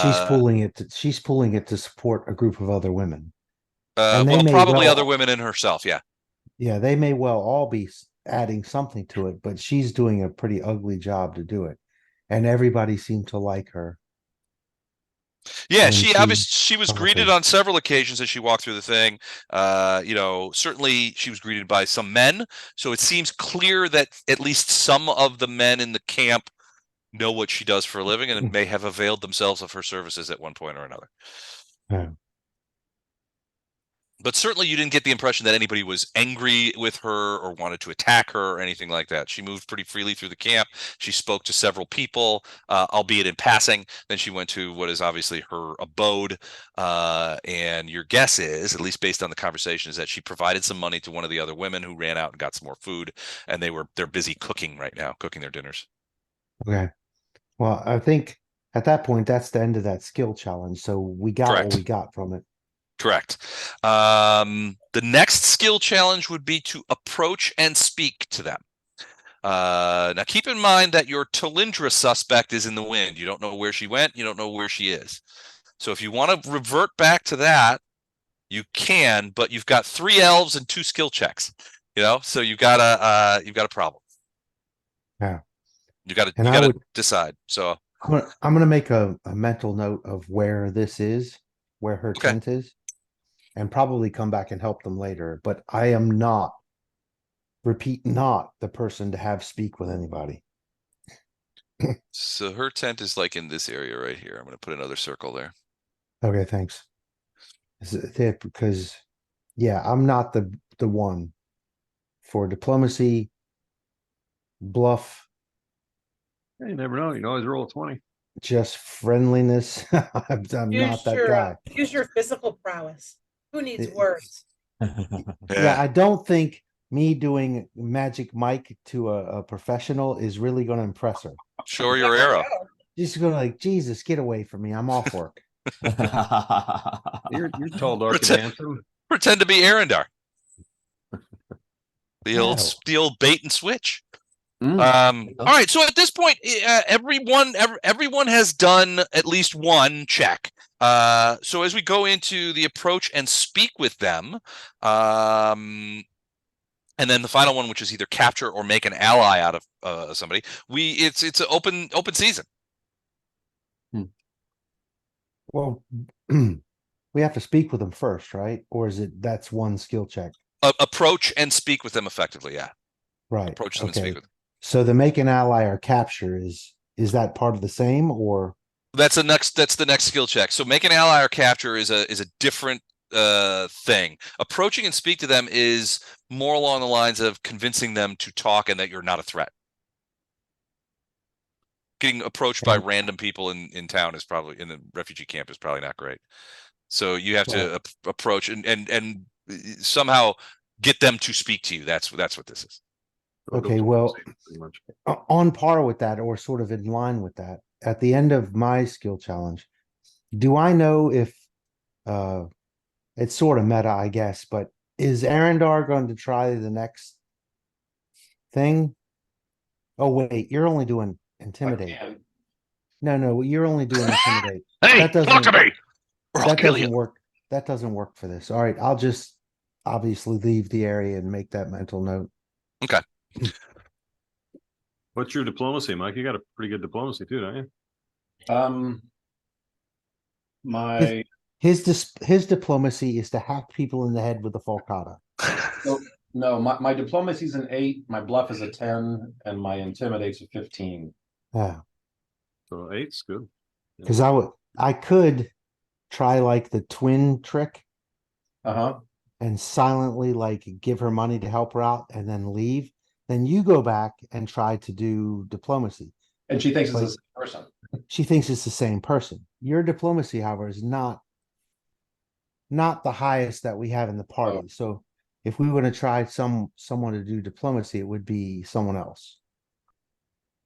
she's pulling it to support a group of other women. And well, probably other women and herself, yeah. Yeah, they may well all be adding something to it, but she's doing a pretty ugly job to do it. And everybody seemed to like her. Yeah, And she was greeted on several occasions as she walked through the thing. Certainly she was greeted by some men. So it seems clear that at least some of the men in the camp know what she does for a living and may have availed themselves of her services at one point or another. Yeah. But certainly you didn't get the impression that anybody was angry with her or wanted to attack her or anything like that. She moved pretty freely through the camp. She spoke to several people, albeit in passing. Then she went to what is obviously her abode. And your guess is, at least based on the conversation, is that she provided some money to one of the other women who ran out and got some more food. And they're busy cooking right now, cooking their dinners. Okay. Well, I think at that point, that's the end of that skill challenge. So we got Correct. what we got from it. Correct. The next skill challenge would be to approach and speak to them. Now, keep in mind that your Talindra suspect is in the wind. You don't know where she went. You don't know where she is. So if you want to revert back to that, you can, but you've got 3 elves and 2 skill checks. So you've got a problem. Yeah. You got to decide. So I'm going to make a mental note of where this is, where her Okay. tent is, and probably come back and help them later. But I am not repeat not the person to have speak with anybody. So her tent is like in this area right here. I'm going to put another circle there. Okay, thanks. Because yeah, I'm not the one for diplomacy, bluff, You never know. You can always roll a 20. just friendliness. I'm not that guy. Use your physical prowess. Who needs words? Yeah, I don't think me doing Magic Mike to a professional is really going to impress her. Show her your arrow. She's going to like, Jesus, get away from me. I'm off work. You're tall, dark, and handsome. Pretend to be Arendar. The No. old bait and switch. Mm. All right. So at this point, everyone has done at least one check. So as we go into the approach and speak with them, and then the final one, which is either capture or make an ally out of somebody, it's an open season. Well, we have to speak with them first, right? Or is it that's one skill check? Approach and speak with them effectively. Yeah. Right. Approach them and Okay. speak with them. So the make an ally or capture is that part of the same or? That's the next skill check. So make an ally or capture is a different thing. Approaching and speak to them is more along the lines of convincing them to talk and that you're not a threat. Getting approached by random people in town is probably in the refugee camp is probably not great. So you have to approach and somehow get them to speak to you. That's what this is. Okay, well, on par with that or sort of in line with that, at the end of my skill challenge, do I know if it's sort of meta, I guess, but is Arendar going to try the next thing? Oh, wait, you're only doing intimidate. No, you're only doing intimidate. Hey, that doesn't, talk to me. Or I'll that kill doesn't you. work. That doesn't work for this. All right, I'll just obviously leave the area and make that mental note. Okay. What's your diplomacy, Mike? You got a pretty good diplomacy too, don't you? My His diplomacy is to hack people in the head with a falcata. no, my diplomacy's an 8, my bluff is a 10, and my intimidate's a 15. Yeah, So 8's good. because I could try like the twin trick and silently like give her money to help her out and then leave. Then you go back and try to do diplomacy. And she thinks it's the same person. She thinks it's the same person. Your diplomacy, however, is not the highest that we have in the party. Oh. So if we were to try someone to do diplomacy, it would be someone else.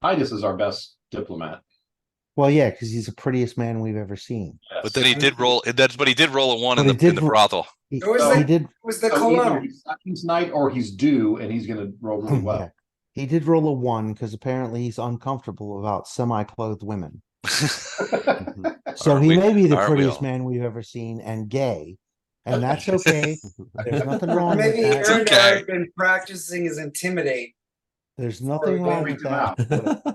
Titus is our best diplomat. Well, yeah, because he's the prettiest man we've ever seen. Yes. But then he did roll. But he did roll a 1 But in the brothel. He It did. was the So either cologne. he's second tonight or he's due, and he's going to roll really well. Yeah. He did roll a 1 because apparently he's uncomfortable about semi-clothed women. So Aren't he we- may be the aren't we prettiest all? man we've ever seen and gay, and that's okay. There's nothing wrong with Maybe that. Arendar okay. had been practicing his intimidate. There's nothing Or wrong reach with him that. out.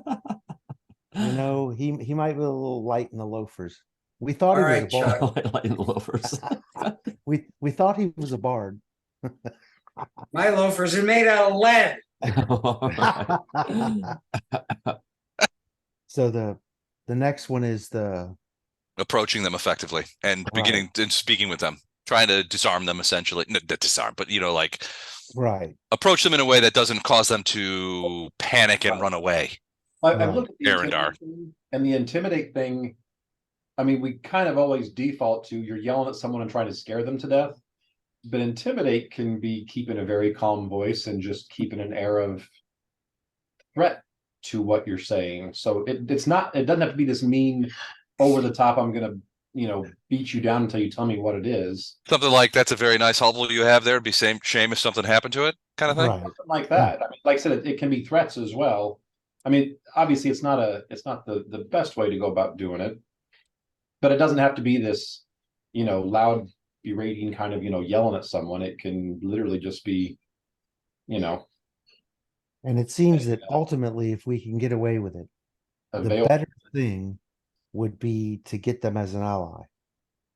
You know, he might be a little light in the loafers. We thought All he was right, a bard. Chuck. Like in loafers. We thought he was a bard. My loafers are made out of lead. So the next one is the Approaching them effectively and beginning and speaking with them, trying to disarm them essentially. Not disarm, but like right. approach them in a way that doesn't cause them to panic and run away. I've looked at the Arendar. intimidate thing, and the intimidate thing. I mean, we kind of always default to you're yelling at someone and trying to scare them to death. But intimidate can be keeping a very calm voice and just keeping an air of threat to what you're saying. So it doesn't have to be this mean, over the top, I'm gonna, beat you down until you tell me what it is. Something like that's a very nice hovel you have there. It'd be shame if something happened to it, kind of thing. Right. Something like that. I mean, like I said, it can be threats as well. I mean, obviously it's not the best way to go about doing it, but it doesn't have to be this, loud berating kind of, yelling at someone. It can literally just be, And it seems that ultimately, if we can get away with it, the avail. better thing would be to get them as an ally.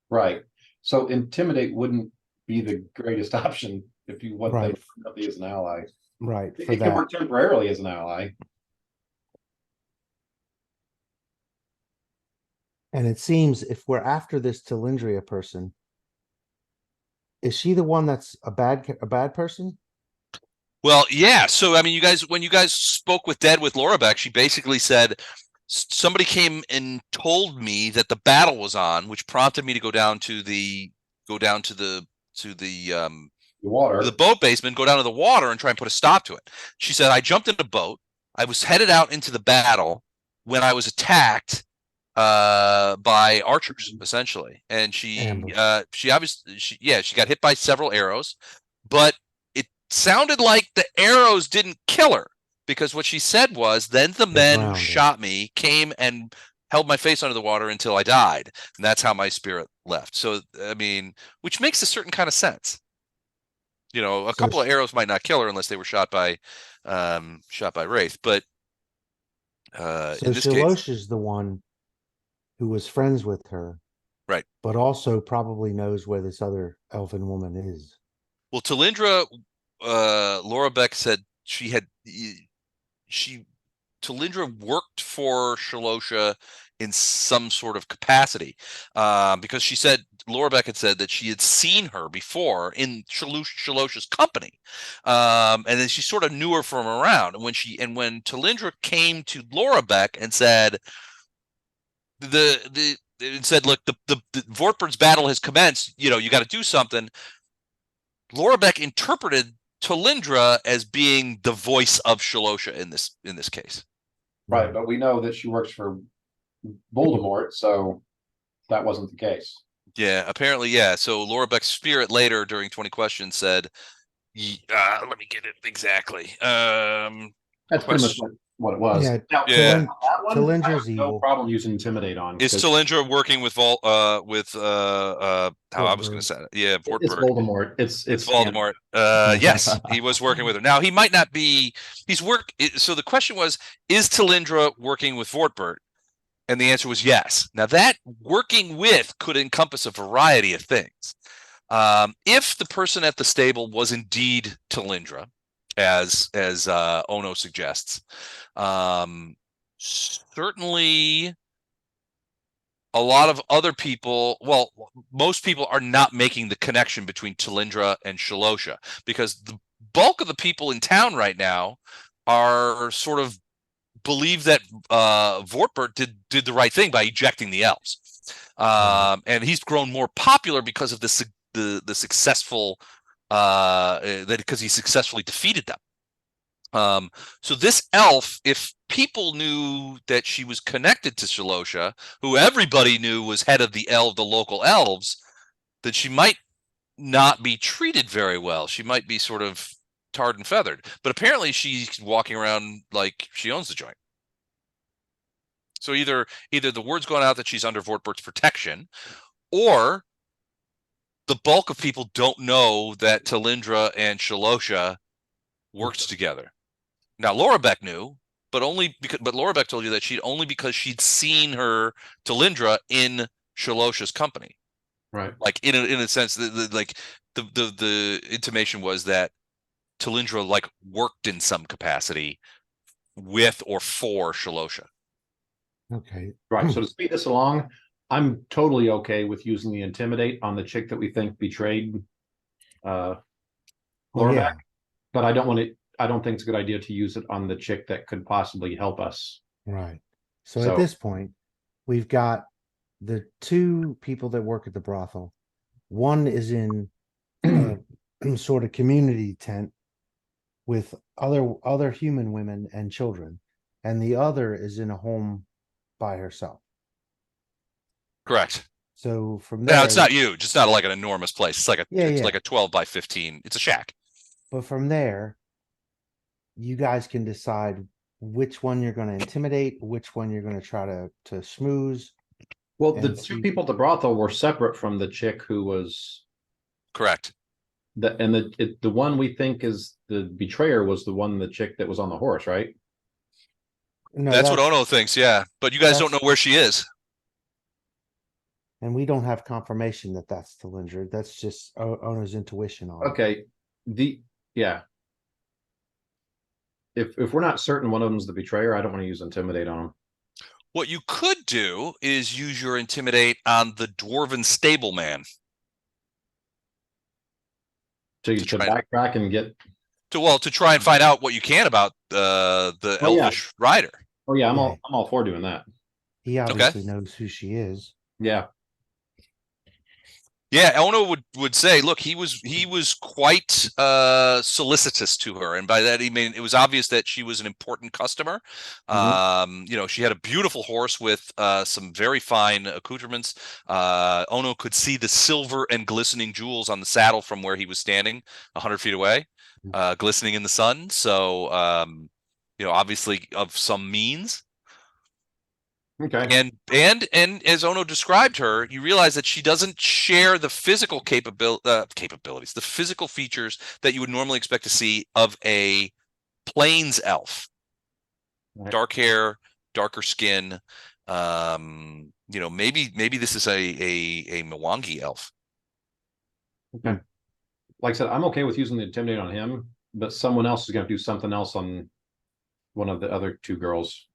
Right. So intimidate wouldn't be the greatest option if you want Right. them to be as an ally. Right, It for can that. work temporarily as an ally. And it seems if we're after this Telindria person, is she the one that's a bad person? Well, yeah. So I mean, when you guys spoke with Laurabec, she basically said somebody came and told me that the battle was on, which prompted me to go down to the Water. the boat basement, go down to the water, and try and put a stop to it. She said I jumped in a boat. I was headed out into the battle when I was attacked by archers, essentially, and Ambush. she obviously she got hit by several arrows, but it sounded like the arrows didn't kill her, because what she said was then the men who drowned her. shot me came and held my face under the water until I died, and that's how my spirit left. So I mean, which makes a certain kind of sense. You know, a So couple of arrows might not kill her unless they were shot by wraith, but So in this case, Shalosh is the one who was friends with her, right. but also probably knows where this other elven woman is. Well, Talindra, Laurabec said Talindra worked for Shalosha in some sort of capacity, because she said Laurabec had said that she had seen her before in Shalosha's company, and then she sort of knew her from around. And when Talindra came to Laurabec and said look, the Vortbert's battle has commenced, you know, you got to do something. Laurabec interpreted Talindra as being the voice of Shalosha in this case. Right, but we know that she works for Voldemort, so that wasn't the case. Yeah, apparently, yeah. So Laurabec's spirit later during 20 questions said, let me get it exactly. That's pretty much what it was. Yeah, Now, Yeah. that one, I Talindra's have no evil. problem using Intimidate on. Is 'cause Talindra working with how I was going to say it? Yeah, it's Vortbert. Voldemort. It's Voldemort. Yes, he was working with her. Now he might not be. So the question was, is Talindra working with Vortbert? And the answer was yes. Now that working with could encompass a variety of things. If the person at the stable was indeed Talindra, as Ono suggests, certainly a lot of other people, well, most people are not making the connection between Talindra and Shalosha, because the bulk of the people in town right now are sort of believe that Vortbert did the right thing by ejecting the elves, and he's grown more popular because of the successful because he successfully defeated them. So this elf, if people knew that she was connected to Shalosha, who everybody knew was head of the local elves, then she might not be treated very well. She might be sort of tarred and feathered. But apparently she's walking around like she owns the joint. So either the word's going out that she's under Vortbert's protection, or the bulk of people don't know that Talindra and Shalosha worked together. Now Laurabec knew, but Laurabec told you that because she'd seen her Talindra in Shalosha's company. right. Like in a sense, the intimation was that Talindra like worked in some capacity with or for Shalosha. Okay. Right. So to speed this along, I'm totally okay with using the Intimidate on the chick that we think betrayed Laurabec, yeah. but I don't think it's a good idea to use it on the chick that could possibly help us. Right. So So- at this point, we've got the two people that work at the brothel. One is in a sort of community tent with other human women and children, and the other is in a home by herself. Correct. So from there, Now it's not huge. It's not like an enormous place. It's like Yeah. like a 12 by 15. It's a shack. but from there, you guys can decide which one you're going to intimidate, which one you're going to try to schmooze. Well, the And two see- people at the brothel were separate from the chick who was Correct. the one we think is the betrayer was the chick that was on the horse, right? No, That's what Ono thinks, yeah. But you guys don't know that's- where she is. And we don't have confirmation that that's Talindra. That's just Ono's intuition on it. Okay. Yeah. if we're not certain one of them's the betrayer, I don't want to use intimidate on them. What you could do is use your intimidate on the dwarven stableman To try- backtrack and get. to try and find out what you can about the Oh, yeah. Elvish rider. Oh yeah, I'm Yeah. all for doing that. He obviously knows who she is. Yeah. Yeah, Ono would say, look, he was quite solicitous to her, and by that he mean it was obvious that she was an important customer. You know, she had a beautiful horse with some very fine accoutrements. Ono could see the silver and glistening jewels on the saddle from where he was standing 100 feet away, glistening in the sun. So, you know, obviously of some means. Okay. And as Ono described her, you realize that she doesn't share the physical capabilities, the physical features that you would normally expect to see of a plains elf. Right. Dark hair, darker skin. You know, maybe this is a Mwangi elf. Okay. Like I said, I'm okay with using the intimidate on him, but someone else is going to do something else on one of the other two girls.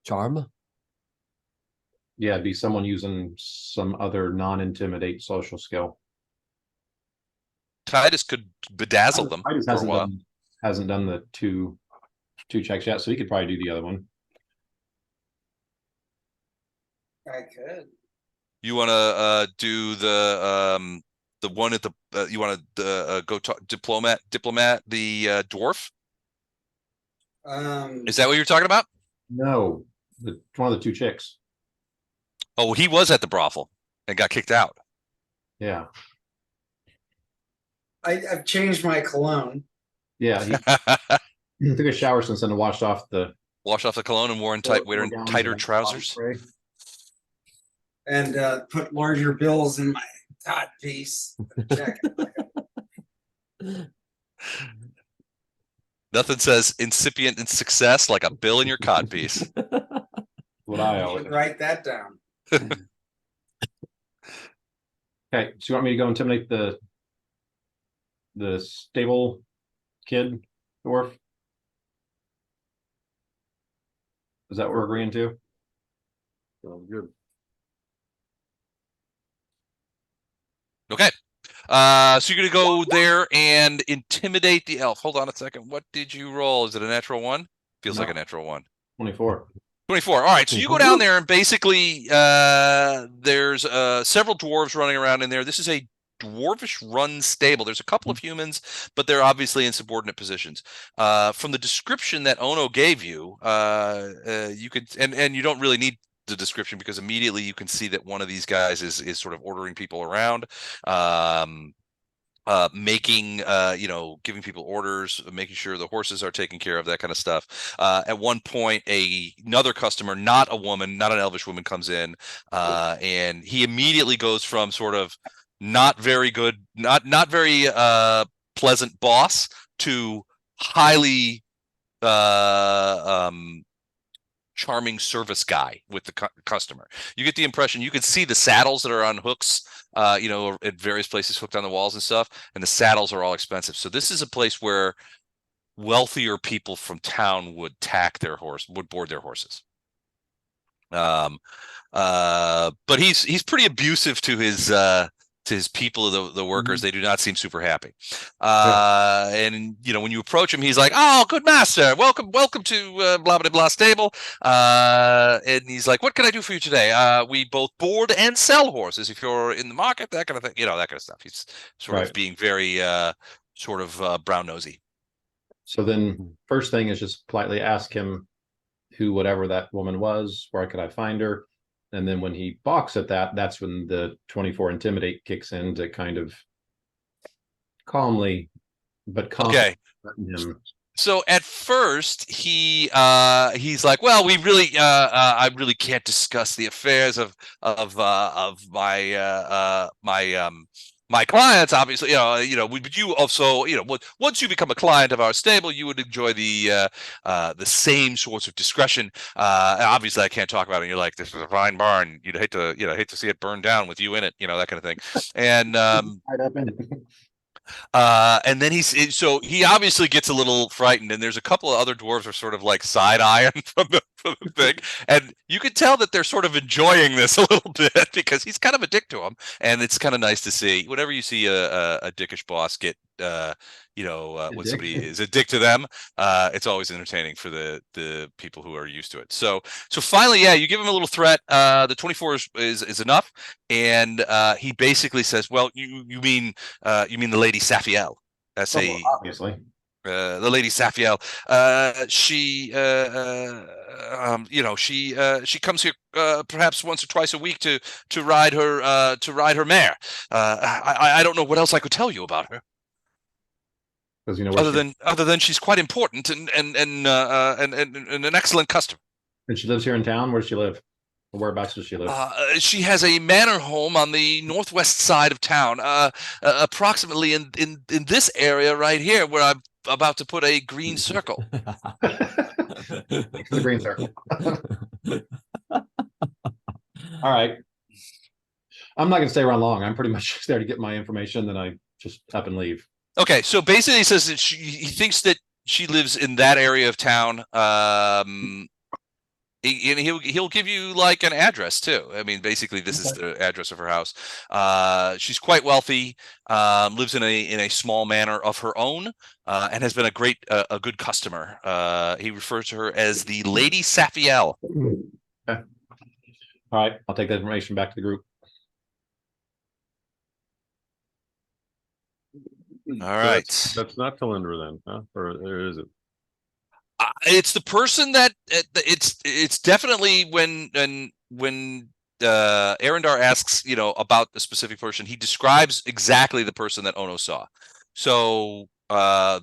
Charm. Yeah, it'd be someone using some other non-intimidate social skill. Titus could bedazzle them Titus for a while. hasn't done the two checks yet, so he could probably do the other one. I could. You want to do the one at the you want to go talk diplomat the dwarf? Is that what you're talking about? No, one of the two chicks. Oh, he was at the brothel and got kicked out. Yeah, I've changed my cologne. yeah. He took a shower since then and washed off the Washed off the cologne and wearing tighter trousers. And put larger bills in my cod piece. Check. Nothing says incipient in success like a bill in your cod piece. what I I always. should write that down. Okay, so you want me to go intimidate the stable kid dwarf? Is that what we're agreeing to? Sounds good. Okay. So you're gonna go there and intimidate the elf. Hold on a second. What did you roll? Is it a natural one? Feels like No. a natural one. 24. 24. All right. So you go down there and basically there's several dwarves running around in there. This is a dwarvish run stable. There's a couple of humans, but they're obviously in subordinate positions. From the description that Ono gave you, you could and you don't really need the description because immediately you can see that one of these guys is sort of ordering people around. Making you know, giving people orders, making sure the horses are taken care of, that kind of stuff. At one point another customer, not a woman, not an Elvish woman, comes in and he immediately goes from sort of not very good, not very pleasant boss to highly charming service guy with the customer. You get the impression, you can see the saddles that are on hooks, you know, at various places hooked on the walls and stuff, and the saddles are all expensive. So this is a place where wealthier people from town would board their horses. But he's pretty abusive to his people, the workers. They do not seem super happy. And you know, when you approach him, he's like, "Oh, good master, welcome to blah blah blah stable." And he's like, "What can I do for you today? We both board and sell horses if you're in the market, that kind of thing. You know, that kind of stuff." He's sort of being very sort of brown nosy. So then first thing is just politely ask him who whatever that woman was, where could I find her? And then when he balks at that, that's when the 24 intimidate kicks in to kind of calmly but Okay. him. So at first he's like, "Well, we really I really can't discuss the affairs of my clients, obviously, you know, but you also, you know, once you become a client of our stable, you would enjoy the same sorts of discretion. Obviously, I can't talk about it. And you're like, this is a fine barn. You'd hate to see it burn down with you in it, you know, that kind of thing. And Right up in it. And then so he obviously gets a little frightened, and there's a couple of other dwarves are sort of like side-eyeing from the thing, and you could tell that they're sort of enjoying this a little bit because he's kind of a dick to them, and it's kind of nice to see. Whenever you see a dickish boss get, when dick? somebody is a dick to them, it's always entertaining for the people who are used to it. So finally, yeah, you give him a little threat. The 24 is enough, and he basically says, "Well, you mean the Lady Safiel?" Well, obviously. The Lady Safiel. She comes here perhaps once or twice a week to ride her mare. I don't know what else I could tell you about her. Because you know where Other than she's quite important and an excellent customer. and she lives here in town. Where does she live? Whereabouts does she live? She has a manor home on the northwest side of town, approximately in this area right here, where I'm about to put a green circle. The green circle. All right. I'm not going to stay around long. I'm pretty much there to get my information. Then I just up and leave. Okay, so basically, he says that he thinks that she lives in that area of town. And he'll give you like an address too. I mean, basically, this is the address of her house. She's quite wealthy. Lives in a small manor of her own, and has been a good customer. He refers to her as the Lady Safiel. Okay. All right, I'll take that information back to the group. All right. That's not Talindra then, huh? Or is it? It's the person that it's definitely when Arendar asks, about the specific person, he describes exactly the person that Ono saw. So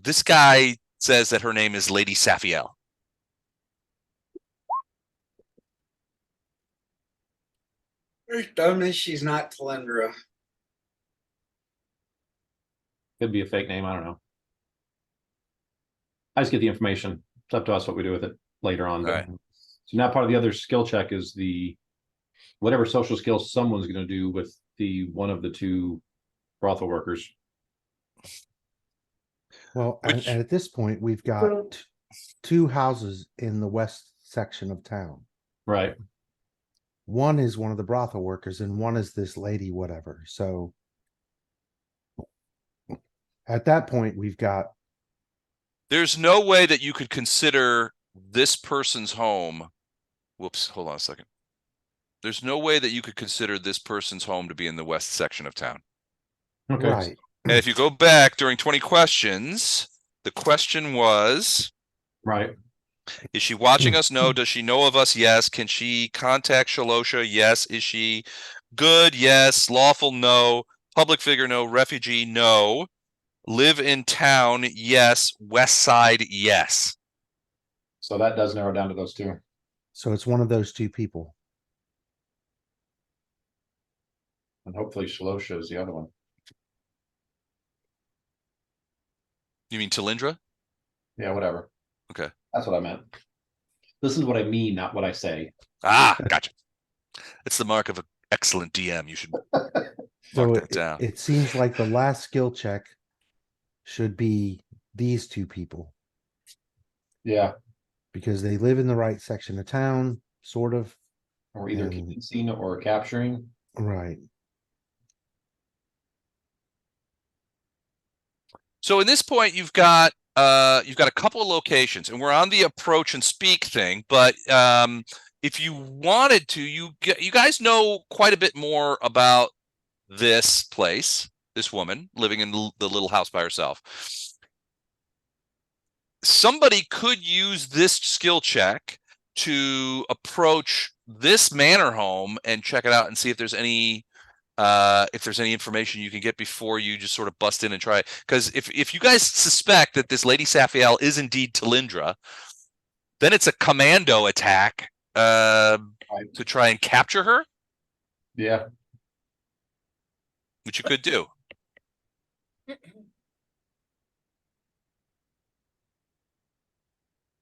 this guy says that her name is Lady Safiel. Don't me, she's not Talindra. Could be a fake name. I don't know. I just get the information. It's up to us what we do with it later on. All right. So now part of the other skill check is whatever social skill someone's going to do with one of the two brothel workers. Well, and at this point, we've got two houses in the west section of town. Right. One is one of the brothel workers, and one is this lady, whatever. So at that point, we've got. There's no way that you could consider this person's home. Whoops, hold on a second. There's no way that you could consider this person's home to be in the west section of town. Okay. Right. And if you go back during 20 questions, the question was, Right. is she watching us? No. Does she know of us? Yes. Can she contact Shalosha? Yes. Is she good? Yes. Lawful? No. Public figure? No. Refugee? No. Live in town? Yes. West side? Yes. So that does narrow down to those two. So it's one of those two people. And hopefully Shalosha is the other one. You mean Talindra? Yeah, whatever. Okay. That's what I meant. This is what I mean, not what I say. Ah, gotcha. It's the mark of an excellent DM. You should So mark that down. it seems like the last skill check should be these two people. Yeah. Because they live in the right section of town, sort of. Or either convincing or capturing. Right. So in this point, you've got a couple of locations, and we're on the approach and speak thing. But if you wanted to, you guys know quite a bit more about this place, this woman living in the little house by herself. Somebody could use this skill check to approach this manor home and check it out and see if there's any information you can get before you just sort of bust in and try it. Because if you guys suspect that this Lady Safiel is indeed Talindra, then it's a commando attack to try and capture her. Yeah. Which you could do.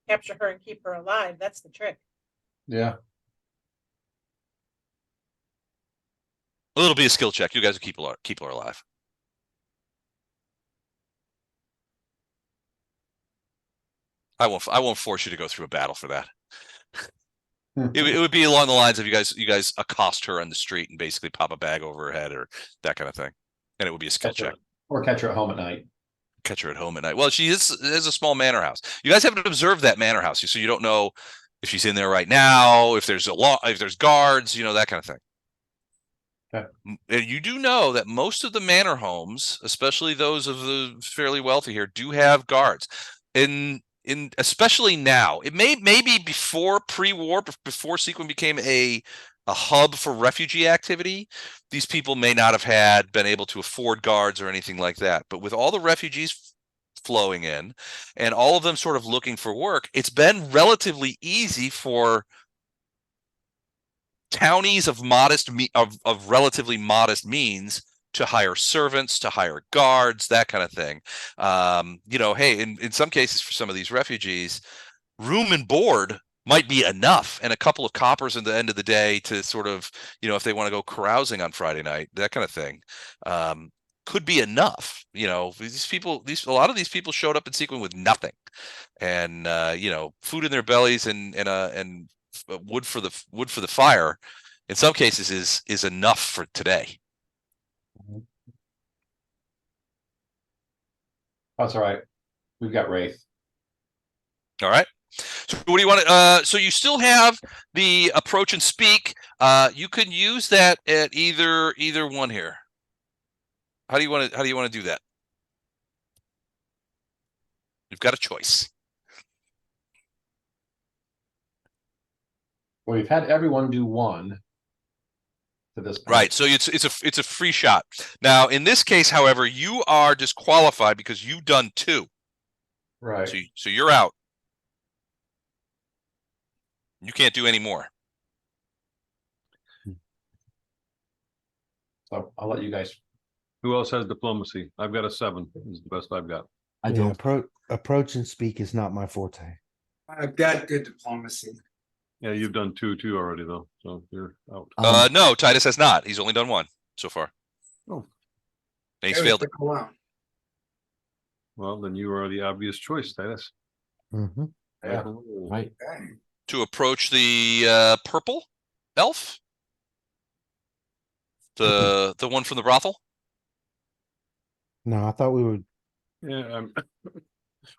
Capture her and keep her alive. That's the trick. Yeah. It'll be a skill check. You guys will keep her alive. I won't force you to go through a battle for that. It would be along the lines of you guys accost her on the street and basically pop a bag over her head or that kind of thing, and it would be a skill check. Or catch her at home at night. Catch her at home at night. Well, she is a small manor house. You guys haven't observed that manor house, so you don't know if she's in there right now, if there's guards, that kind of thing. Okay. And you do know that most of the manor homes, especially those of the fairly wealthy here, do have guards. Especially now, it maybe before pre-war, before Sequin became a hub for refugee activity, these people may not have been able to afford guards or anything like that. But with all the refugees flowing in and all of them sort of looking for work, it's been relatively easy for townies of relatively modest means to hire servants, to hire guards, that kind of thing. Hey, in some cases for some of these refugees, room and board might be enough, and a couple of coppers at the end of the day to sort of, if they want to go carousing on Friday night, that kind of thing, could be enough. A lot of these people showed up in Sequin with nothing, and food in their bellies and wood for the fire. In some cases, is enough for today. That's all right. We've got Wraith. All right. So what do you want to? So you still have the approach and speak. You can use that at either one here. How do you want to do that? You've got a choice. Well, we've had everyone do one to this point. Right. So it's a free shot. Now, in this case, however, you are disqualified because you've done 2. Right. So you're out. You can't do any more. So I'll let you guys. Who else has diplomacy? I've got a 7. Is the best I've got. I Yeah, don't. approach and speak is not my forte. I've got good diplomacy. Yeah, you've done two already though, so you're out. No, Titus has not. He's only done 1 so far. Oh. And he's failed it. Well, then you are the obvious choice, Titus. Mm-hmm. Yeah. Right. Okay. To approach the purple elf, the one from the brothel. No, I thought we would. Yeah.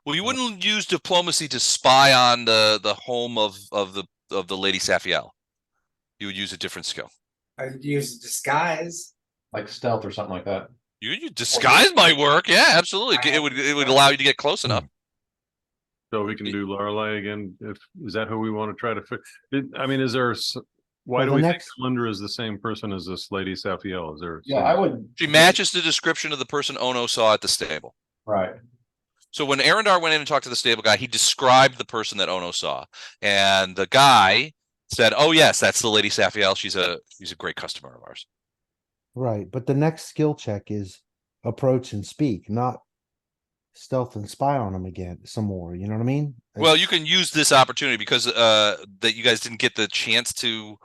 Well, you wouldn't use diplomacy to spy on the home of the Lady Saphiel. You would use a different skill. I'd use disguise. Like stealth or something like that. You disguise might work. Yeah, absolutely. It would allow you to get close enough. So we can do Lorelei again. Is that who we want to try to fix? I mean, is there? Why Well, do the we next- think Linda is the same person as this Lady Saphiel? Is there? Yeah, I would. She matches the description of the person Ono saw at the stable. Right. So when Arendar went in and talked to the stable guy, he described the person that Ono saw, and the guy said, "Oh yes, that's the Lady Saphiel. She's a great customer of ours." Right, but the next skill check is approach and speak, not stealth and spy on them again some more. You know what I mean? Well, you can use this opportunity because that you guys didn't get the chance to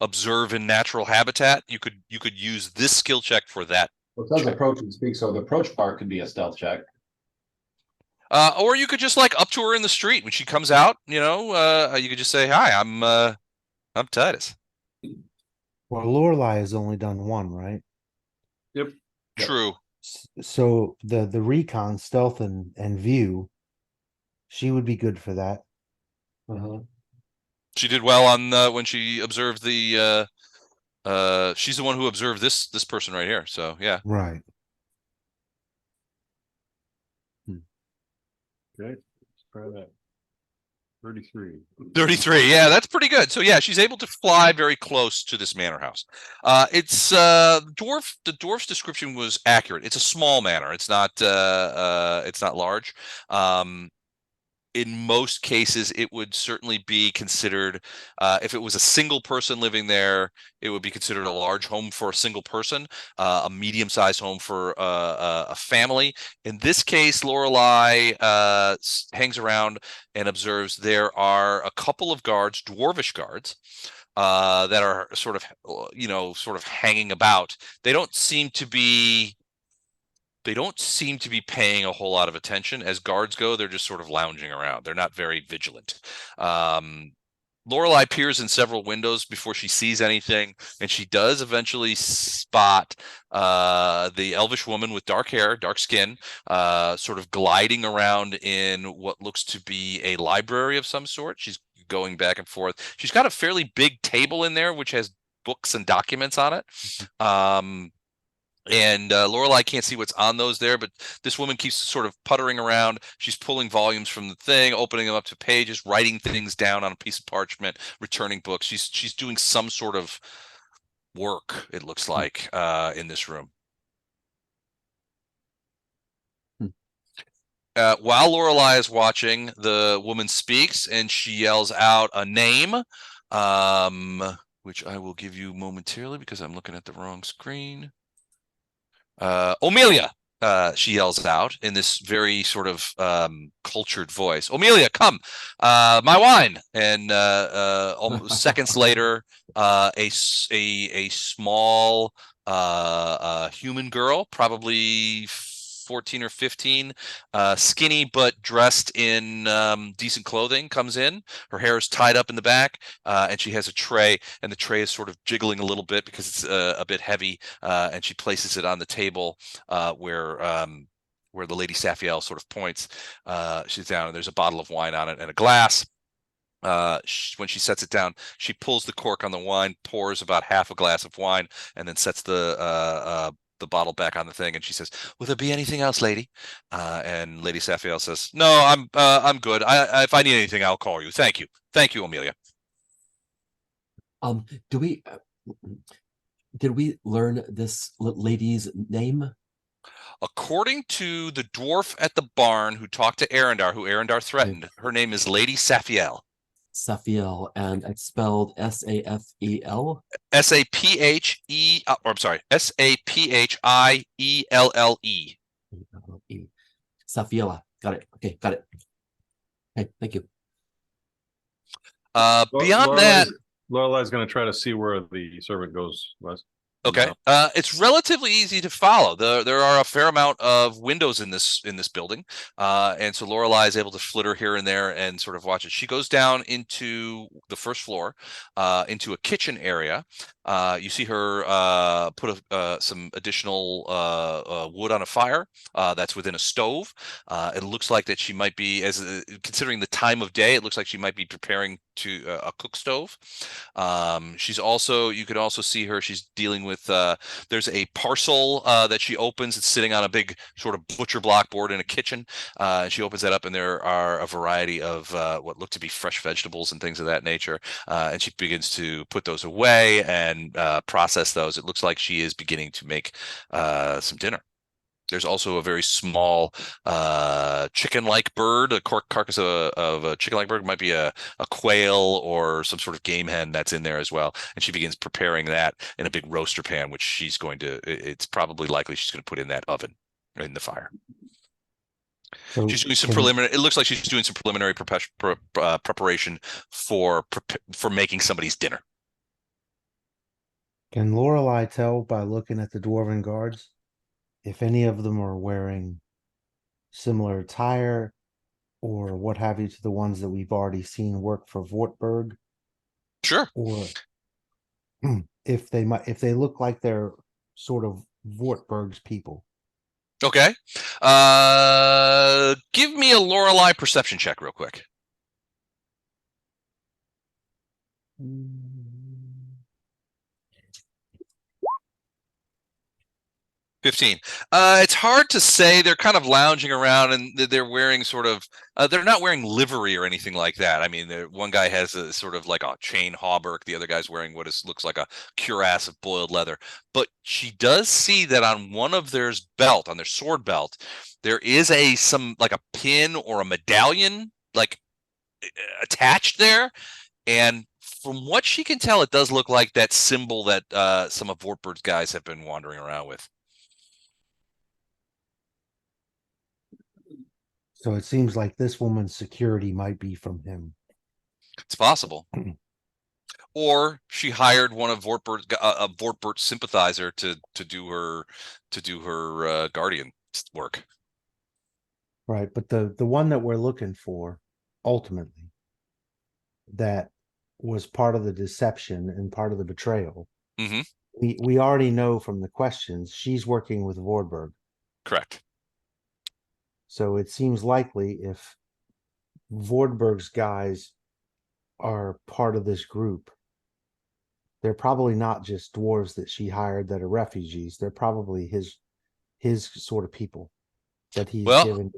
observe in natural habitat. You could use this skill check for that. Well, it says approach and speak, so the approach part could be a stealth check. Or you could just like up to her in the street when she comes out. You could just say, "Hi, I'm Titus." Well, Lorelei has only done 1, right? Yep. True. So the recon, stealth and view, she would be good for that. She did well on when she observed the. She's the one who observed this person right here. So yeah. Right. Okay, let's try that. 33. 33. Yeah, that's pretty good. So yeah, she's able to fly very close to this manor house. It's the dwarf's description was accurate. It's a small manor. It's not large. In most cases, it would certainly be considered, if it was a single person living there, it would be considered a large home for a single person, a medium-sized home for a family. In this case, Lorelei hangs around and observes there are a couple of guards, dwarvish guards, that are sort of hanging about. They don't seem to be they don't seem to be paying a whole lot of attention. As guards go, they're just sort of lounging around. They're not very vigilant. Lorelei peers in several windows before she sees anything, and she does eventually spot the Elvish woman with dark hair, dark skin, sort of gliding around in what looks to be a library of some sort. She's going back and forth. She's got a fairly big table in there, which has books and documents on it. And Lorelei can't see what's on those there, but this woman keeps sort of puttering around. She's pulling volumes from the thing, opening them up to pages, writing things down on a piece of parchment, returning books. She's doing some sort of work, it looks like, in this room. While Lorelei is watching, the woman speaks and she yells out a name, which I will give you momentarily because I'm looking at the wrong screen. Amelia, she yells out in this very sort of cultured voice. Amelia, come, my wine. And almost seconds later, a small human girl, probably 14 or 15, skinny but dressed in decent clothing, comes in. Her hair is tied up in the back, and she has a tray, and the tray is sort of jiggling a little bit because it's a bit heavy, and she places it on the table where the Lady Saphiel sort of points. She's down, and there's a bottle of wine on it and a glass. When she sets it down, she pulls the cork on the wine, pours about half a glass of wine, and then sets the bottle back on the thing, and she says, "Will there be anything else, lady?" And Lady Saphiel says, "No, I'm good. If I need anything, I'll call you. Thank you, Amelia." Did we learn this lady's name? According to the dwarf at the barn who talked to Arendar, who Arendar threatened, her name is Lady Saphiel. Saphiel, and it's spelled Safel. Saphe. I'm sorry, Saphielle. Saphiela. Got it. Okay, got it. Okay, thank you. Beyond that, Lorelei's going to try to see where the servant goes, Les. okay, it's relatively easy to follow. There are a fair amount of windows in this building, and so Lorelei is able to flitter here and there and sort of watch it. She goes down into the first floor, into a kitchen area. You see her put some additional wood on a fire that's within a stove. It looks like that she might be, considering the time of day, it looks like she might be preparing to a cook stove. She's also, you could also see her, she's dealing with, there's a parcel that she opens. It's sitting on a big sort of butcher block board in a kitchen. She opens that up, and there are a variety of what look to be fresh vegetables and things of that nature. And she begins to put those away and process those. It looks like she is beginning to make some dinner. There's also a very small chicken-like bird, a carcass of a chicken-like bird. It might be a quail or some sort of game hen that's in there as well. And she begins preparing that in a big roaster pan, which she's going to, it's probably likely she's going to put in that oven in the fire. So she's doing some preliminary, it looks like she's doing some preliminary preparation for making somebody's dinner. Can Lorelei tell by looking at the dwarven guards if any of them are wearing similar attire or what have you to the ones that we've already seen work for Vortbert? Sure. Or if they look like they're sort of Vortberg's people. Okay. Give me a Lorelei perception check real quick. 15. It's hard to say. They're kind of lounging around, and they're wearing sort of, they're not wearing livery or anything like that. I mean, one guy has a sort of like a chain hauberk. The other guy's wearing what looks like a cuirass of boiled leather. But she does see that on one of their belt, on their sword belt, there is some like a pin or a medallion like attached there. And from what she can tell, it does look like that symbol that some of Vortbert's guys have been wandering around with. So it seems like this woman's security might be from him. It's possible. Or she hired one of Vortbert's sympathizer to do her guardian work. Right, but the one that we're looking for, ultimately, that was part of the deception and part of the betrayal. Hmm. We already know from the questions she's working with Vortbert. Correct. So it seems likely if Vortberg's guys are part of this group, they're probably not just dwarves that she hired that are refugees. They're probably his sort of people that he's Well, given.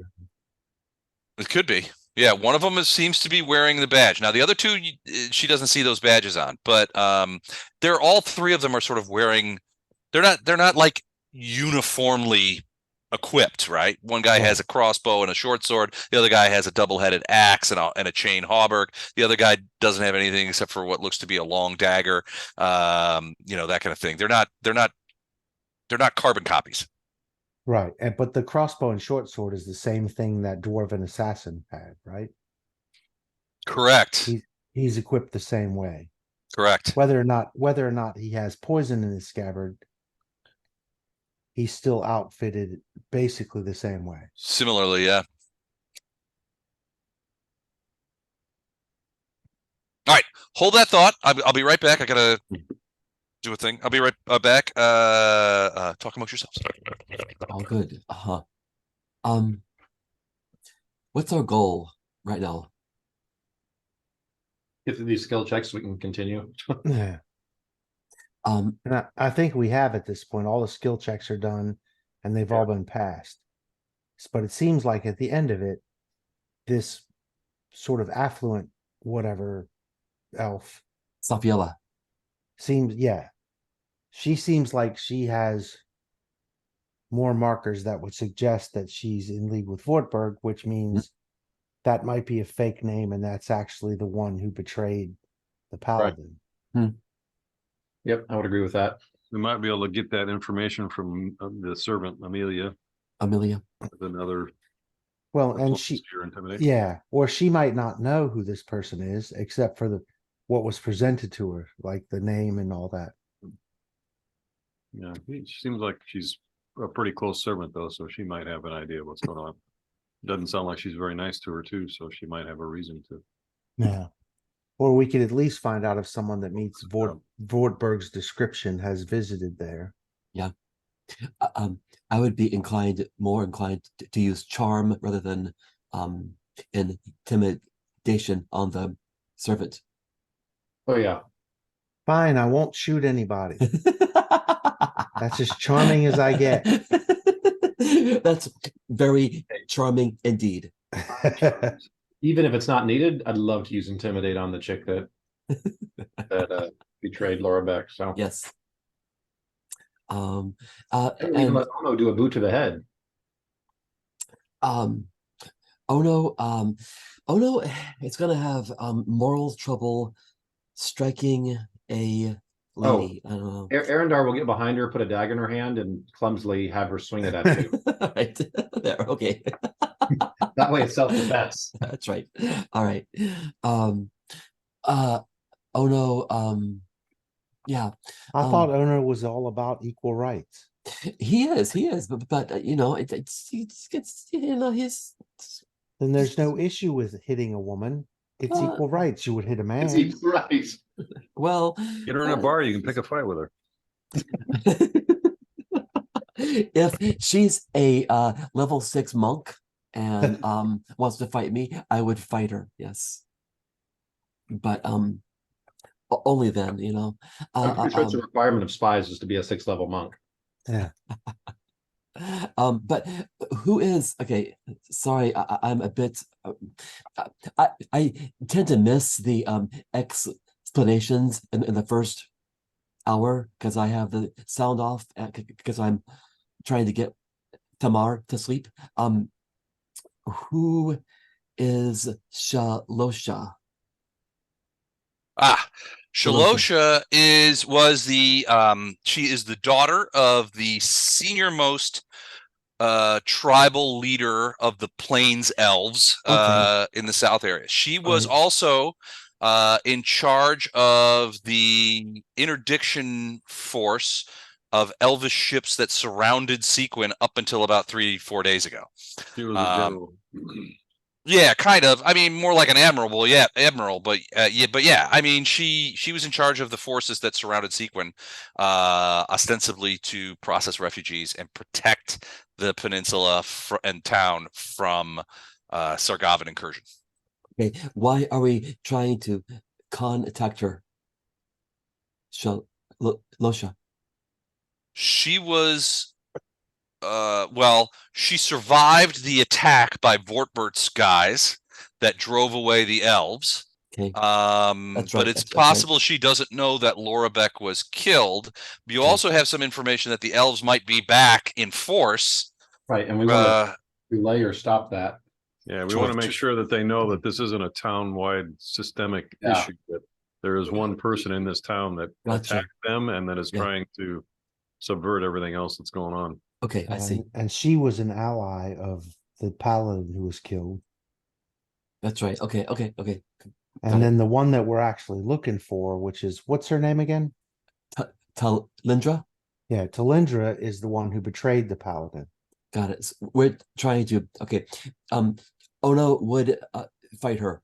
it could be. Yeah, one of them seems to be wearing the badge. Now the other two, she doesn't see those badges on, but they're all three of them are sort of wearing. They're not like uniformly equipped, right? One guy has a crossbow and a short sword. The other guy has a double-headed axe and a chain hauberk. The other guy doesn't have anything except for what looks to be a long dagger. That kind of thing. They're not carbon copies. Right, but the crossbow and short sword is the same thing that dwarven assassin had, right? Correct. He's equipped the same way. Correct. Whether or not he has poison in his scabbard, he's still outfitted basically the same way. Similarly, yeah. All right, hold that thought. I'll be right back. I gotta do a thing. I'll be right back. Talk amongst yourselves. All good. What's our goal right now? Get through these skill checks so we can continue. Yeah. And I think we have at this point, all the skill checks are done and they've all been passed. But it seems like at the end of it, this sort of affluent, whatever elf Safiella. She seems like she has more markers that would suggest that she's in league with Vortberg, which means that might be a fake name and that's actually the one who betrayed the paladin. Right. Yep, I would agree with that. We might be able to get that information from the servant Amelia. With another. Well, and or she might not know who this person is except for what was presented to her, like the name and all that. Yeah, she seems like she's a pretty close servant though, so she might have an idea what's going on. Doesn't sound like she's very nice to her too, so she might have a reason to. Yeah. Or we could at least find out if someone that meets Vortberg's description has visited there. Yeah. I would be more inclined to use charm rather than intimidation on the servant. Oh yeah. Fine, I won't shoot anybody. That's as charming as I get. That's very charming indeed. Even if it's not needed, I'd love to use intimidate on the chick that betrayed Laurabec. So yes. And let Ono do a boot to the head. Ono it's gonna have moral trouble striking a lady. I don't know. Arendar will get behind her, put a dagger in her hand, and clumsily have her swing it at you. Right there, okay. That way it's self-defense. That's right. All right. Ono, yeah. I thought Ono was all about equal rights. He is, but it's he's. Then there's no issue with hitting a woman. It's equal rights. You would hit a man. It's equal rights. Well, get her in a bar, you can pick a fight with her. If she's a level 6 monk and wants to fight me, I would fight her, yes. But only then, I'm pretty sure it's a requirement of spies is to be a 6th level monk. Yeah. But who is okay? Sorry, I'm a bit. I tend to miss the explanations in the first hour because I have the sound off because I'm trying to get Tamar to sleep. Who is Shalosha? Shalosha she is the daughter of the senior-most tribal leader of the Plains Elves in the South area. She was also in charge of the interdiction force of Elvish ships that surrounded Sequin up until about 3-4 days ago. She was a general. Yeah, kind of. I mean, more like an admiral. Yeah, admiral. But yeah. I mean, she was in charge of the forces that surrounded Sequin, ostensibly to process refugees and protect the peninsula and town from Sargavan incursion. Okay, why are we trying to contact her? Losha. She was well, she survived the attack by Vortbert's guys that drove away the elves. Okay. But right, it's that's right. possible she doesn't know that Laurabec was killed. You Okay. also have some information that the elves might be back in force. Right, and we want to relay or stop that. Yeah, we want to make sure that they know that this isn't a town-wide systemic issue, that there is one person in this town that attacked them and that is trying to subvert everything else that's going on. Okay, I see. And she was an ally of the paladin who was killed. That's right. Okay. And then the one that we're actually looking for, which is, what's her name again? Talindra? Yeah, Talindra is the one who betrayed the paladin. Got it. So we're trying to, okay. Ono would fight her.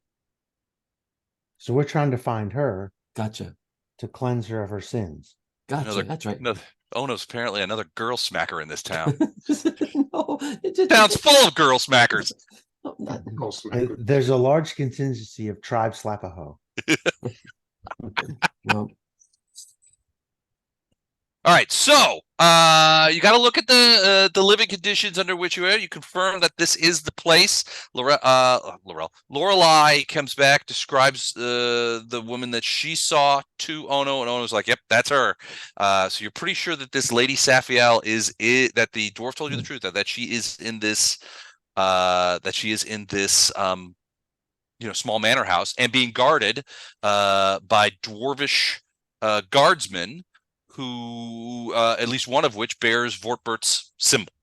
So we're trying to find her. Gotcha. To cleanse her of her sins. Gotcha. That's right. Ono's apparently another girl smacker in this town. No, Town's full of girl smackers. There's a large contingency of tribe Slapaho. No. All right, so you got to look at the living conditions under which you are. You confirm that this is the place. Lorelei comes back, describes the woman that she saw to Ono, and Ono's like, "Yep, that's her." So you're pretty sure that this Lady Safiel is it. That the dwarf told you the truth. That she is in this. Small manor house and being guarded by dwarvish guardsmen. Who, at least one of which bears Vortbert's symbol,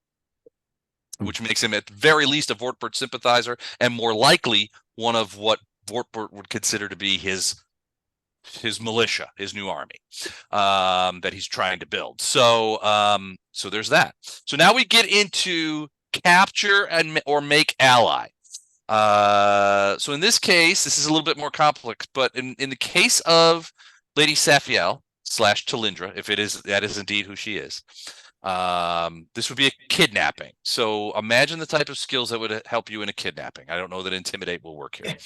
which makes him at the very least a Vortbert sympathizer, and more likely one of what Vortbert would consider to be his militia, his new army that he's trying to build. So there's that. So now we get into capture or make ally. So in this case, this is a little bit more complex, but in the case of Lady Safiel / Talindra, if that is indeed who she is, this would be a kidnapping. So imagine the type of skills that would help you in a kidnapping. I don't know that intimidate will work here.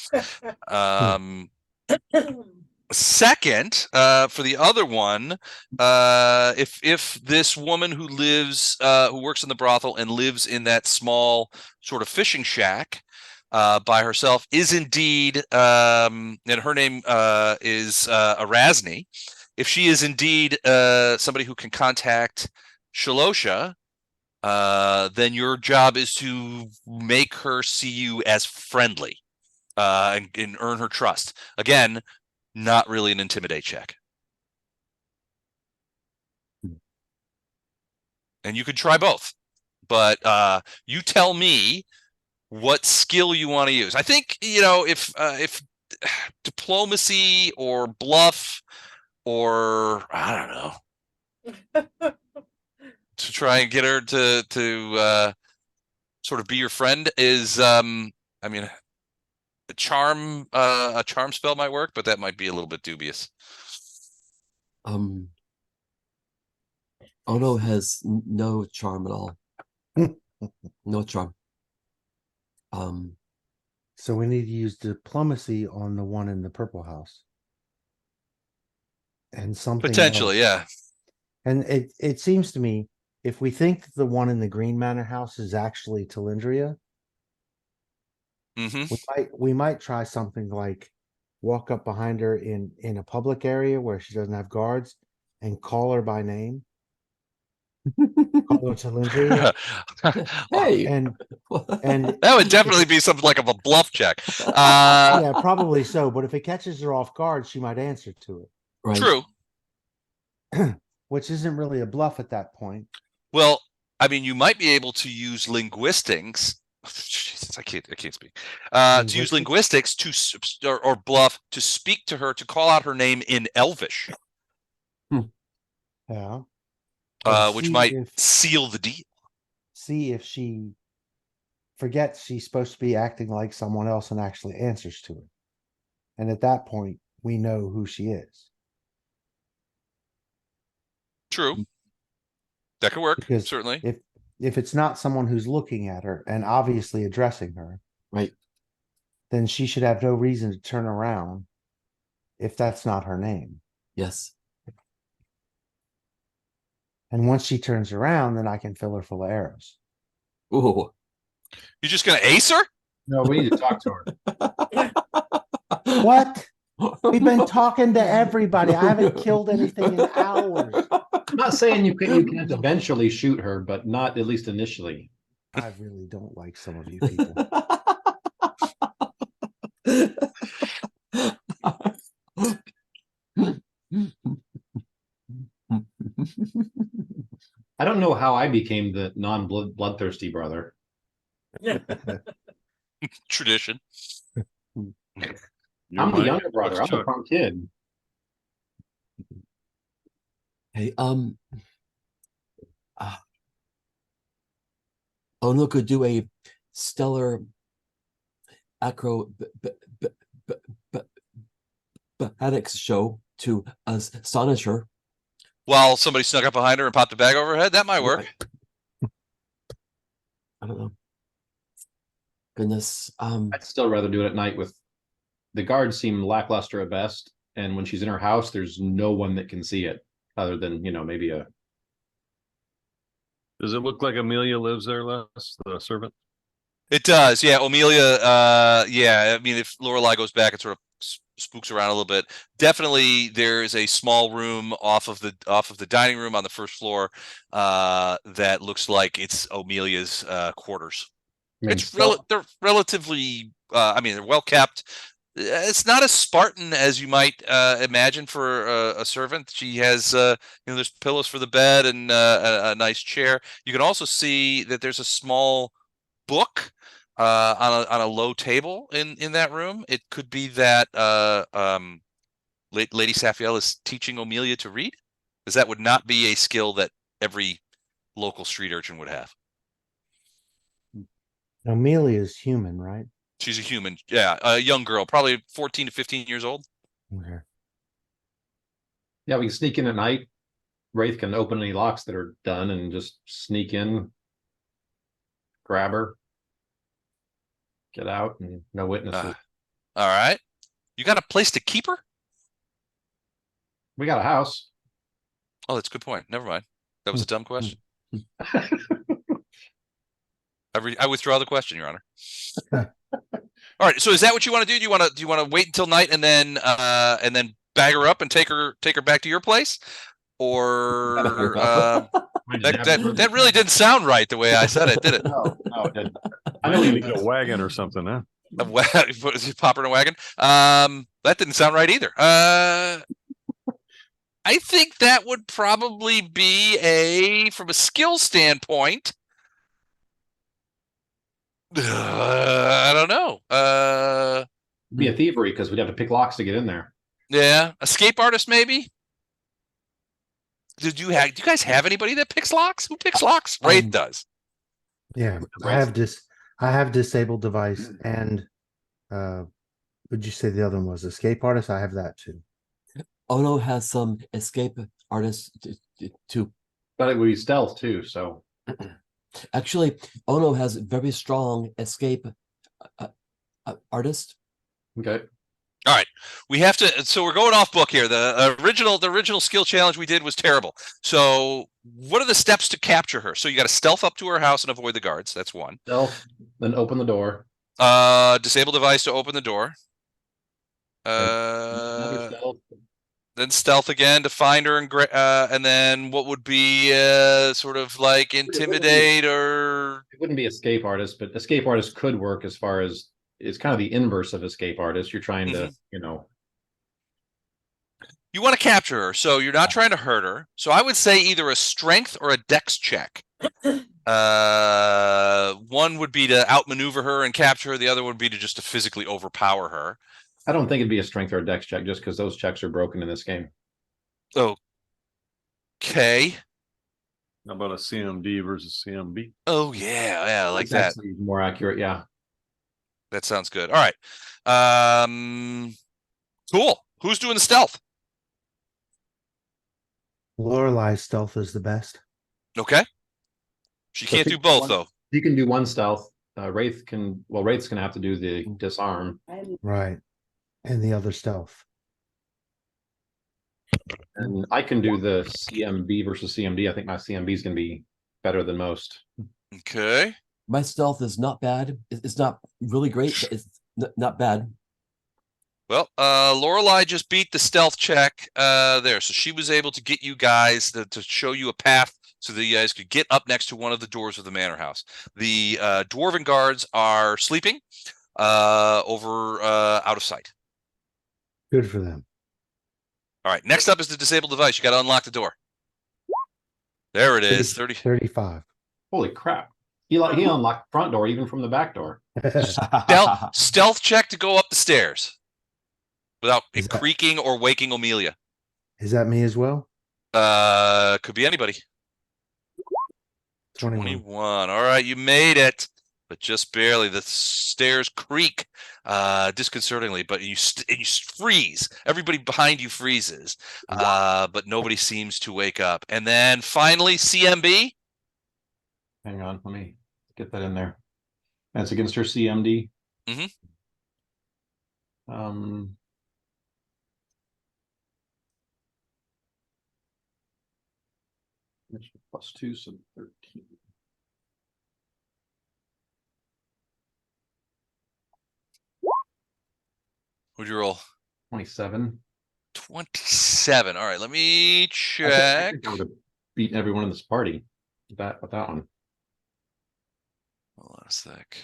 Second, for the other one, if this woman who works in the brothel and lives in that small sort of fishing shack by herself is indeed, and her name is Erasni. If she is indeed somebody who can contact Shalosha, then your job is to make her see you as friendly and earn her trust. Again, not really an intimidate check. And you could try both, but you tell me what skill you want to use. I think, if diplomacy or bluff, or I don't know, to try and get her to sort of be your friend is, I mean, a charm spell might work, but that might be a little bit dubious. Ono has no charm at all. No charm. So we need to use diplomacy on the one in the purple house. And something potentially, else. Yeah. And it seems to me, if we think the one in the Green Manor house is actually Talindria, we might try something like walk up behind her in a public area where she doesn't have guards and call her by name. Call her Talindria. Hey, and that would definitely be something like of a bluff check. Yeah, probably so. But if it catches her off guard, she might answer to it. Right. True. Which isn't really a bluff at that point. Well, I mean, you might be able to use linguistics. Jesus, I can't speak. To use linguistics or bluff to speak to her, to call out her name in Elvish. Yeah. which see might if- seal the deal. See if she forgets she's supposed to be acting like someone else and actually answers to it. And at that point, we know who she is. True. That could work, Because certainly. if it's not someone who's looking at her and obviously addressing her, Right. then she should have no reason to turn around if that's not her name. Yes. And once she turns around, then I can fill her full of arrows. Ooh. You're just gonna ace her? No, we need to talk to her. What? We've been talking to everybody. I haven't killed anything in hours. I'm not saying you can't eventually shoot her, but not at least initially. I really don't like some of you people. I don't know how I became the bloodthirsty brother. Tradition. I'm the younger brother. I'm the punk kid. Hey, Ono could do a stellar acrobatics show to astonish her. While somebody snuck up behind her and popped a bag over her head, that might work. I don't know. Goodness. I'd still rather do it at night. With the guards seem lackluster at best, and when she's in her house, there's no one that can see it other than, you know, maybe a. Does it look like Amelia lives there, Les, the servant? It does, yeah. Amelia, yeah. I mean, if Lorelai goes back and sort of spooks around a little bit, definitely there is a small room off of the dining room on the first floor that looks like it's Amelia's quarters. They're relatively, I mean, they're well kept. It's not as Spartan as you might imagine for a servant. She has, there's pillows for the bed and a nice chair. You can also see that there's a small book on a low table in that room. It could be that Lady Safiel is teaching Amelia to read, because that would not be a skill that every local street urchin would have. Amelia is human, right? She's a human, yeah, a young girl, probably 14 to 15 years old. Okay. Yeah, we can sneak in at night. Wraith can open any locks that are done and just sneak in, grab her, get out, and no witnesses. All right. You got a place to keep her? We got a house. Oh, that's a good point. Never mind. That was a dumb question. I withdraw the question, Your Honor. All right. So is that what you want to do? Do you want to wait until night and then bag her up and take her back to your place? Or that really didn't sound right the way I said it, did it? No, it didn't. I know you need a wagon or something, huh? Pop her in a wagon. That didn't sound right either. I think that would probably be from a skill standpoint. I don't know. It'd be a thievery because we'd have to pick locks to get in there. Yeah, escape artist maybe. Do you guys have anybody that picks locks? Who picks locks? Wraith does. Yeah, I have disabled device and would you say the other one was escape artist? I have that too. Ono has some escape artists too. But it would be stealth too, so. Actually, Ono has very strong escape artist. Okay. All right, we have to. So we're going off book here. The original skill challenge we did was terrible. So what are the steps to capture her? So you got to stealth up to her house and avoid the guards. That's one. Stealth, then open the door. Disable device to open the door. Another stealth. Then stealth again to find her, and then what would be sort of like intimidate or? It wouldn't be escape artist, but escape artist could work as far as it's kind of the inverse of escape artist. You're trying to, You want to capture her, so you're not trying to hurt her. So I would say either a strength or a dex check. One would be to outmaneuver her and capture her. The other would be to physically overpower her. I don't think it'd be a strength or a dex check just because those checks are broken in this game. Okay. How about a CMD versus CMB? Oh yeah, I like It's that. actually more accurate, yeah. That sounds good. All right. Cool. Who's doing the stealth? Lorelai's stealth is the best. Okay. She So can't if do you both want- though. You can do one stealth. Wraith's gonna have to do the disarm. Right. And the other stealth. And I can do the CMB versus CMD. I think my CMB is gonna be better than most. Okay. My stealth is not bad. It's not really great, but it's not bad. Well, Lorelai just beat the stealth check there. So she was able to get you guys to show you a path so that you guys could get up next to one of the doors of the manor house. The dwarven guards are sleeping over out of sight. Good for them. All right. Next up is the disabled device. You got to unlock the door. There it is. 30. 35. Holy crap. He unlocked the front door even from the back door. Stealth check to go up the stairs without Is it that- creaking or waking Amelia. Is that me as well? Could be anybody. 21. 21. All right, you made it, but just barely. The stairs creak disconcertingly, but you freeze. Everybody behind you freezes, but nobody seems to wake up. And then finally, CMB. Hang on, let me get that in there. That's against her CMD. Mhm. +2, so 13. What'd you roll? 27. 27. All right, let me I check. think I would have beat everyone in this party with that one. Hold on a sec.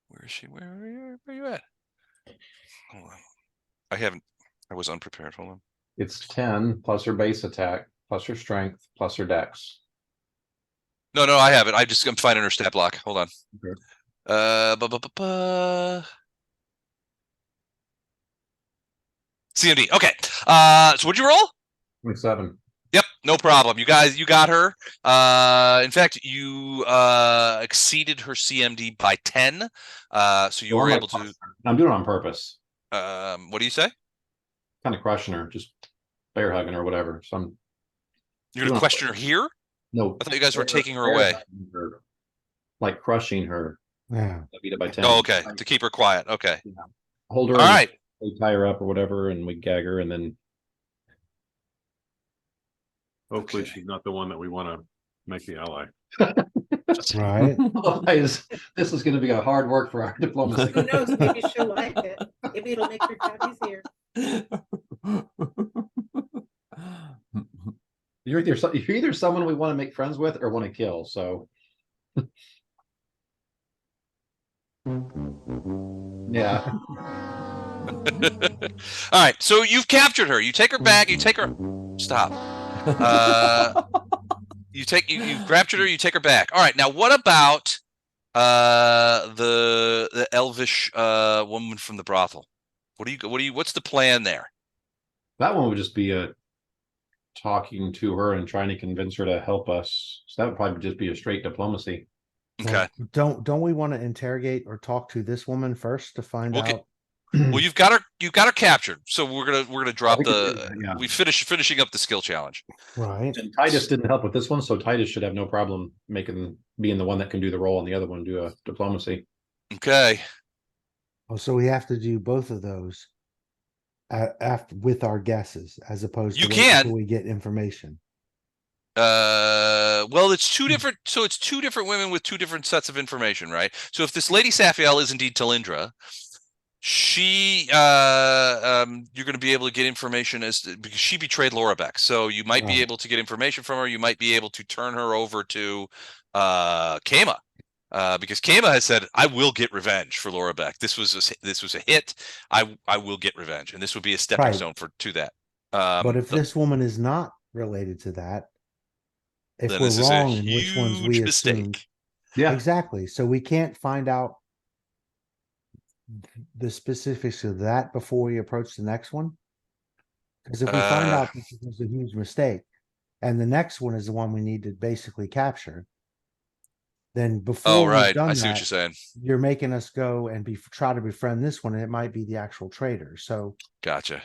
Where is she? Where are you at? Hold on. I was unprepared. Hold on. It's 10 plus her base attack, plus her strength, plus her dex. No, I have it. I'm finding her stat block. Hold on. Okay. CMD. Okay. So what'd you roll? 27. Yep, no problem. You got her. In fact, you exceeded her CMD by 10. So you were able to. I'm doing it on purpose. What do you say? Kind of crushing her, just bear hugging her, whatever. So You're gonna question her here? no. I thought you guys were taking her away. Like crushing her. Yeah. I beat it by 10. Oh, okay. To keep her quiet. Okay. Hold her. All right. We tie her up or whatever, and we gag her, and then Hopefully Okay. she's not the one that we want to make the ally. Right. otherwise, this is going to be a hard work for our diplomacy. Who knows? Maybe she'll like it. Maybe it'll make her job easier. You're either someone we want to make friends with or want to kill. So, yeah. All right. So you've captured her. You take her back. You take her. Stop. You captured her. You take her back. All right. Now, what about the Elvish woman from the brothel? What's the plan there? That one would just be talking to her and trying to convince her to help us. So that would probably just be a straight diplomacy. Okay. Don't we want to interrogate or talk to this woman first to find Okay. out? Well, you've got her captured. So we're gonna drop we can do the. that, yeah. We finishing up the skill challenge. Right. And Titus didn't help with this one, so Titus should have no problem being the one that can do the role, and the other one do a diplomacy. Okay. Oh, so we have to do both of those after with our guesses, as opposed to You wait can. until we get information. Well, it's two different. So it's two different women with two different sets of information, right? So if this lady Saphiel is indeed Talindra, she, you're going to be able to get information because she betrayed Laurabec. So you might be Right. able to get information from her. You might be able to turn her over to Qema. Because Qema has said, "I will get revenge for Laurabec. This was a hit. I will get revenge, and this would be a stepping Right. stone to that." But if the- this woman is not related to that, if then we're this is a wrong in which ones we huge assumed, mistake. Yeah. exactly. So we can't find out the specifics of that before we approach the next one. Because if we find out this was a huge mistake, and the next one is the one we need to basically capture, then before Oh, we've right. done I see what that, you're saying. you're making us go and try to befriend this one, and it might be the actual traitor. So Gotcha.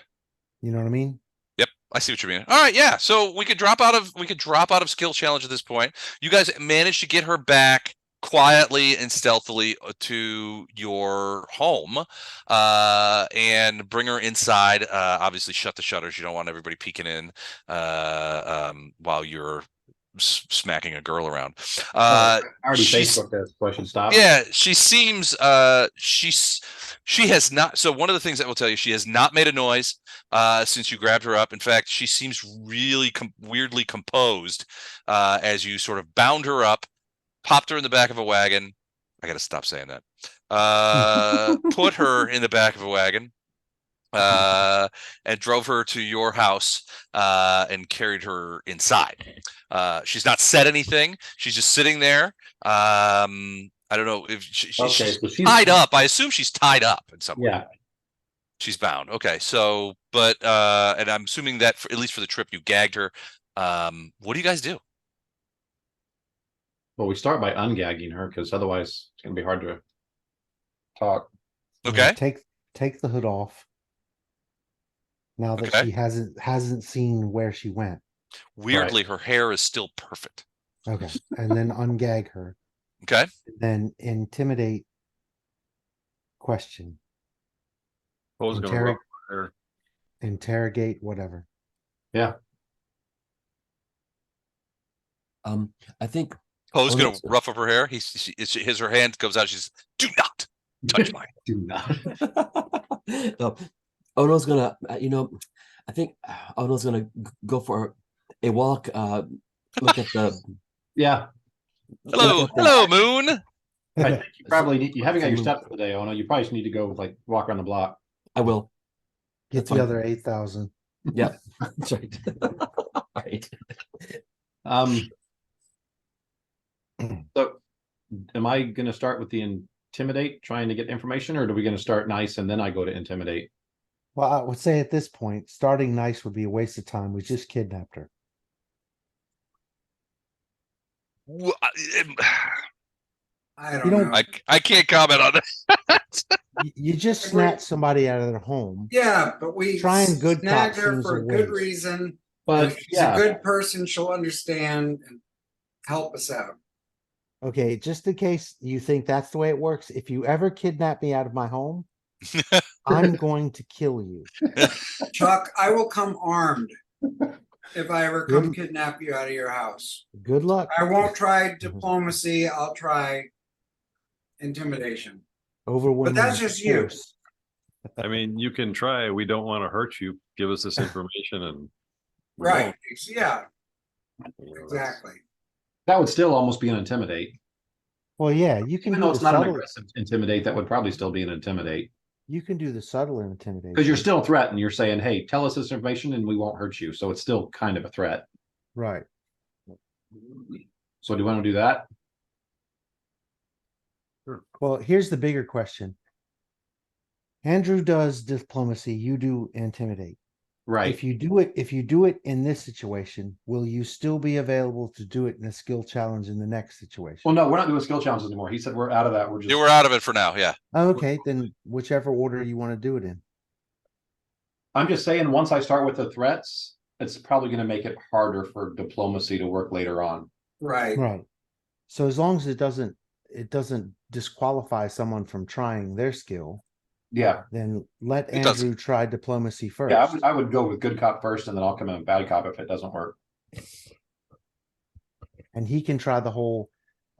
you know what I mean? Yep, I see what you mean. All right, yeah. So we could drop out of skill challenge at this point. You guys managed to get her back quietly and stealthily to your home, and bring her inside. Obviously, shut the shutters. You don't want everybody peeking in while you're smacking a girl around. I already she's- Facebooked this, so I should stop. Yeah, she seems she has not. So one of the things that will tell you, she has not made a noise since you grabbed her up. In fact, she seems really weirdly composed as you sort of bound her up, popped her in the back of a wagon. I got to stop saying that. Put her in the back of a wagon. And drove her to your house and carried her inside. She's not said anything. She's just sitting there. I don't know if she's So she's tied up. I assume she's tied up in some way. Yeah. She's bound. Okay. So, but and I'm assuming that at least for the trip you gagged her. What do you guys do? Well, we start by ungagging her because otherwise it's gonna be hard to talk. Okay. Take the hood off. Now that Okay. she hasn't seen where she went. Weirdly, her hair is still perfect. Okay. And then ungag her. Okay. Then intimidate, question, I was gonna roll her. interrogate, whatever. Yeah. I think Poe's Oh, gonna that's- rough up her hair. Her hand goes out. She's, do not touch mine. Do not. no, Ono's gonna, I think Ono's gonna go for a walk. Look at the. Yeah. Hello, look at the- hello, Moon. I think you probably need, you haven't got your steps today, Ono. You probably just need to go like walk around the block. I will. Get That's the fine. other 8,000. Yeah, that's right. All right. So am I gonna start with the intimidate, trying to get information, or are we gonna start nice and then I go to intimidate? Well, I would say at this point, starting nice would be a waste of time. We just kidnapped her. I don't You don't- know. I can't comment on that. You just Agree. snatched somebody out of their home. Yeah, but we Trying good snagged cop her seems for a a good waste. reason. But If she's yeah, a good person, she'll understand and help us out. Okay, just in case you think that's the way it works, if you ever kidnap me out of my home, I'm going to kill you. Chuck, I will come armed if I ever come Good. kidnap you out of your house. Good luck. I won't try diplomacy. I'll try intimidation. Overwhelming that's just you. force. I mean, you can try. We don't want to hurt you. Give us this information and. we Right. won't. Yeah, You know, that's- exactly. that would still almost be an intimidate. Well, yeah, you can Even do though the it's not an subtle. aggressive intimidate, that would probably still be an intimidate. You can do the subtle intimidation. Because you're still a threat and you're saying, hey, tell us this information and we won't hurt you. So it's still kind of a threat. right. So do you want to do that? Well, here's the bigger question. Andrew does diplomacy, you do intimidate. Right. If you do it in this situation, will you still be available to do it in a skill challenge in the next situation? Well, no, we're not doing skill challenges anymore. He said we're out of that. We're just You were out of it for now. Yeah. Okay, then whichever order you want to do it in. I'm just saying, once I start with the threats, it's probably going to make it harder for diplomacy to work later on. Right. Right. So as long as it doesn't disqualify someone from trying their skill, Yeah. then let It doesn't. Andrew try diplomacy first. Yeah, I would go with good cop first and then I'll come in with bad cop if it doesn't work. And he can try the whole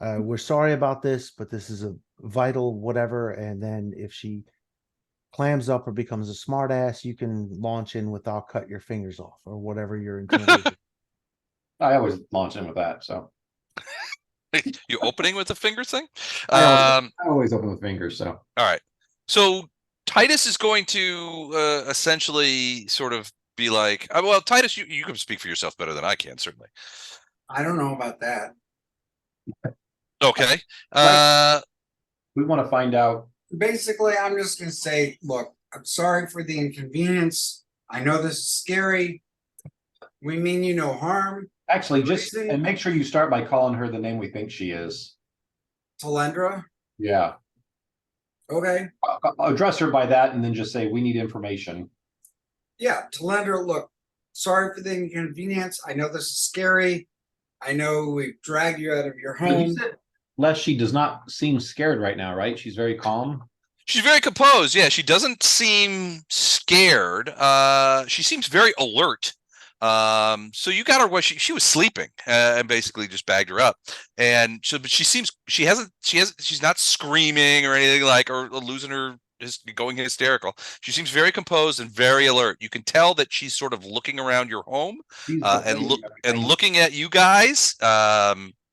we're sorry about this, but this is a vital whatever. And then if she clams up or becomes a smart ass, you can launch in with I'll cut your fingers off or whatever your intimidation. I always launch in with that. So You opening with the finger thing? I always open with fingers. So All right. So Titus is going to essentially sort of be like, well, Titus, you can speak for yourself better than I can, certainly. I don't know about that. Okay. we want to find out. Basically, I'm just gonna say, look, I'm sorry for the inconvenience. I know this is scary. We mean you no harm. Actually, just, Reason- and make sure you start by calling her the name we think she is. Talendra. Yeah. Okay. Address her by that and then just say, we need information. Yeah, Talendra, look, sorry for the inconvenience. I know this is scary. I know we've dragged you out of your But you home. said, Les, she does not seem scared right now, right? She's very calm. She's very composed. Yeah, she doesn't seem scared. She seems very alert. So you got her what she was sleeping and basically just bagged her up. And so, but she's not screaming or anything like or losing her, just going hysterical. She seems very composed and very alert. You can tell that she's sort of looking around your home and looking at you guys.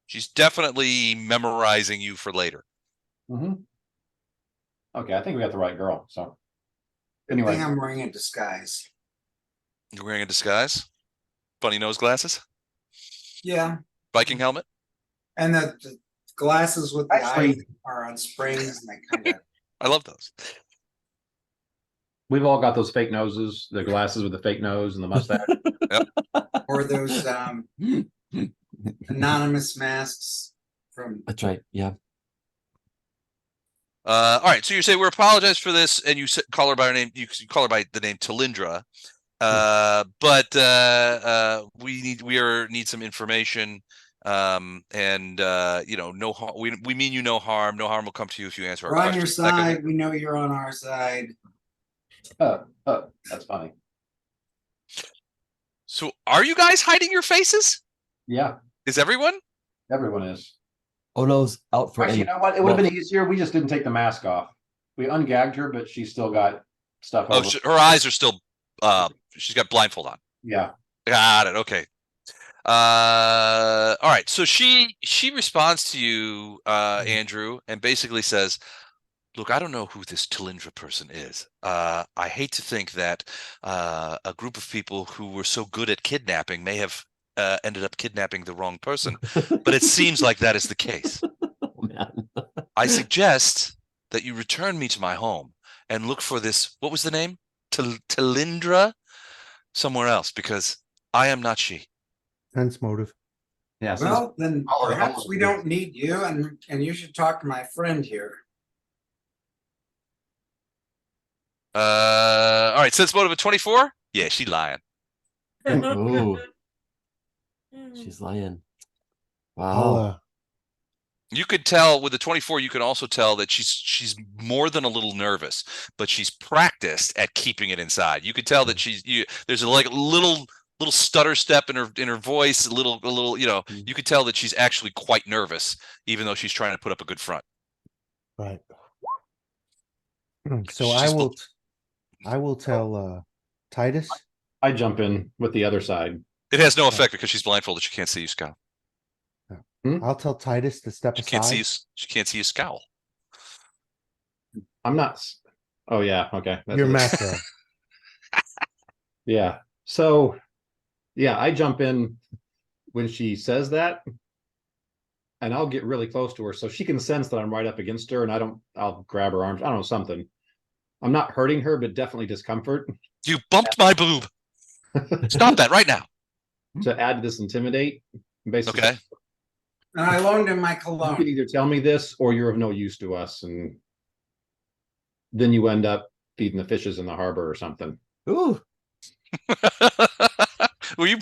She's definitely memorizing you for later. Mm-hmm. Okay, I think we got the right girl. So I anyway, think I'm wearing a disguise. You're wearing a disguise, funny nose glasses, Yeah, Viking helmet. and the glasses with the Actually- eyes are on springs, and they kind of. I love those. we've all got those fake noses, the glasses with the fake nose and the mustache. Or those anonymous masks from. That's right. Yeah. All right, so you say we apologize for this, and you call her by her name. You call her by the name Talindra, but we need some information. And you know, no harm. We mean you no harm. No harm will come to you if you answer our We're on your questions. That kind of- side. We know you're on our side. That's funny. So, are you guys hiding your faces? Yeah, Is everyone? everyone is. Ono's out for Actually, you any. know what? It would have been easier. We just didn't take the mask off. We ungagged her, but she's still got stuff Oh, over. her eyes are still. She's got blindfold on. Yeah. Got it. Okay. All right. So she responds to you, Andrew, and basically says, "Look, I don't know who this Talindra person is. I hate to think that a group of people who were so good at kidnapping may have ended up kidnapping the wrong person, but it seems like that is the case. Oh, man. I suggest that you return me to my home and look for this. What was the name? Talindra, somewhere else, because I am not she." Sense motive. Yeah. Well, then I'll- perhaps we don't need you, and you should talk to my friend here. All right. Sense motive of 24. Yeah, she lying. Ooh, she's lying. I'll, Wow. You could tell with the 24. You can also tell that she's more than a little nervous, but she's practiced at keeping it inside. You could tell that there's a little stutter step in her voice, a little. You know, you could tell that she's actually quite nervous, even though she's trying to put up a good front. right. So She's I will tell Titus. I jump in with the other side. It has no effect because she's blindfolded. She can't see you scowl. I'll tell Titus to step She aside. can't see you. She can't see you scowl. I'm not. Oh yeah. Okay. Your macro. Yeah. So, yeah, I jump in when she says that, and I'll get really close to her so she can sense that I'm right up against her, and I'll grab her arms. I don't know, something. I'm not hurting her, but definitely discomfort You bumped my boob. Stop that right now. to add to this intimidate. Basically, Okay. And I loaned him my you cologne. could either tell me this or you're of no use to us, and then you end up feeding the fishes in the harbor or something. Ooh. Were you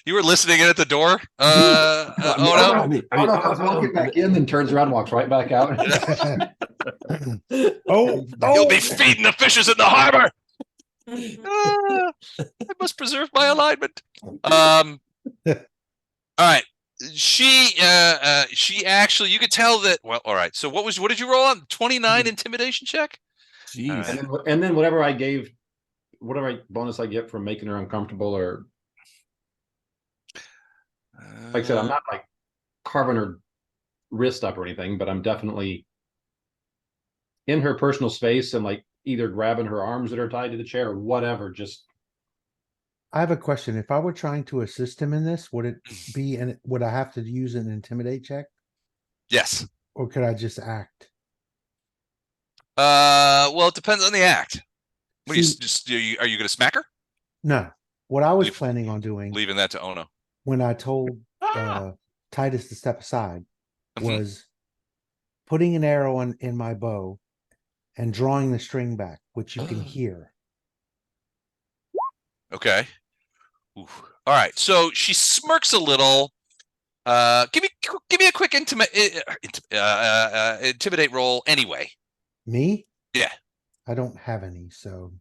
you were listening in at the door? I Oh don't know if I was walking back in, then turns around, and walks right back out. Oh, no. You'll be feeding the fishes in the harbor. I must preserve my alignment. All right. She actually, you could tell that. Well, all right. So what did you roll on? 29 intimidation check? Jeez. And then whatever bonus I get from making her uncomfortable, or like I said, I'm not like carving her wrist up or anything, but I'm definitely in her personal space and like either grabbing her arms that are tied to the chair or whatever. Just I have a question. If I were trying to assist him in this, would it be and would I have to use an intimidate check, Yes. or could I just act? Well, it depends on the act. What See- are you going to smack her? No, what I was Leave- planning on doing Leaving that to Ono. when I told Titus to step aside Mhm. was putting an arrow in my bow and drawing the string back, which you can hear. Okay. Oof. All right. So she smirks a little. Give me a quick intimidate roll anyway. Me? Yeah. I don't have any, so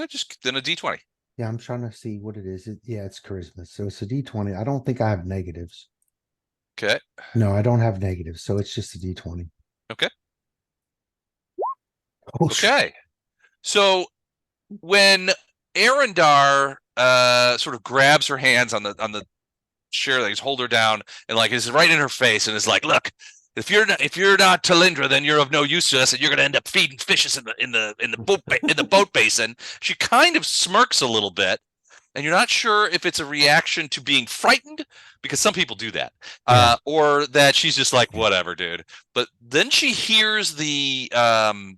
Just then a d20. yeah, I'm trying to see what it is. Yeah, it's charisma. So it's a D20. I don't think I have negatives. Okay. No, I don't have negatives, so it's just a D20. Okay. Oh, Okay. So when Arendar sort of grabs her hands on the chair, like hold her down and like is right in her face and is like, look, if you're not Talindra, then you're of no use to us, and you're gonna end up feeding fishes in the boat basin. She kind of smirks a little bit, and you're not sure if it's a reaction to being frightened, because some people do that, Yeah. or that she's just like, whatever, dude. But then she hears the bowstring.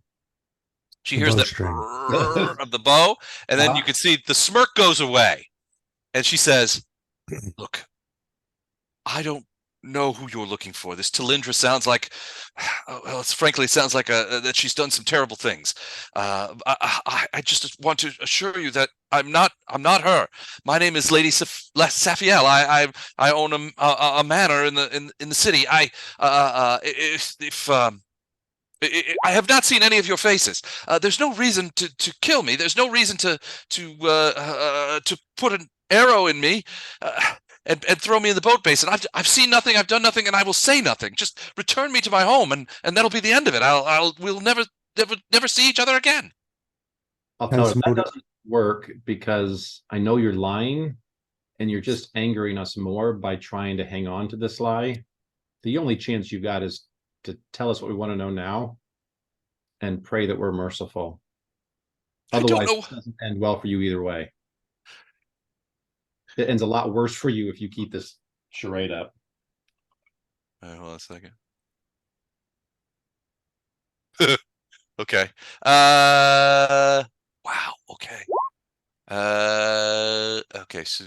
brrr of the bow, and then you can see the smirk goes away, and she says, look, I don't know who you're looking for. This Talindra sounds like, well, frankly, sounds like that she's done some terrible things. I just want to assure you that I'm not her. My name is Lady Safiel. I own a manor in the city. I have not seen any of your faces. There's no reason to kill me. There's no reason to put an arrow in me. And throw me in the boat basin. I've seen nothing. I've done nothing, and I will say nothing. Just return me to my home, and that'll be the end of it. We'll never see each other again. I'll tell her that doesn't work because I know you're lying, and you're just angering us more by trying to hang on to this lie. The only chance you've got is to tell us what we want to know now, and pray that we're merciful. Otherwise, it doesn't end well for you either way. It ends a lot worse for you if you keep this charade up. Hold on a second. Okay. Wow. Okay. Okay. So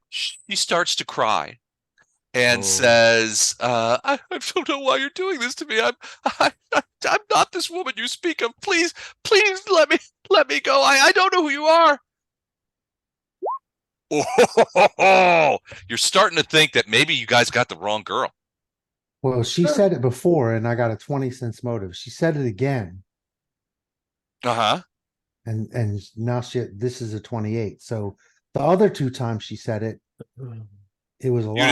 she starts to cry and says, I don't know why you're doing this to me. I'm not this woman you speak of. Please let me go. I don't know who you are. Oh, you're starting to think that maybe you guys got the wrong girl. Well, she said it before, and I got a 20 cents motive. She said it again, Uh-huh. and now this is a 28. So the other two times she said it, it was a lie. You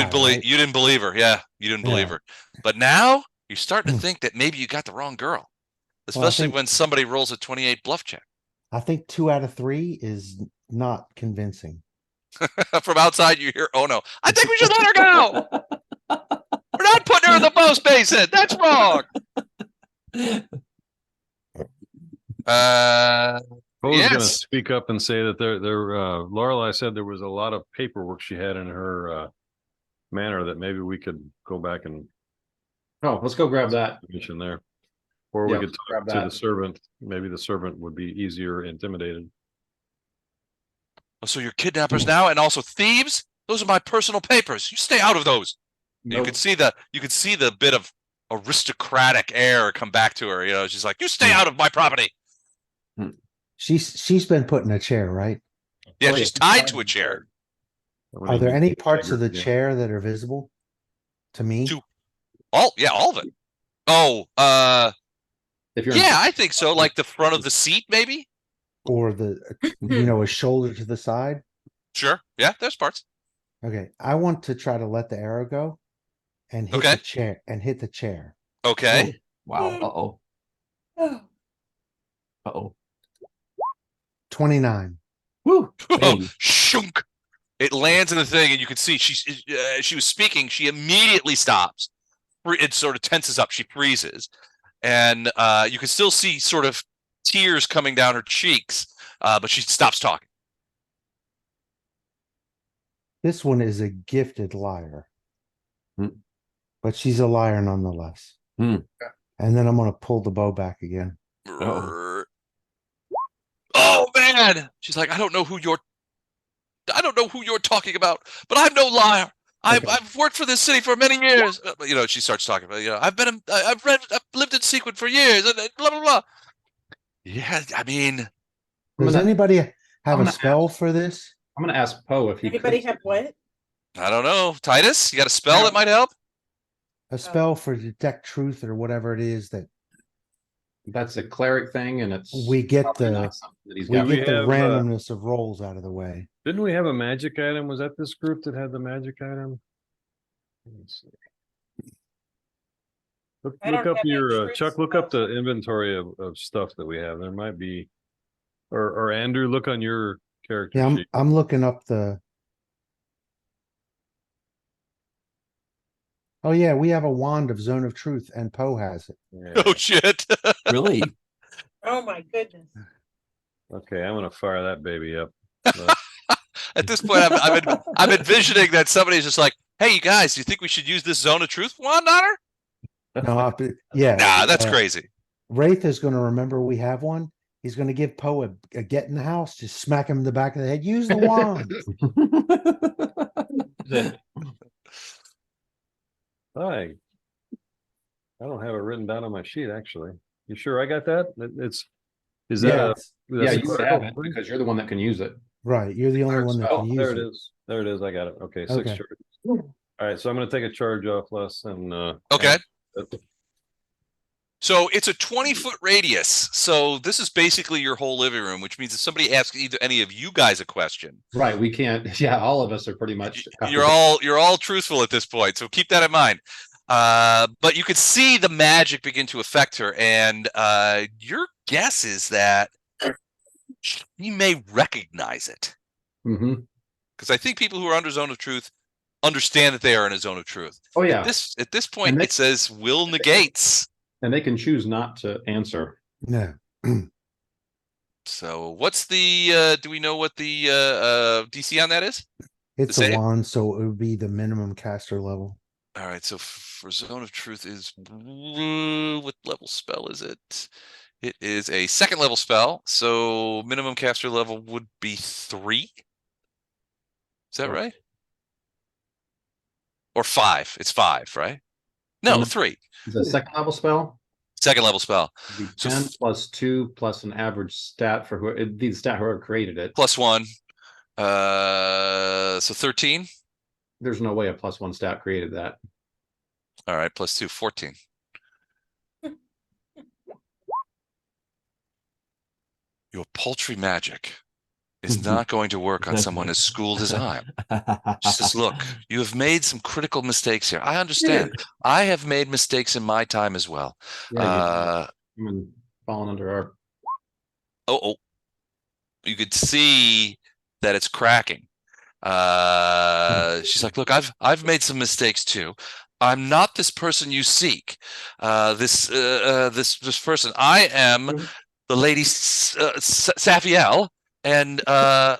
didn't believe her. Yeah, you didn't believe her. But now you're starting to think that maybe you got the wrong girl, especially when somebody rolls a 28 bluff check. I think 2 out of 3 is not convincing. From outside, you hear, "Oh no, I think we should let her go. We're not putting her in the boat basin. That's wrong." I was going to Yes. speak up and say that Lorelei said there was a lot of paperwork she had in her manor that maybe we could go back and let's go grab that information there, or we could talk to the servant. Maybe the servant would be easier intimidated. So you're kidnappers now, and also thieves. Those are my personal papers. You stay out of those. Nope. You can see the bit of aristocratic air come back to her. You know, she's like, "You stay out of my property." She's been put in a chair, right? Yeah, she's tied to a chair. Are there any parts of the chair that are visible to me? All of it. Oh, I think so. Like the front of the seat, maybe, or a shoulder to the side. Sure. Yeah, there's parts. Okay, I want to try to let the arrow go, and hit the chair. Okay. Oh, wow. Uh-oh. 29. Woo! Shunk! It lands in the thing, and you can see she was speaking. She immediately stops. It sort of tenses up. She freezes, and you can still see sort of tears coming down her cheeks, but she stops talking. This one is a gifted liar, but she's a liar nonetheless. And then I'm going to pull the bow back again. Oh man! Dad. She's like, I don't know who you're talking about, but I'm no liar. I've worked for this city for many years. She starts talking about, I've lived in Sequin for years, and blah blah blah. Yeah, I mean, Does anybody have I'm a gonna spell for this? I'm gonna ask Poe if he Anybody could. have what? I don't know. Titus, you got a spell that might help? A spell for detect truth or whatever it is that That's a cleric thing, and it's we get probably the not something that he's we got. get the have, randomness of rolls out of the way. Didn't we have a magic item? Was that this group that had the magic item? Let's see. I Look don't up have any your truth Chuck. Look up spells. the inventory of stuff that we have. There might be, or Andrew, look on your character Yeah, sheet. I'm looking up the. Oh yeah, we have a wand of Zone of Truth, and Poe has it. Yeah. Oh shit. Really? Oh my goodness. Okay, I'm gonna fire that baby up. At this point, I'm envisioning that somebody's just like, "Hey, you guys, do you think we should use this Zone of Truth wand on her?" No, yeah. Nah, that's crazy. Wraith is going to remember we have one. He's going to give Poe a get in the house, just smack him in the back of the head. Use the wand. Hi. I don't have it written down on my sheet, actually. You sure I got that? Is that Yeah, Yeah, you would have it because you're the one that can use it. right. You're the only one that can use there it. it is. There it is. I got it. Okay, 6 Okay. charges. All right, so I'm going to take a charge off Les and Okay. and- So it's a 20-foot radius. So this is basically your whole living room, which means if somebody asks either any of you guys a question, Right. We can't. Yeah, all of us are pretty much. you're all truthful at this point. So keep that in mind. But you could see the magic begin to affect her, and your guess is that she may recognize it. Mm-hmm. Because I think people who are under Zone of Truth understand that they are in a Zone of Truth. Oh yeah, At this point, it says will negates. and they can choose not to answer. No. So what's the do we know what the DC on that is? It's The a same? wand, so it would be the minimum caster level. All right, so for Zone of Truth is what level spell is it? It is a 2nd level spell, so minimum caster level would be 3. Is that right? Or 5? It's 5, right? No, 3. It's a 2nd level spell. 2nd level spell. It'd be So 10 plus 2 plus an average stat for who it'd be the stat whoever created it. +1. So 13. There's no way a +1 stat created that. All right, +2, 14. Your paltry magic is not going to work on someone as schooled as I am. She says, look, you have made some critical mistakes here. I understand. I have made mistakes in my time as well. Yeah, falling under our. Oh, you could see that it's cracking. She's like, look, I've made some mistakes too. I'm not this person you seek. This person. I am the lady Safiel, and I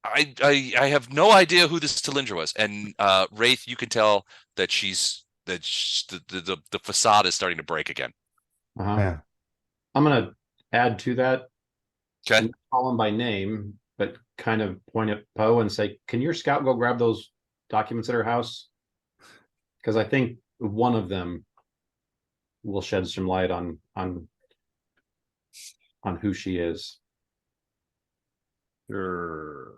have no idea who this Talindra was. And Wraith, you can tell that the facade is starting to break again. Yeah. I'm gonna add to that. Okay. Call him by name, but kind of point at Poe and say, "Can your scout go grab those documents at her house?" Because I think one of them will shed some light on who she is. Sure.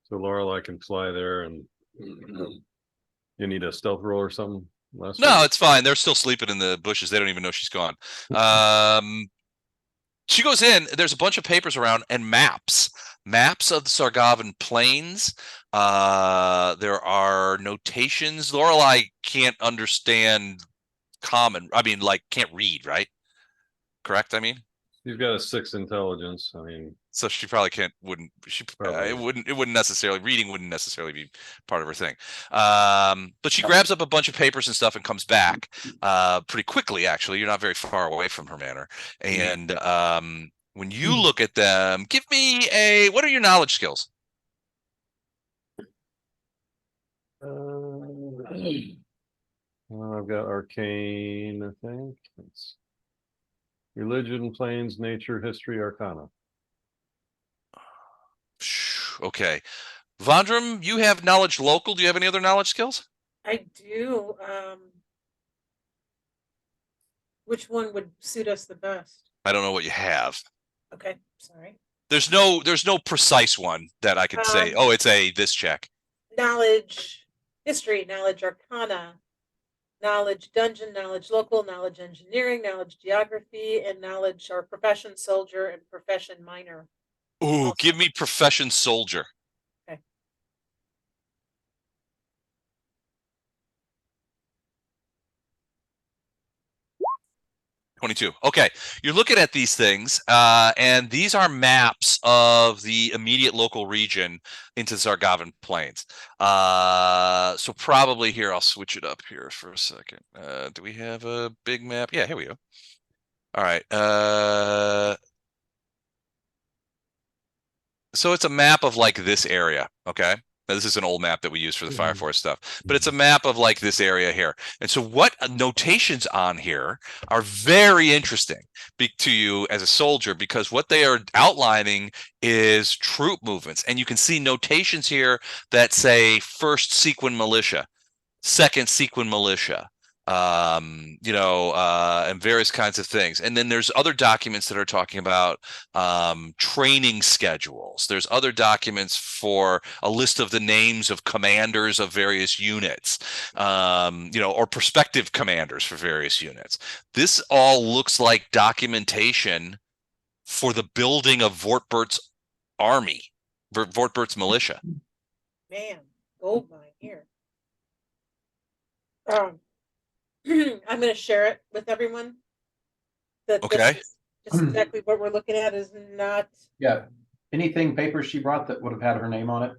So Laurel, I can fly there, and you need a stealth roll or something. No, it's fine. They're still sleeping in the bushes. They don't even know she's gone. She goes in. There's a bunch of papers around and maps of the Sargavan plains. There are notations. Lorelei can't understand common. I mean, like can't read, right? Correct. I mean, You've got a 6 intelligence. I mean, so she probably wouldn't it wouldn't necessarily reading wouldn't necessarily be part of her thing. But she grabs up a bunch of papers and stuff and comes back pretty quickly. Actually, you're not very far away from her manor. And when you look at them, give me what are your knowledge skills? I've got arcane, I think. Religion, planes, nature, history, arcana. Okay. Vondram, you have knowledge local. Do you have any other knowledge skills? I do. Which one would suit us the best? I don't know what you have. Okay, sorry. There's no precise one that I could say, oh, it's this check. Knowledge, history, knowledge, arcana, knowledge, dungeon, knowledge, local, knowledge, engineering, knowledge, geography, and knowledge, or profession, soldier, and profession, minor. Ooh, Also. give me profession soldier. Okay. $22. Okay, you're looking at these things, and these are maps of the immediate local region into the Zargavan Plains. So probably here, I'll switch it up here for a second. Do we have a big map? Yeah, here we go. All right. So it's a map of like this area, okay? Now, this is an old map that we use for the Fire Force stuff, but it's a map of like this area here. And so what notations on here are very interesting to you as a soldier, because what they are outlining is troop movements. And you can see notations here that say 1st Sequin Militia, 2nd Sequin Militia, and various kinds of things. And then there's other documents that are talking about training schedules. There's other documents for a list of the names of commanders of various units, or prospective commanders for various units. This all looks like documentation for the building of Vortbert's army, Vortbert's militia. Man, gold mine here. I'm going to share it with everyone. That Okay. This is just exactly what we're looking at is not. Yeah. Anything papers she brought that would have had her name on it?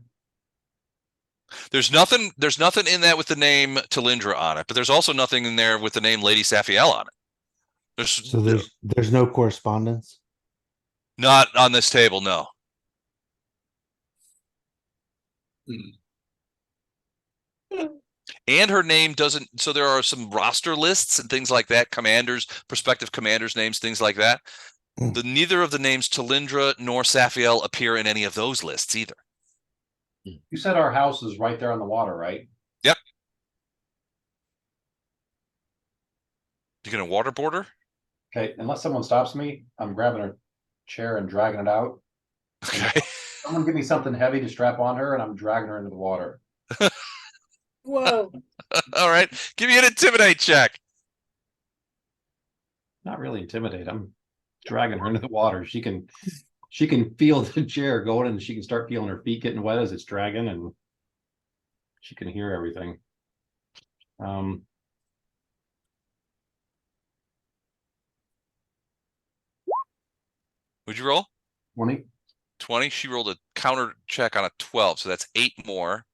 There's nothing in that with the name Talindra on it, but there's also nothing in there with the name Lady Safiel on it. So there's no correspondence. Not on this table, no. And her name doesn't, so there are some roster lists and things like that, commanders, prospective commanders' names, things like that. Neither of the names Talindra nor Safiel appear in any of those lists either. You said our house is right there on the water, right? Yep. You gonna waterboard her? Okay, unless someone stops me, I'm grabbing her chair and dragging it out. Okay. Someone give me something heavy to strap on her and I'm dragging her into the water. Whoa. All right. Give me an intimidate check. Not really intimidate. I'm dragging her into the water. She can feel the chair going and she can start feeling her feet getting wet as it's dragging and she can hear everything. Would you roll? 20. 20. She rolled a counter check on a 12, so that's 8 more.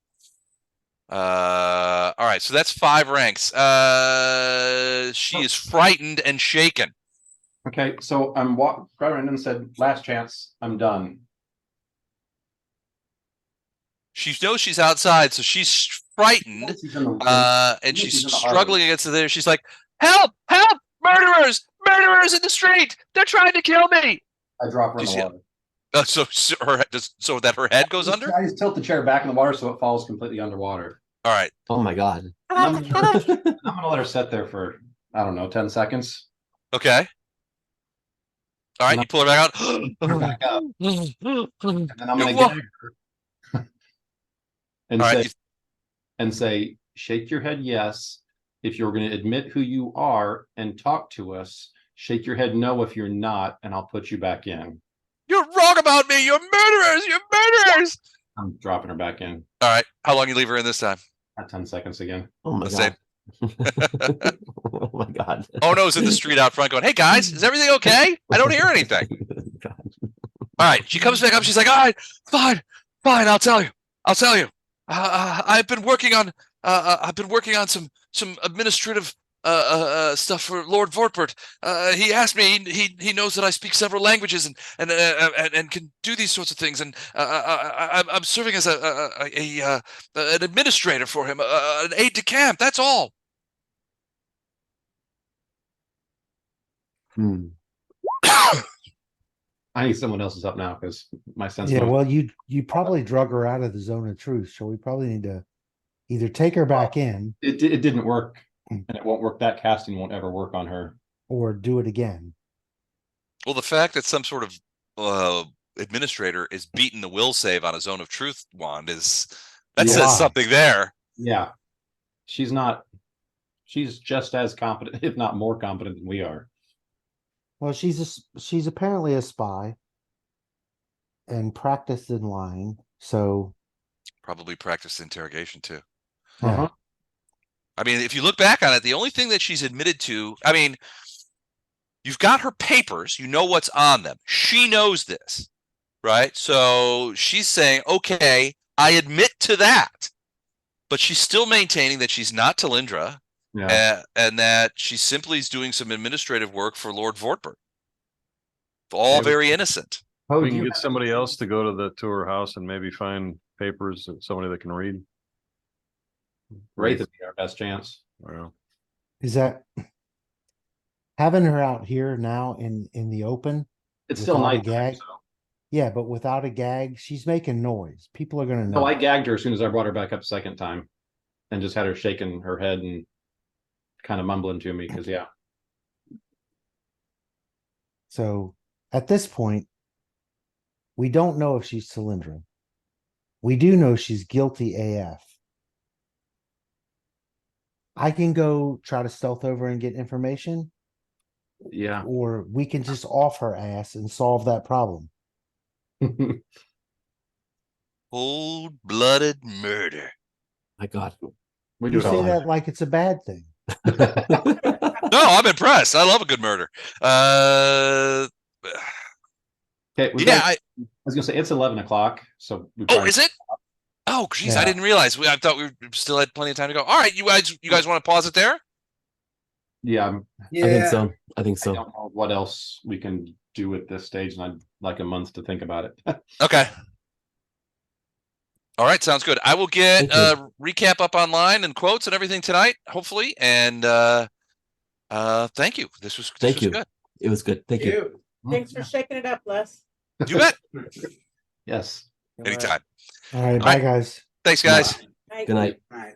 All right, so that's 5 ranks. She is frightened and shaken. Okay, so I'm grabbing and said, last chance, I'm done. She knows she's outside, so she's frightened, and she's struggling against the. She's like, "Help! Help! Murderers! Murderers in the street! They're trying to kill me!" I drop her in the water. So that her head goes under? I just tilt the chair back in the water so it falls completely underwater. All right. Oh my God. I'm gonna let her sit there for, I don't know, 10 seconds. Okay. All right, you pull her back out. Put her back up. And then I'm gonna gag her. And say, shake your head yes if you're going to admit who you are and talk to us. Shake your head no if you're not, and I'll put you back in. You're wrong about me. You're murderers. You're murderers. I'm dropping her back in. All right. How long you leave her in this time? At 10 seconds again. Oh my God. Oh my God. Oh no's in the street out front going, "Hey guys, is everything okay? I don't hear anything." All right. She comes back up. She's like, "All right, fine. I'll tell you. I've been working on some administrative stuff for Lord Vortbert. He asked me. He knows that I speak several languages and can do these sorts of things. And I'm serving as an administrator for him, an aide de camp. That's all." I need someone else's up now because my sense. Yeah, well, you probably drug her out of the zone of truth, so we probably need to either take her back in it didn't work, and it won't work. That casting won't ever work on her. or do it again. Well, the fact that some sort of administrator is beating the will save on a zone of truth wand says Yeah. something there. Yeah, she's not. She's just as competent, if not more competent than we are. Well, she's apparently a spy and practiced in lying. So Probably practiced interrogation too. yeah. Uh-huh. I mean, if you look back on it, the only thing that she's admitted to, I mean, you've got her papers, you know what's on them. She knows this, right? So she's saying, okay, I admit to that. But she's still maintaining that she's not Talindra, and that she simply is doing some administrative work for Lord Vortbert. All very innocent. Oh, We can get somebody else to go to her house and maybe find papers, somebody that can read. Wraith would be our best chance. Well, Is that having her out here now in the open? It's still Without a night. gag? Yeah, but without a gag, she's making noise. People are gonna know. No, I gagged her as soon as I brought her back up second time, and just had her shaking her head and kind of mumbling to me because So at this point, we don't know if she's Talindra. We do know she's guilty AF. I can go try to stealth over and get information, yeah. or we can just off her ass and solve that problem. Cold-blooded murder. My God. We do You it all. say that like it's a bad thing. No, I'm impressed. I love a good murder. Okay, Yeah, I was gonna say it's 11 o'clock, so we oh, is it? Oh, geez, I Yeah. didn't realize. I thought we still had plenty of time to go. All right, you guys want to pause it there? Yeah, Yeah. I think so. I think I so. don't know what else we can do at this stage, and I'd like a month to think about it. Okay. All right, sounds good. I will get Thank recap up online and quotes and everything tonight, hopefully. And thank you. This was Thank you. good. It was good. Thank you. Thanks for shaking it up, Les. You bet. Yes. Anytime. All right, All bye right. guys. Thanks, guys. Bye. Good night. All right.